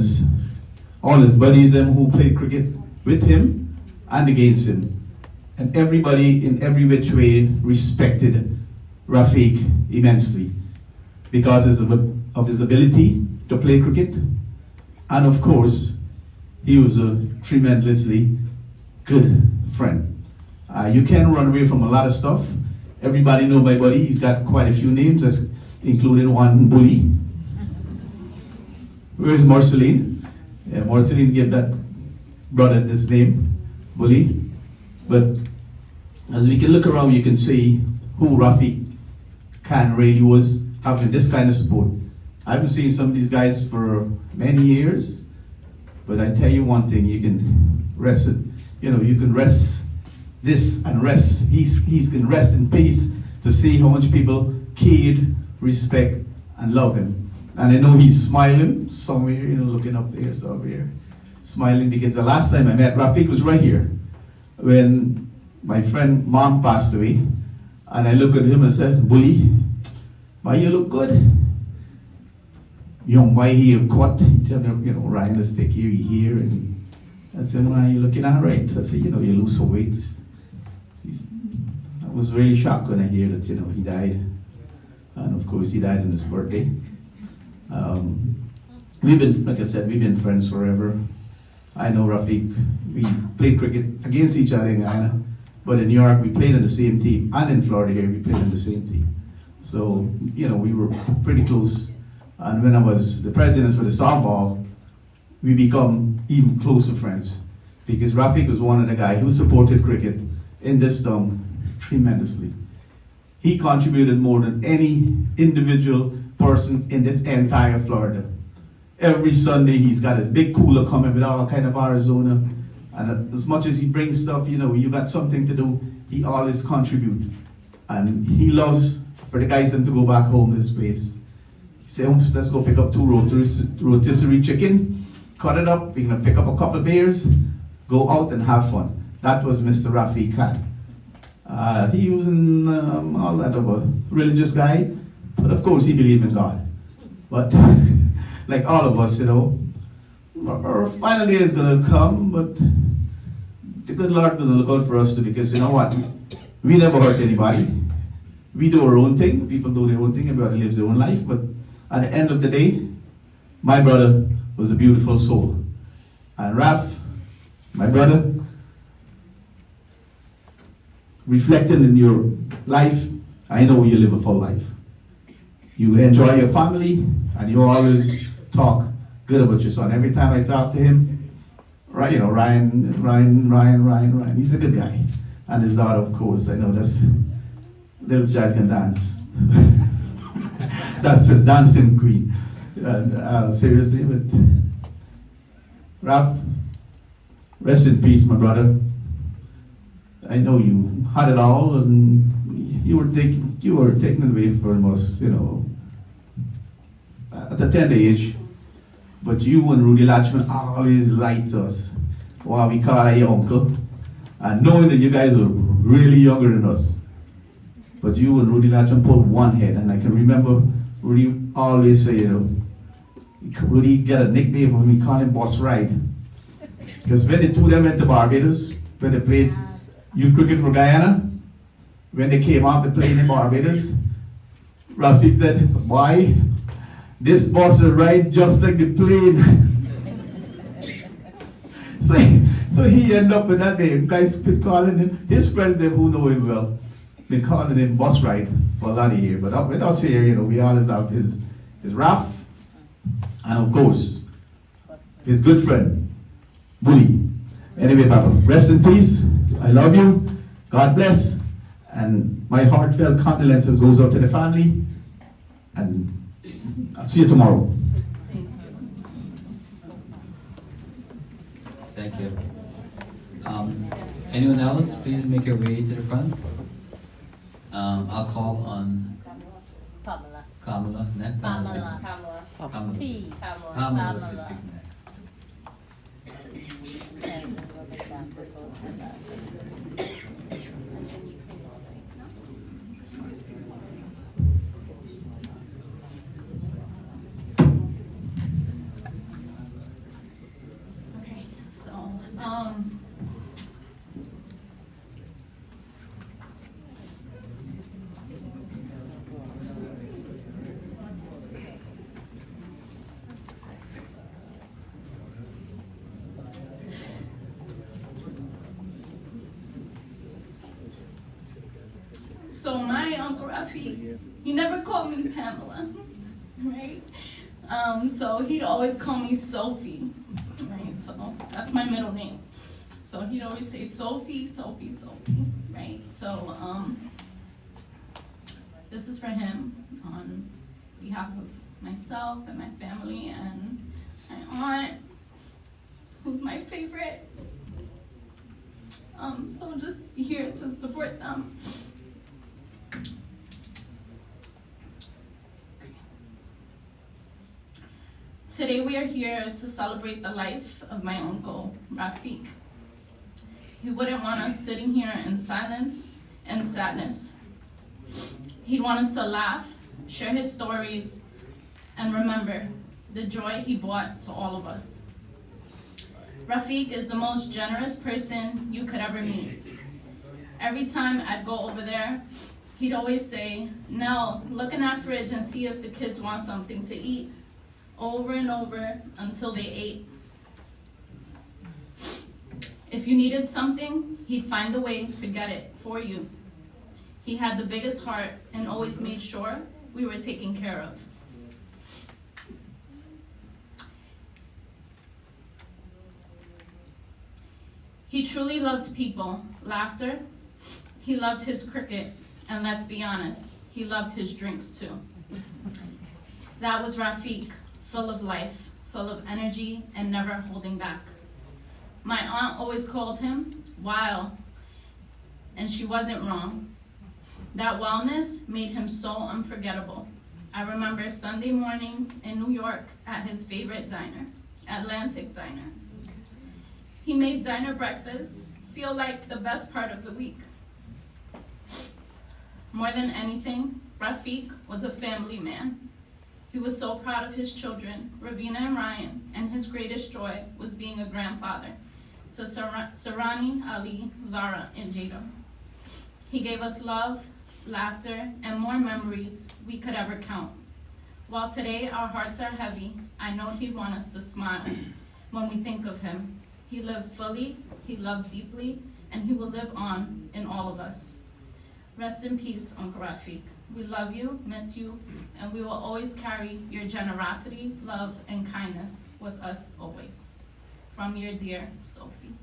all his buddies who played cricket with him and against him. And everybody in every which way respected Rafik immensely because of his ability to play cricket, and of course he was a tremendously good friend. You can run away from a lot of stuff. Everybody know my buddy. He's got quite a few names, including one Bully. Where's Marceline? Yeah, Marceline gave that brother this name, Bully. But as we can look around, you can see who Rafik Khan really was, having this kind of support. I've been seeing some of these guys for many years, but I tell you one thing, you can rest it, you know, you can rest this and rest, he can rest in peace to see how much people cared, respect, and love him. And I know he's smiling somewhere, you know, looking up there somewhere, smiling, because the last time I met Rafik was right here, when my friend mom passed away, and I looked at him and said, Bully, why you look good? Young boy here cut. He told me, you know, Ryan, let's take care of you here. And I said, why are you looking all right? So I said, you know, you lose some weight. I was very shocked when I hear that, you know, he died. And of course, he died on his birthday. We've been, like I said, we've been friends forever. I know Rafik. We played cricket against each other in Guyana. But in New York, we played on the same team, and in Florida here, we played on the same team. So, you know, we were pretty close. And when I was the president for the softball, we become even closer friends. Because Rafik was one of the guys who supported cricket in this town tremendously. He contributed more than any individual person in this entire Florida. Every Sunday, he's got his big cooler coming with all kind of Arizona. And as much as he brings stuff, you know, you got something to do, he always contributes. And he loves for the guys then to go back home to this place. Say, let's go pick up 2 rotisserie chicken, cut it up, we're gonna pick up a couple beers, go out and have fun. That was Mr. Rafik Khan. He wasn't all that of a religious guy, but of course he believed in God. But like all of us, our final day is gonna come, but the good Lord doesn't look out for us too, because you know what? We never hurt anybody. We do our own thing, people do their own thing, everybody lives their own life, but at the end of the day, my brother was a beautiful soul. And Raf, my brother, reflecting in your life, I know you live a full life. You enjoy your family, and you always talk good about your son. Every time I talk to him, Ryan, he's a good guy. And his daughter, of course, I know that's, little child can dance. That's the dancing queen. And, seriously, but Raf, rest in peace, my brother. I know you had it all, and you were taken away from us, at a tender age. But you and Rudy Latchman always liked us, while we call your uncle, and knowing that you guys were really younger than us. But you and Rudy Latchman pulled one head, and I can remember Rudy always say, Rudy got a nickname when we call him Boss Ride. Because when the two of them went to Barbados, when they played youth cricket for Guyana, when they came out to play in Barbados, Rafik said, "Boy, this boss is right just like the plane." so he ended up with that name. Guys been calling him, his friends them who know him well, been calling him Boss Ride for a lot of years. But with us here, we always have his Raf, and of course, his good friend, Bully. Anyway, Papa, rest in peace. I love you. God bless. And my heartfelt condolences goes out to the family. And I'll see you tomorrow. Thank you. Anyone else, please make your way to the front. I'll call on Kamala next. Kamala. P. Kamala is speaking next. Okay, so So my Uncle Rafik, he never called me Pamela, right? So he'd always call me Sophie, right? So that's my middle name. So he'd always say Sophie, Sophie, Sophie, right? So this is for him on behalf of myself and my family and my aunt, who's my favorite. So just here to support them. Today we are here to celebrate the life of my uncle, Rafik. He wouldn't want us sitting here in silence and sadness. He'd want us to laugh, share his stories, and remember the joy he brought to all of us. Rafik is the most generous person you could ever meet. Every time I'd go over there, he'd always say, "Nell, look in that fridge and see if the kids want something to eat," over and over until they ate. If you needed something, he'd find a way to get it for you. He had the biggest heart and always made sure we were taken care of. He truly loved people, laughter. He loved his cricket, and let's be honest, he loved his drinks too. That was Rafik, full of life, full of energy, and never holding back. My aunt always called him wild, and she wasn't wrong. That wildness made him so unforgettable. I remember Sunday mornings in New York at his favorite diner, Atlantic Diner. He made diner breakfast feel like the best part of the week. More than anything, Rafik was a family man. He was so proud of his children, Ravina and Ryan, and his greatest joy was being a grandfather to Sarani, Ali, Zara, and Jada. He gave us love, laughter, and more memories we could ever count. While today our hearts are heavy, I know he'd want us to smile when we think of him. He lived fully, he loved deeply, and he will live on in all of us. Rest in peace, Uncle Rafik. We love you, miss you, and we will always carry your generosity, love, and kindness with us always. From your dear Sophie.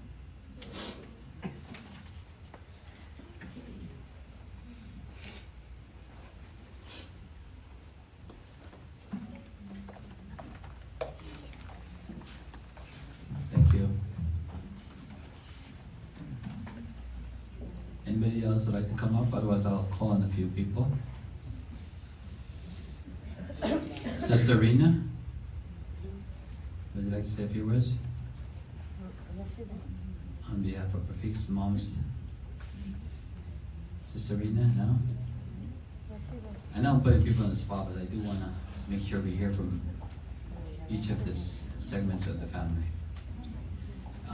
Thank you. Anybody else would like to come up? Otherwise, I'll call on a few people. Sister Rena, would you like to say a few words? On behalf of Rafik's mom's. Sister Rena, no? I know I'm putting people on the spot, but I do want to make sure we hear from each of the segments of the family.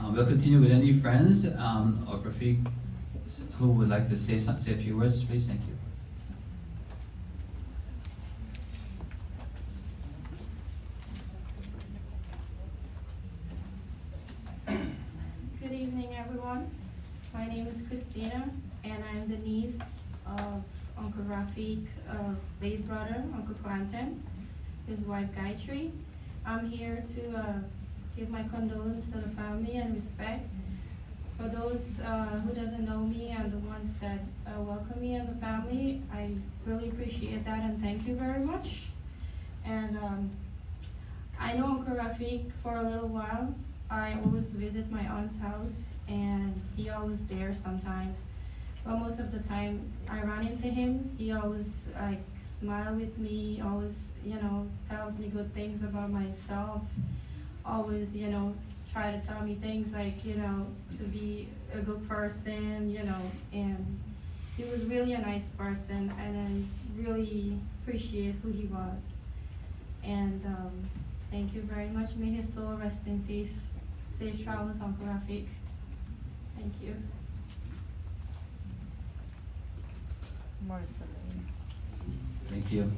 We'll continue with any friends or Rafik who would like to say a few words, please. Thank you. Good evening, everyone. My name is Christina, and I'm the niece of Uncle Rafik, late brother, Uncle Clanton, his wife Gayatri. I'm here to give my condolence to the family and respect. For those who doesn't know me and the ones that welcome me and the family, I really appreciate that and thank you very much. And I know Uncle Rafik for a little while. I always visit my aunt's house and he always there sometimes. But most of the time I run into him, he always like smile with me, always, tells me good things about myself, always, try to tell me things like, to be a good person, and he was really a nice person and I really appreciate who he was. And thank you very much. May his soul rest in peace. Safe travels, Uncle Rafik. Thank you. Thank you.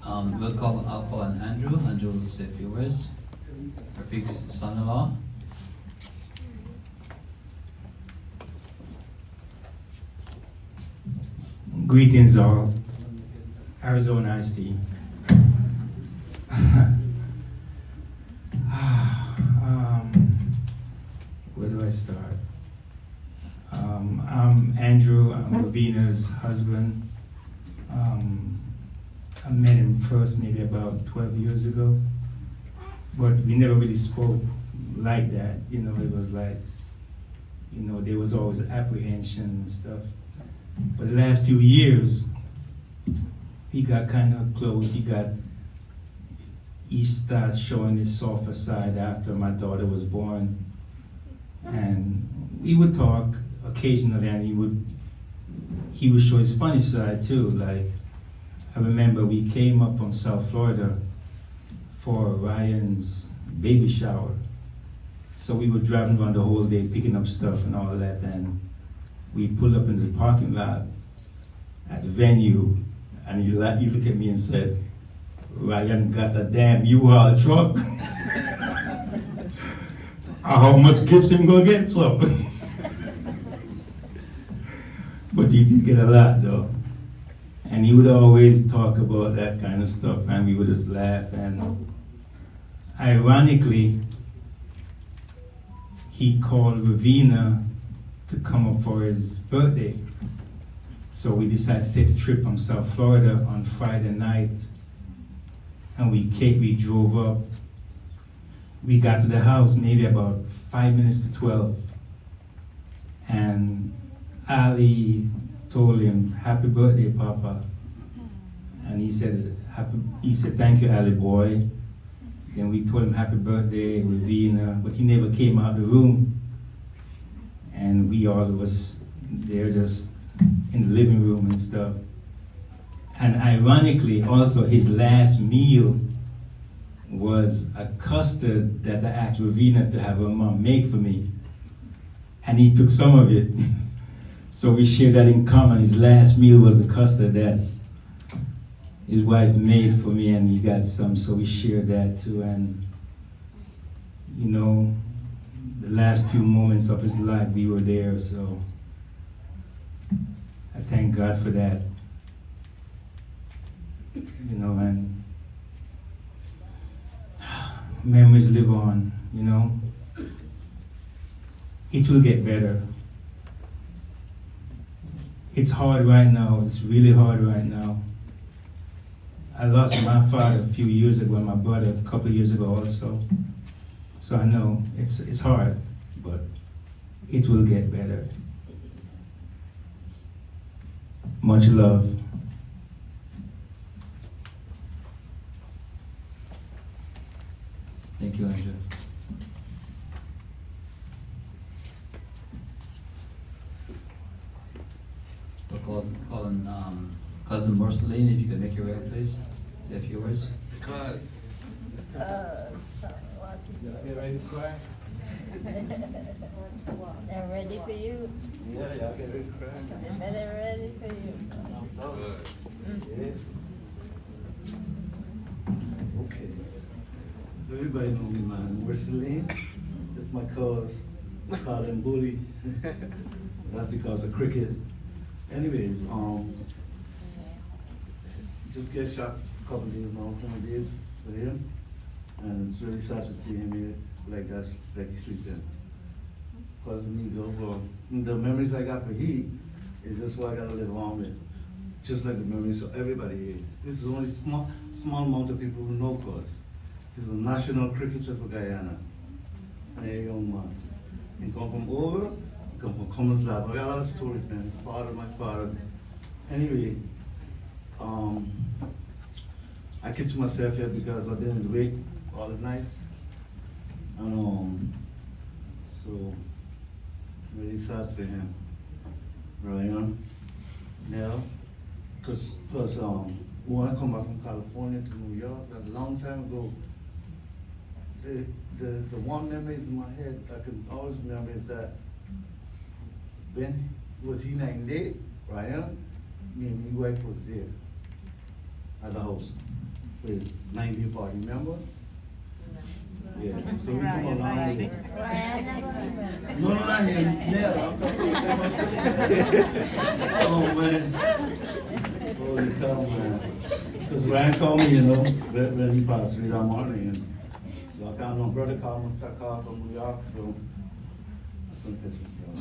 I'll call on Andrew. Andrew will say a few words. Rafik's son-in-law. Greetings all. Arizona Iced Tea. Where do I start? I'm Andrew. I'm Ravina's husband. I met him first maybe about 12 years ago, but we never really spoke like that. It was like, there was always apprehension and stuff. But the last few years, he got kind of close. He started showing his softer side after my daughter was born. And we would talk occasionally, and he would show his funny side too. Like, I remember we came up from South Florida for Ryan's baby shower. So we were driving around the whole day, picking up stuff and all that, and we pulled up into the parking lot at the venue, and he looked at me and said, "Ryan got a damn U-Haul truck." How much gifts him gonna get some? But he did get a lot though. And he would always talk about that kind of stuff, and we would just laugh. And ironically, he called Ravina to come up for his birthday. So we decided to take a trip from South Florida on Friday night. And we drove up. We got to the house maybe about 5 minutes to 12. And Ali told him, "Happy birthday, Papa." And he said, he said, thank you, Ali boy. Then we told him happy birthday, Ravina, but he never came out of the room. And we all was there just in the living room and stuff. And ironically, also his last meal was a custard that I asked Ravina to have her mom make for me. And he took some of it. So we shared that in common. His last meal was the custard that his wife made for me, and he got some, so we shared that too. And you know, the last few moments of his life, we were there, so I thank God for that. You know, and memories live on, you know. It will get better. It's hard right now, it's really hard right now. I lost my father a few years ago and my brother a couple of years ago also. So I know it's hard, but it will get better. Much love. Thank you, Andrew. We'll call on Cousin Marceline, if you could make your way up, please. Say a few words. Cuz. You ready to cry? They're ready for you. Yeah, y'all get ready to cry. They're ready for you. Good. Okay. Everybody know me, man. Marceline. That's my cuz. I call him Bully. That's because of cricket. Anyways, just get shot a couple days now, 20 days for him. And it's really sad to see him here like that, like he's sleeping. Because me go, well, the memories I got for he is just what I gotta live on with. Just like the memories of everybody here. This is only small amount of people who know Cuz. He's a national cricketer for Guyana. And a young man. He come from over, he come from Cummins Lab. I got a lot of stories, man. He's father, my father. Anyway, I catch myself here because I've been in the wake all the nights. And so really sad for him. Ryan, Nell, because when I come back from California to New York, that a long time ago, the one memories in my head I can always remember is that when was he 98, Ryan, me and my wife was there at the house for his 90th party, remember? Yeah, so we come along with No, not him, Nell, I'm talking about Oh man, holy cow, man. Because Ryan called me, you know, when he passed away that morning. And so I can't, my brother called me, start calling from New York, so I couldn't catch myself.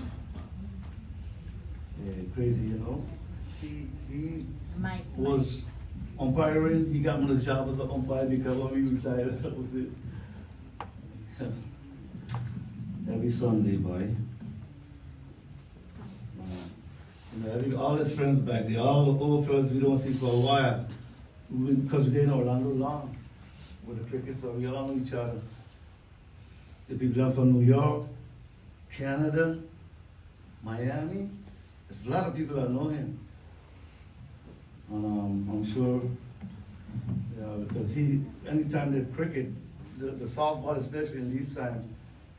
Yeah, crazy, you know. He was umpiring, he got me the job as an umpire because when we retired, that was it. Every Sunday, boy. You know, all his friends back there, all the old fellas we don't see for a while, because we did in Orlando long with the cricket, so we all know each other. The people down from New York, Canada, Miami, there's a lot of people that know him. And I'm sure, you know, because anytime the cricket, the softball especially in these times,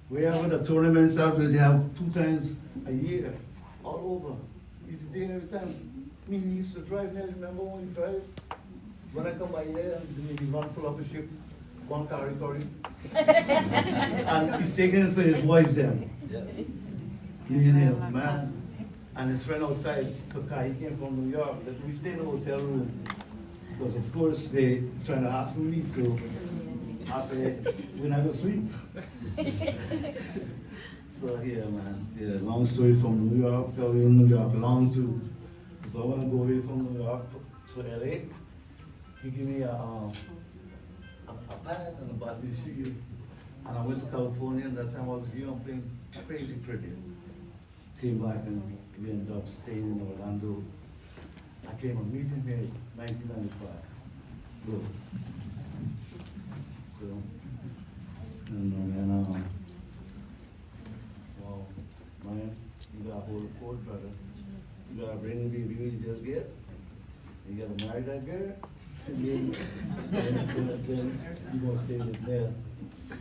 wherever the tournaments are, they have 2 times a year, all over. He's there every time. Me, he used to drive there, remember when he drive? When I come by here, maybe one pull up a ship, one carry. And he's taking it for his boys then. Yes. You know, man. And his friend outside, Sakai, he came from New York. We stay in a hotel room. Because of course they trying to hassle me, so I said, we're not gonna sleep. So yeah, man. Yeah, long story from New York. I was in New York long too. So I want to go away from New York to LA. He gave me a pad and a bottle of sugar. And I went to California, and that time I was young playing crazy cricket. Came back and we ended up staying in Orlando. I came and meet him here in 1995. Good. So, I don't know, man, wow, man, you gotta hold it forward, brother. You gotta bring the baby you just get. You gotta marry that girl. And then you gonna stay with Mel.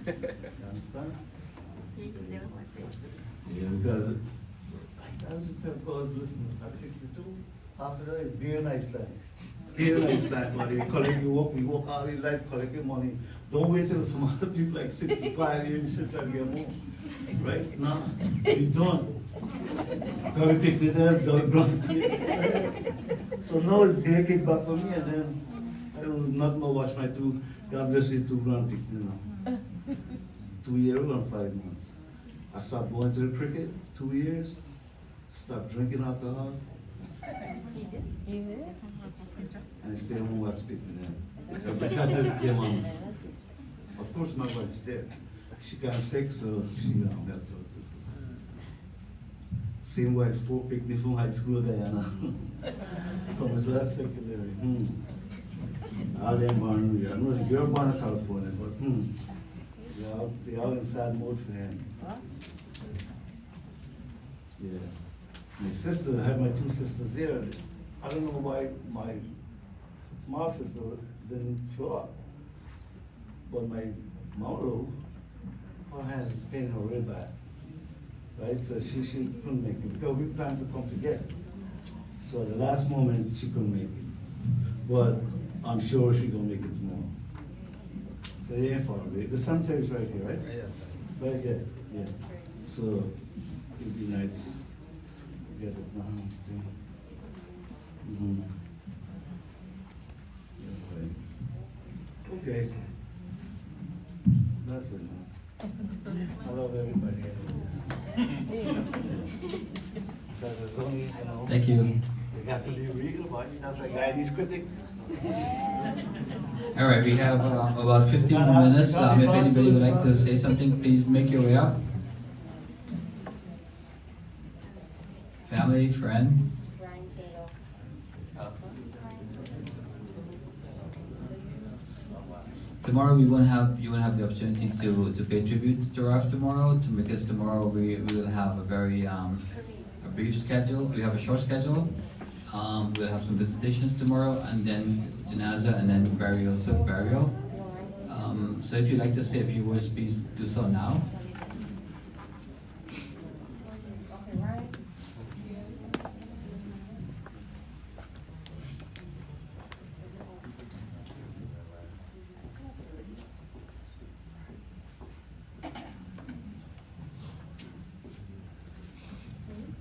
You understand? Yeah, because I was just telling cause listen, at 62, after that it's beer nice time. Beer nice time, buddy. We walk out in life collecting money. Don't wait till some other people like 65 years should try to get more. Right? No, we don't. Gotta pick it up, don't run. So now it's beer kick back for me, and then I will not more watch my two, God bless you, 2 grandkids, you know. 2 years and 5 months. I stopped going to the cricket, 2 years. Stopped drinking alcohol. And I stay home and watch people then. I can't get mom. Of course my wife's there. She got sick, so she helps her. Same wife, 4 picked me from high school, Diana. From his last secondary. All them born in New York. No, the girl born in California, but they all in sad mode for him. Yeah. My sister, I have my 2 sisters here. I don't know why my small sister didn't show up. But my mom, her hands is paining her real bad. Right? So she couldn't make it because we planned to come together. So at the last moment, she couldn't make it. But I'm sure she's gonna make it tomorrow. But it ain't far away. The cemetery's right here, right? Right here, yeah. So it'd be nice. Get it now. Mm-hmm. Yeah, okay. That's it now. I love everybody. Because there's only, you know. Thank you. You got to be real about it. That's like Guy's critic. All right, we have about 15 more minutes. If anybody would like to say something, please make your way up. Family, friend. Tomorrow you won't have the opportunity to pay tribute to Raf tomorrow, because tomorrow we will have a very a brief schedule. We have a short schedule. We'll have some visitations tomorrow, and then janaza, and then burial. So if you'd like to say a few words, please do so now.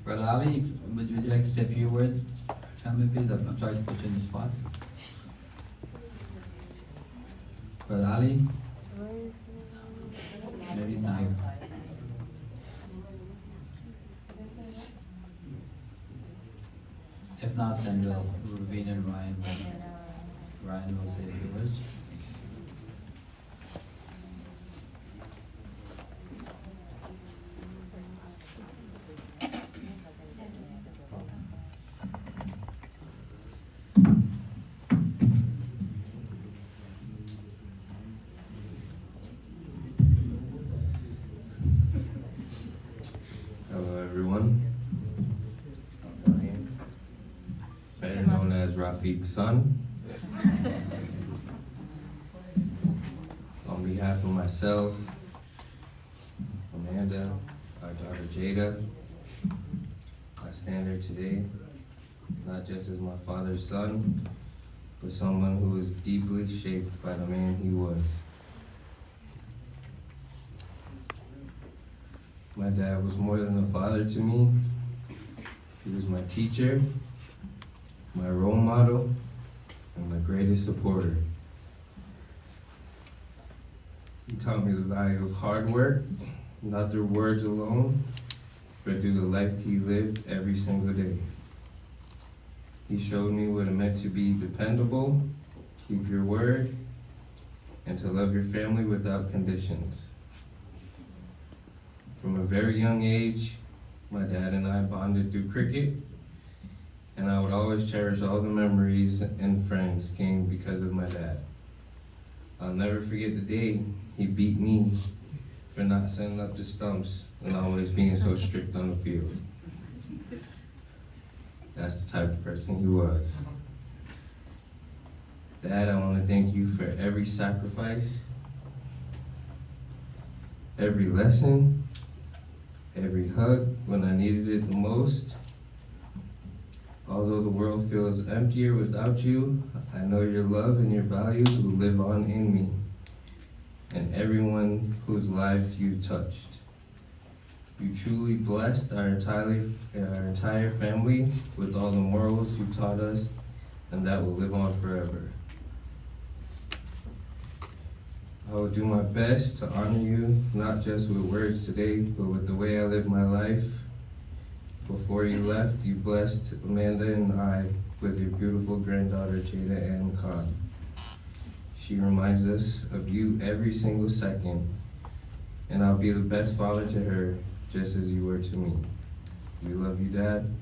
Brother Ali, would you like to say a few words? Family, please. I'm sorry to put you in the spot. Brother Ali? Maybe he's not here. If not, then Ravina and Ryan will say a few words. Hello everyone. I'm Ryan, better known as Rafik's son. On behalf of myself, Amanda, our daughter Jada, I stand here today not just as my father's son, but someone who was deeply shaped by the man he was. My dad was more than a father to me. He was my teacher, my role model, and my greatest supporter. He taught me the value of hard work, not through words alone, but through the life he lived every single day. He showed me what it meant to be dependable, keep your word, and to love your family without conditions. From a very young age, my dad and I bonded through cricket, and I would always cherish all the memories and friends gained because of my dad. I'll never forget the day he beat me for not setting up the stumps and always being so strict on the field. That's the type of person he was. Dad, I want to thank you for every sacrifice, every lesson, every hug when I needed it the most. Although the world feels emptier without you, I know your love and your values will live on in me and everyone whose life you touched. You truly blessed our entire family with all the morals you taught us, and that will live on forever. I will do my best to honor you, not just with words today, but with the way I live my life. Before you left, you blessed Amanda and I with your beautiful granddaughter, Jada Ann Khan. She reminds us of you every single second, and I'll be the best father to her, just as you were to me. We love you, Dad,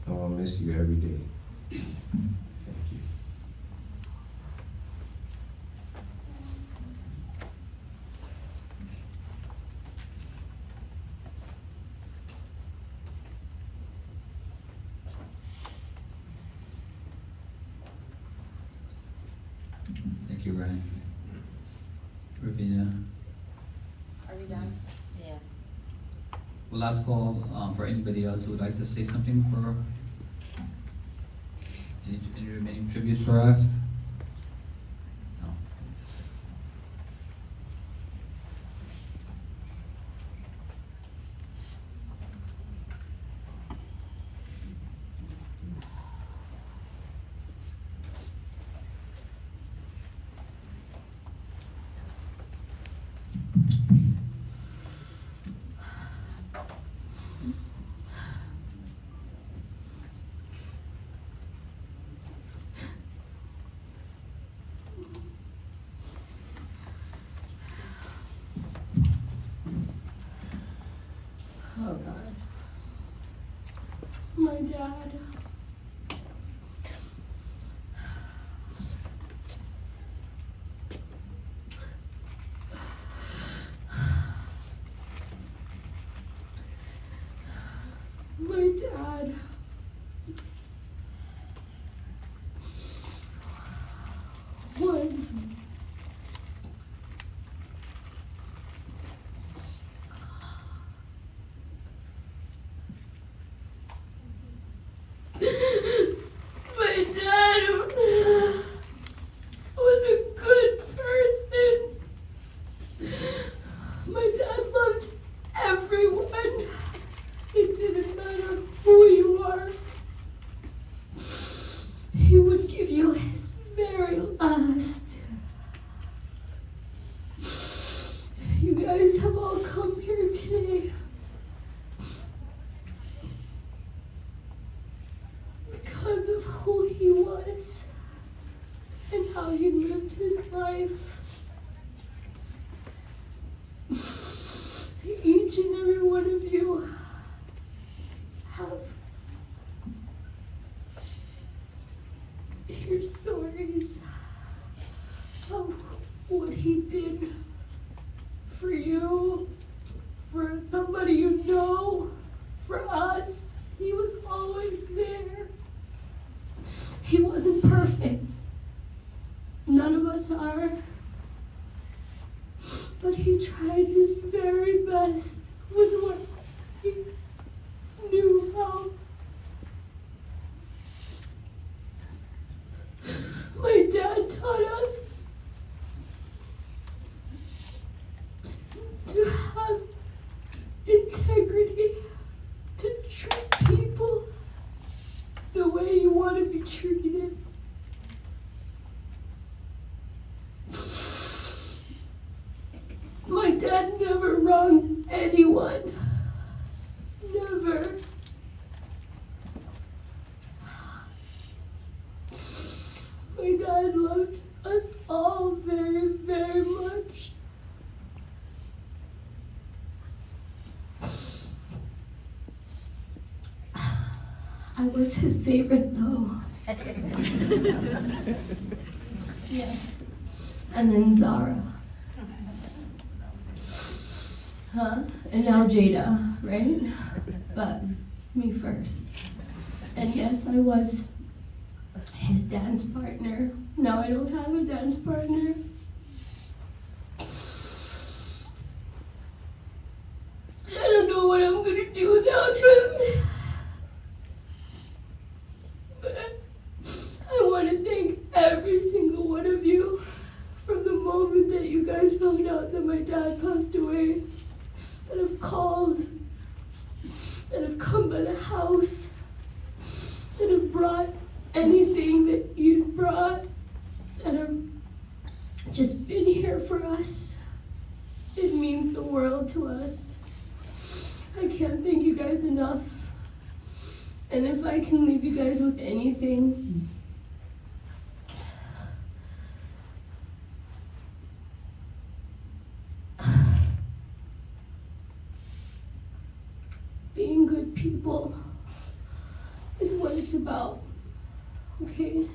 and I'll miss you every day. Thank you. Thank you, Ryan. Ravina. Are we done? Yeah. Well, last call for anybody else who would like to say something for any remaining tributes for us? No. Oh God. My dad. My dad was my dad was a good person. My dad loved everyone. It didn't matter who you are. He would give you his very last. You guys have all come here today because of who he was and how he lived his life. Each and every one of you have your stories of what he did for you, for somebody you know, for us. He was always there. He wasn't perfect. None of us are. But he tried his very best with what he knew how. My dad taught us to have integrity, to treat people the way you want to be treated. My dad never wronged anyone. Never. My dad loved us all very, very much. I was his favorite though. Yes. and then Zara. And now Jada, right? But me first. And yes, I was his dance partner. Now I don't have a dance partner. I don't know what I'm gonna do without him. But I want to thank every single one of you from the moment that you guys found out that my dad passed away, that have called, that have come by the house, that have brought anything that you brought, that have just been here for us. It means the world to us. I can't thank you guys enough. And if I can leave you guys with anything, being good people is what it's about, okay?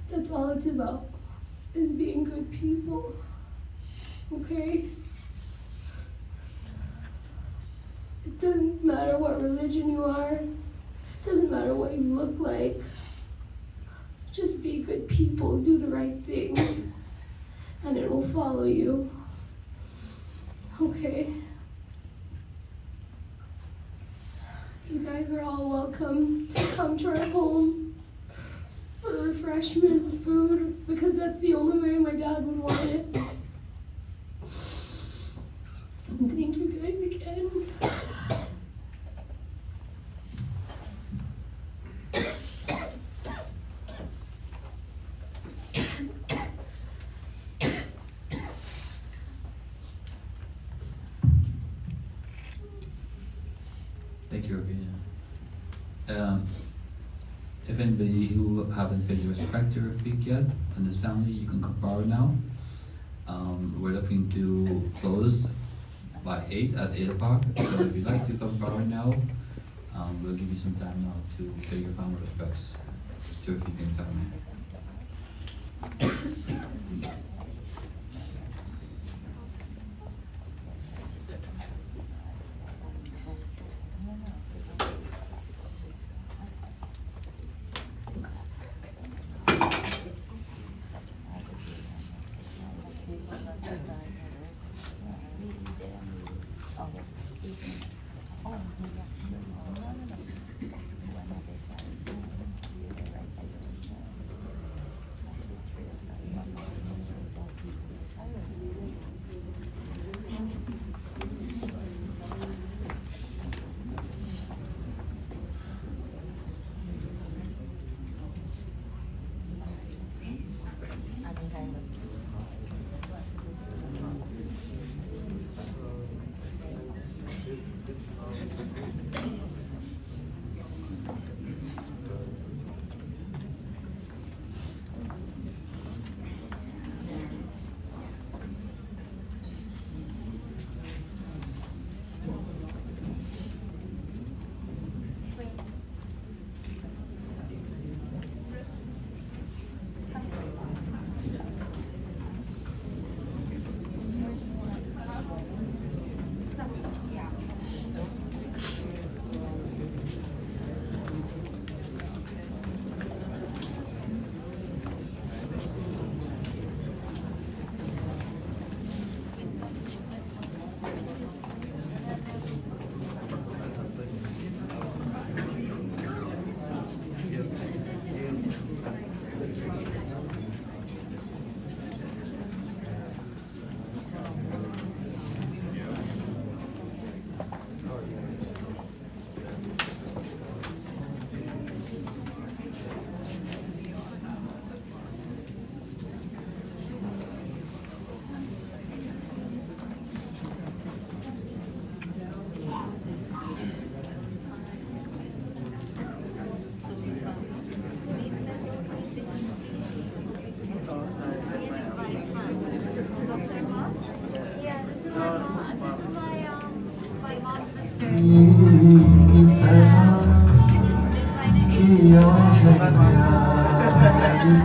That's all it's about, is being good people, okay? It doesn't matter what religion you are, it doesn't matter what you look like. Just be good people, do the right thing, and it will follow you, okay? You guys are all welcome to come to our home for refreshments, food, because that's the only way my dad would want it. And thank you guys again. Thank you, Ravina. If anybody who haven't paid respect to Rafik yet and his family, you can come forward now. We're looking to close by at 8 o'clock. So if you'd like to come forward now, we'll give you some time now to pay your final respects to Rafik and family.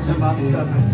The mom's cousin.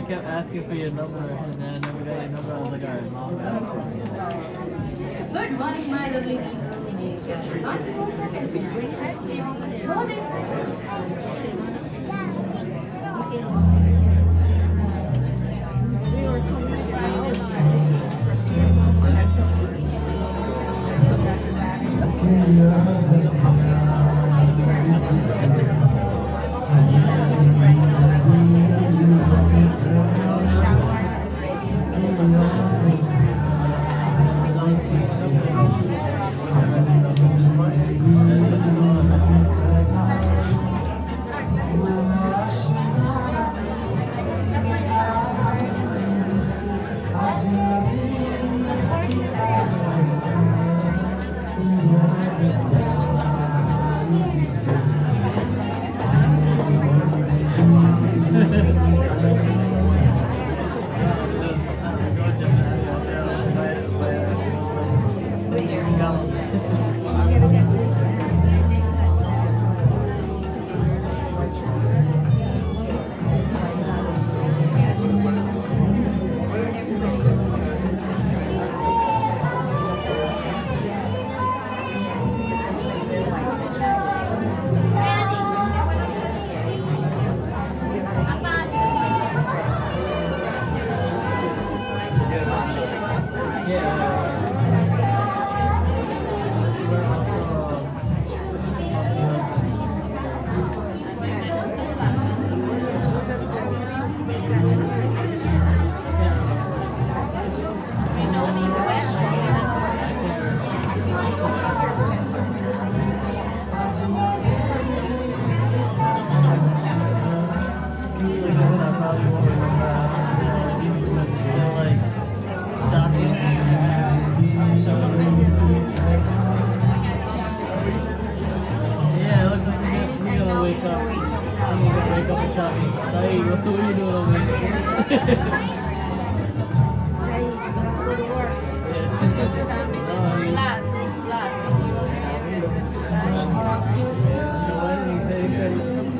kept asking for your number, and then I never got your number. I was like, alright, mom. Good morning, my lovely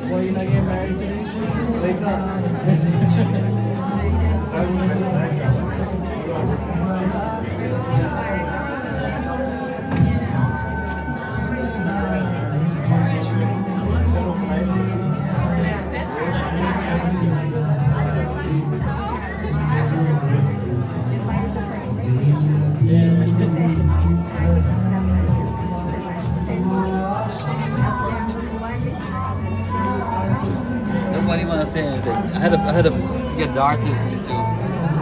Why you not getting married today? Wake Nobody want to say anything. I had to get Dart to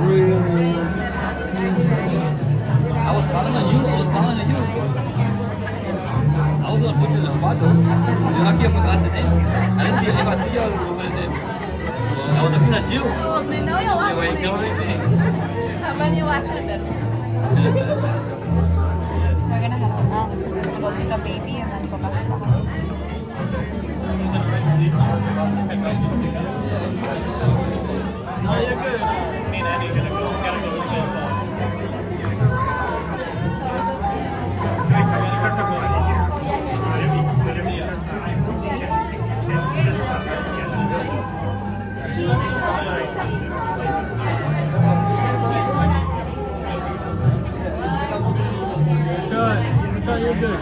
really. I was calling on you. I was gonna put you in the spot though. You're lucky I forgot the name. I didn't see if I see you, I would remember the name. I was looking at you. Oh, me know you're watching me. How many you watching them? We're gonna head out now because we're gonna go pick up baby and then go back to the house. No, you're good. Me and Annie gotta go look Good. You're good.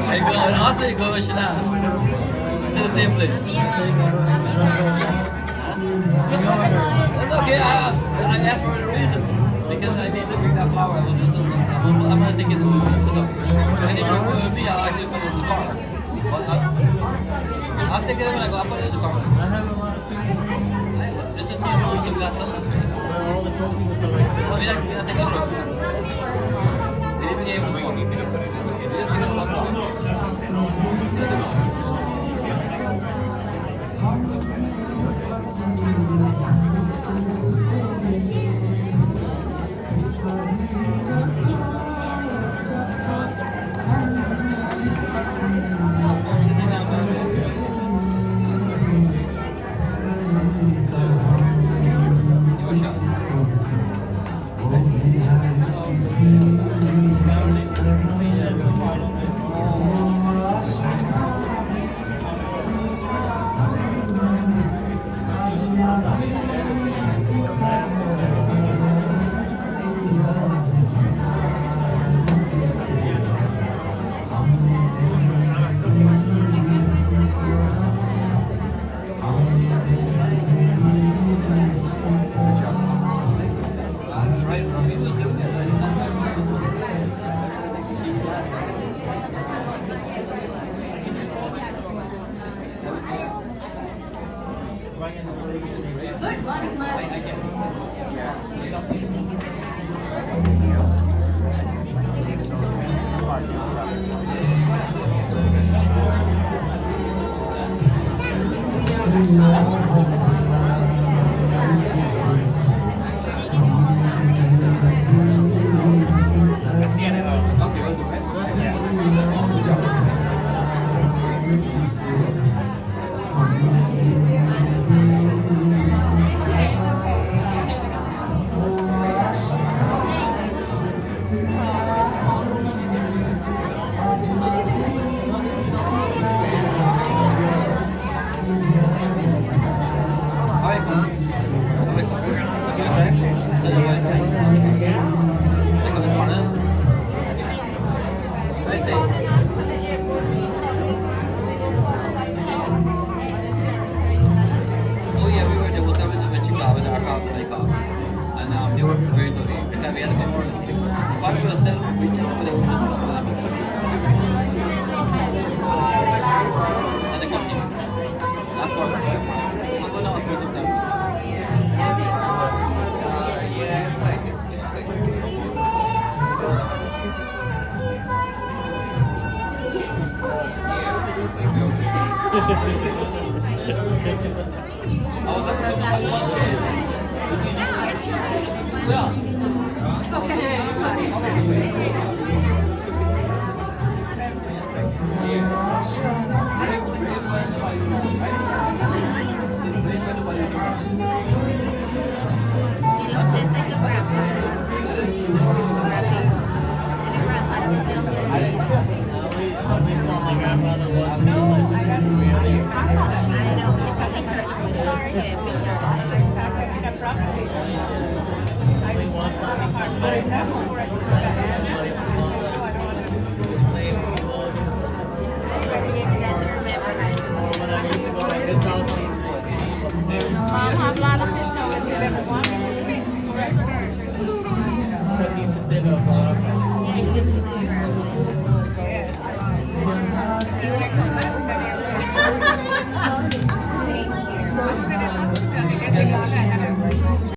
I go, and also you go to Chanel. To the same place. It's okay, I asked for a reason. Because I need to bring that flower. I'm gonna take it to you. So, if you bring it with me, I'll actually put it in the car. But I'll take it when I go. I'll put it in the car. I have a lot of things. It's just new rules of that space. All the trophies and stuff like that. Well, you're not taking a trophy. They didn't give me one. They didn't take it one time. Good morning, Oh yeah, we were in the hotel with Chicago with our house and and they were preparing to leave because we had to go more. While we were still reaching over there, we just and they continue. Of course, we'll go down a bit of them. Mom have a lot of pictures with him. Because he used to stay there for a while.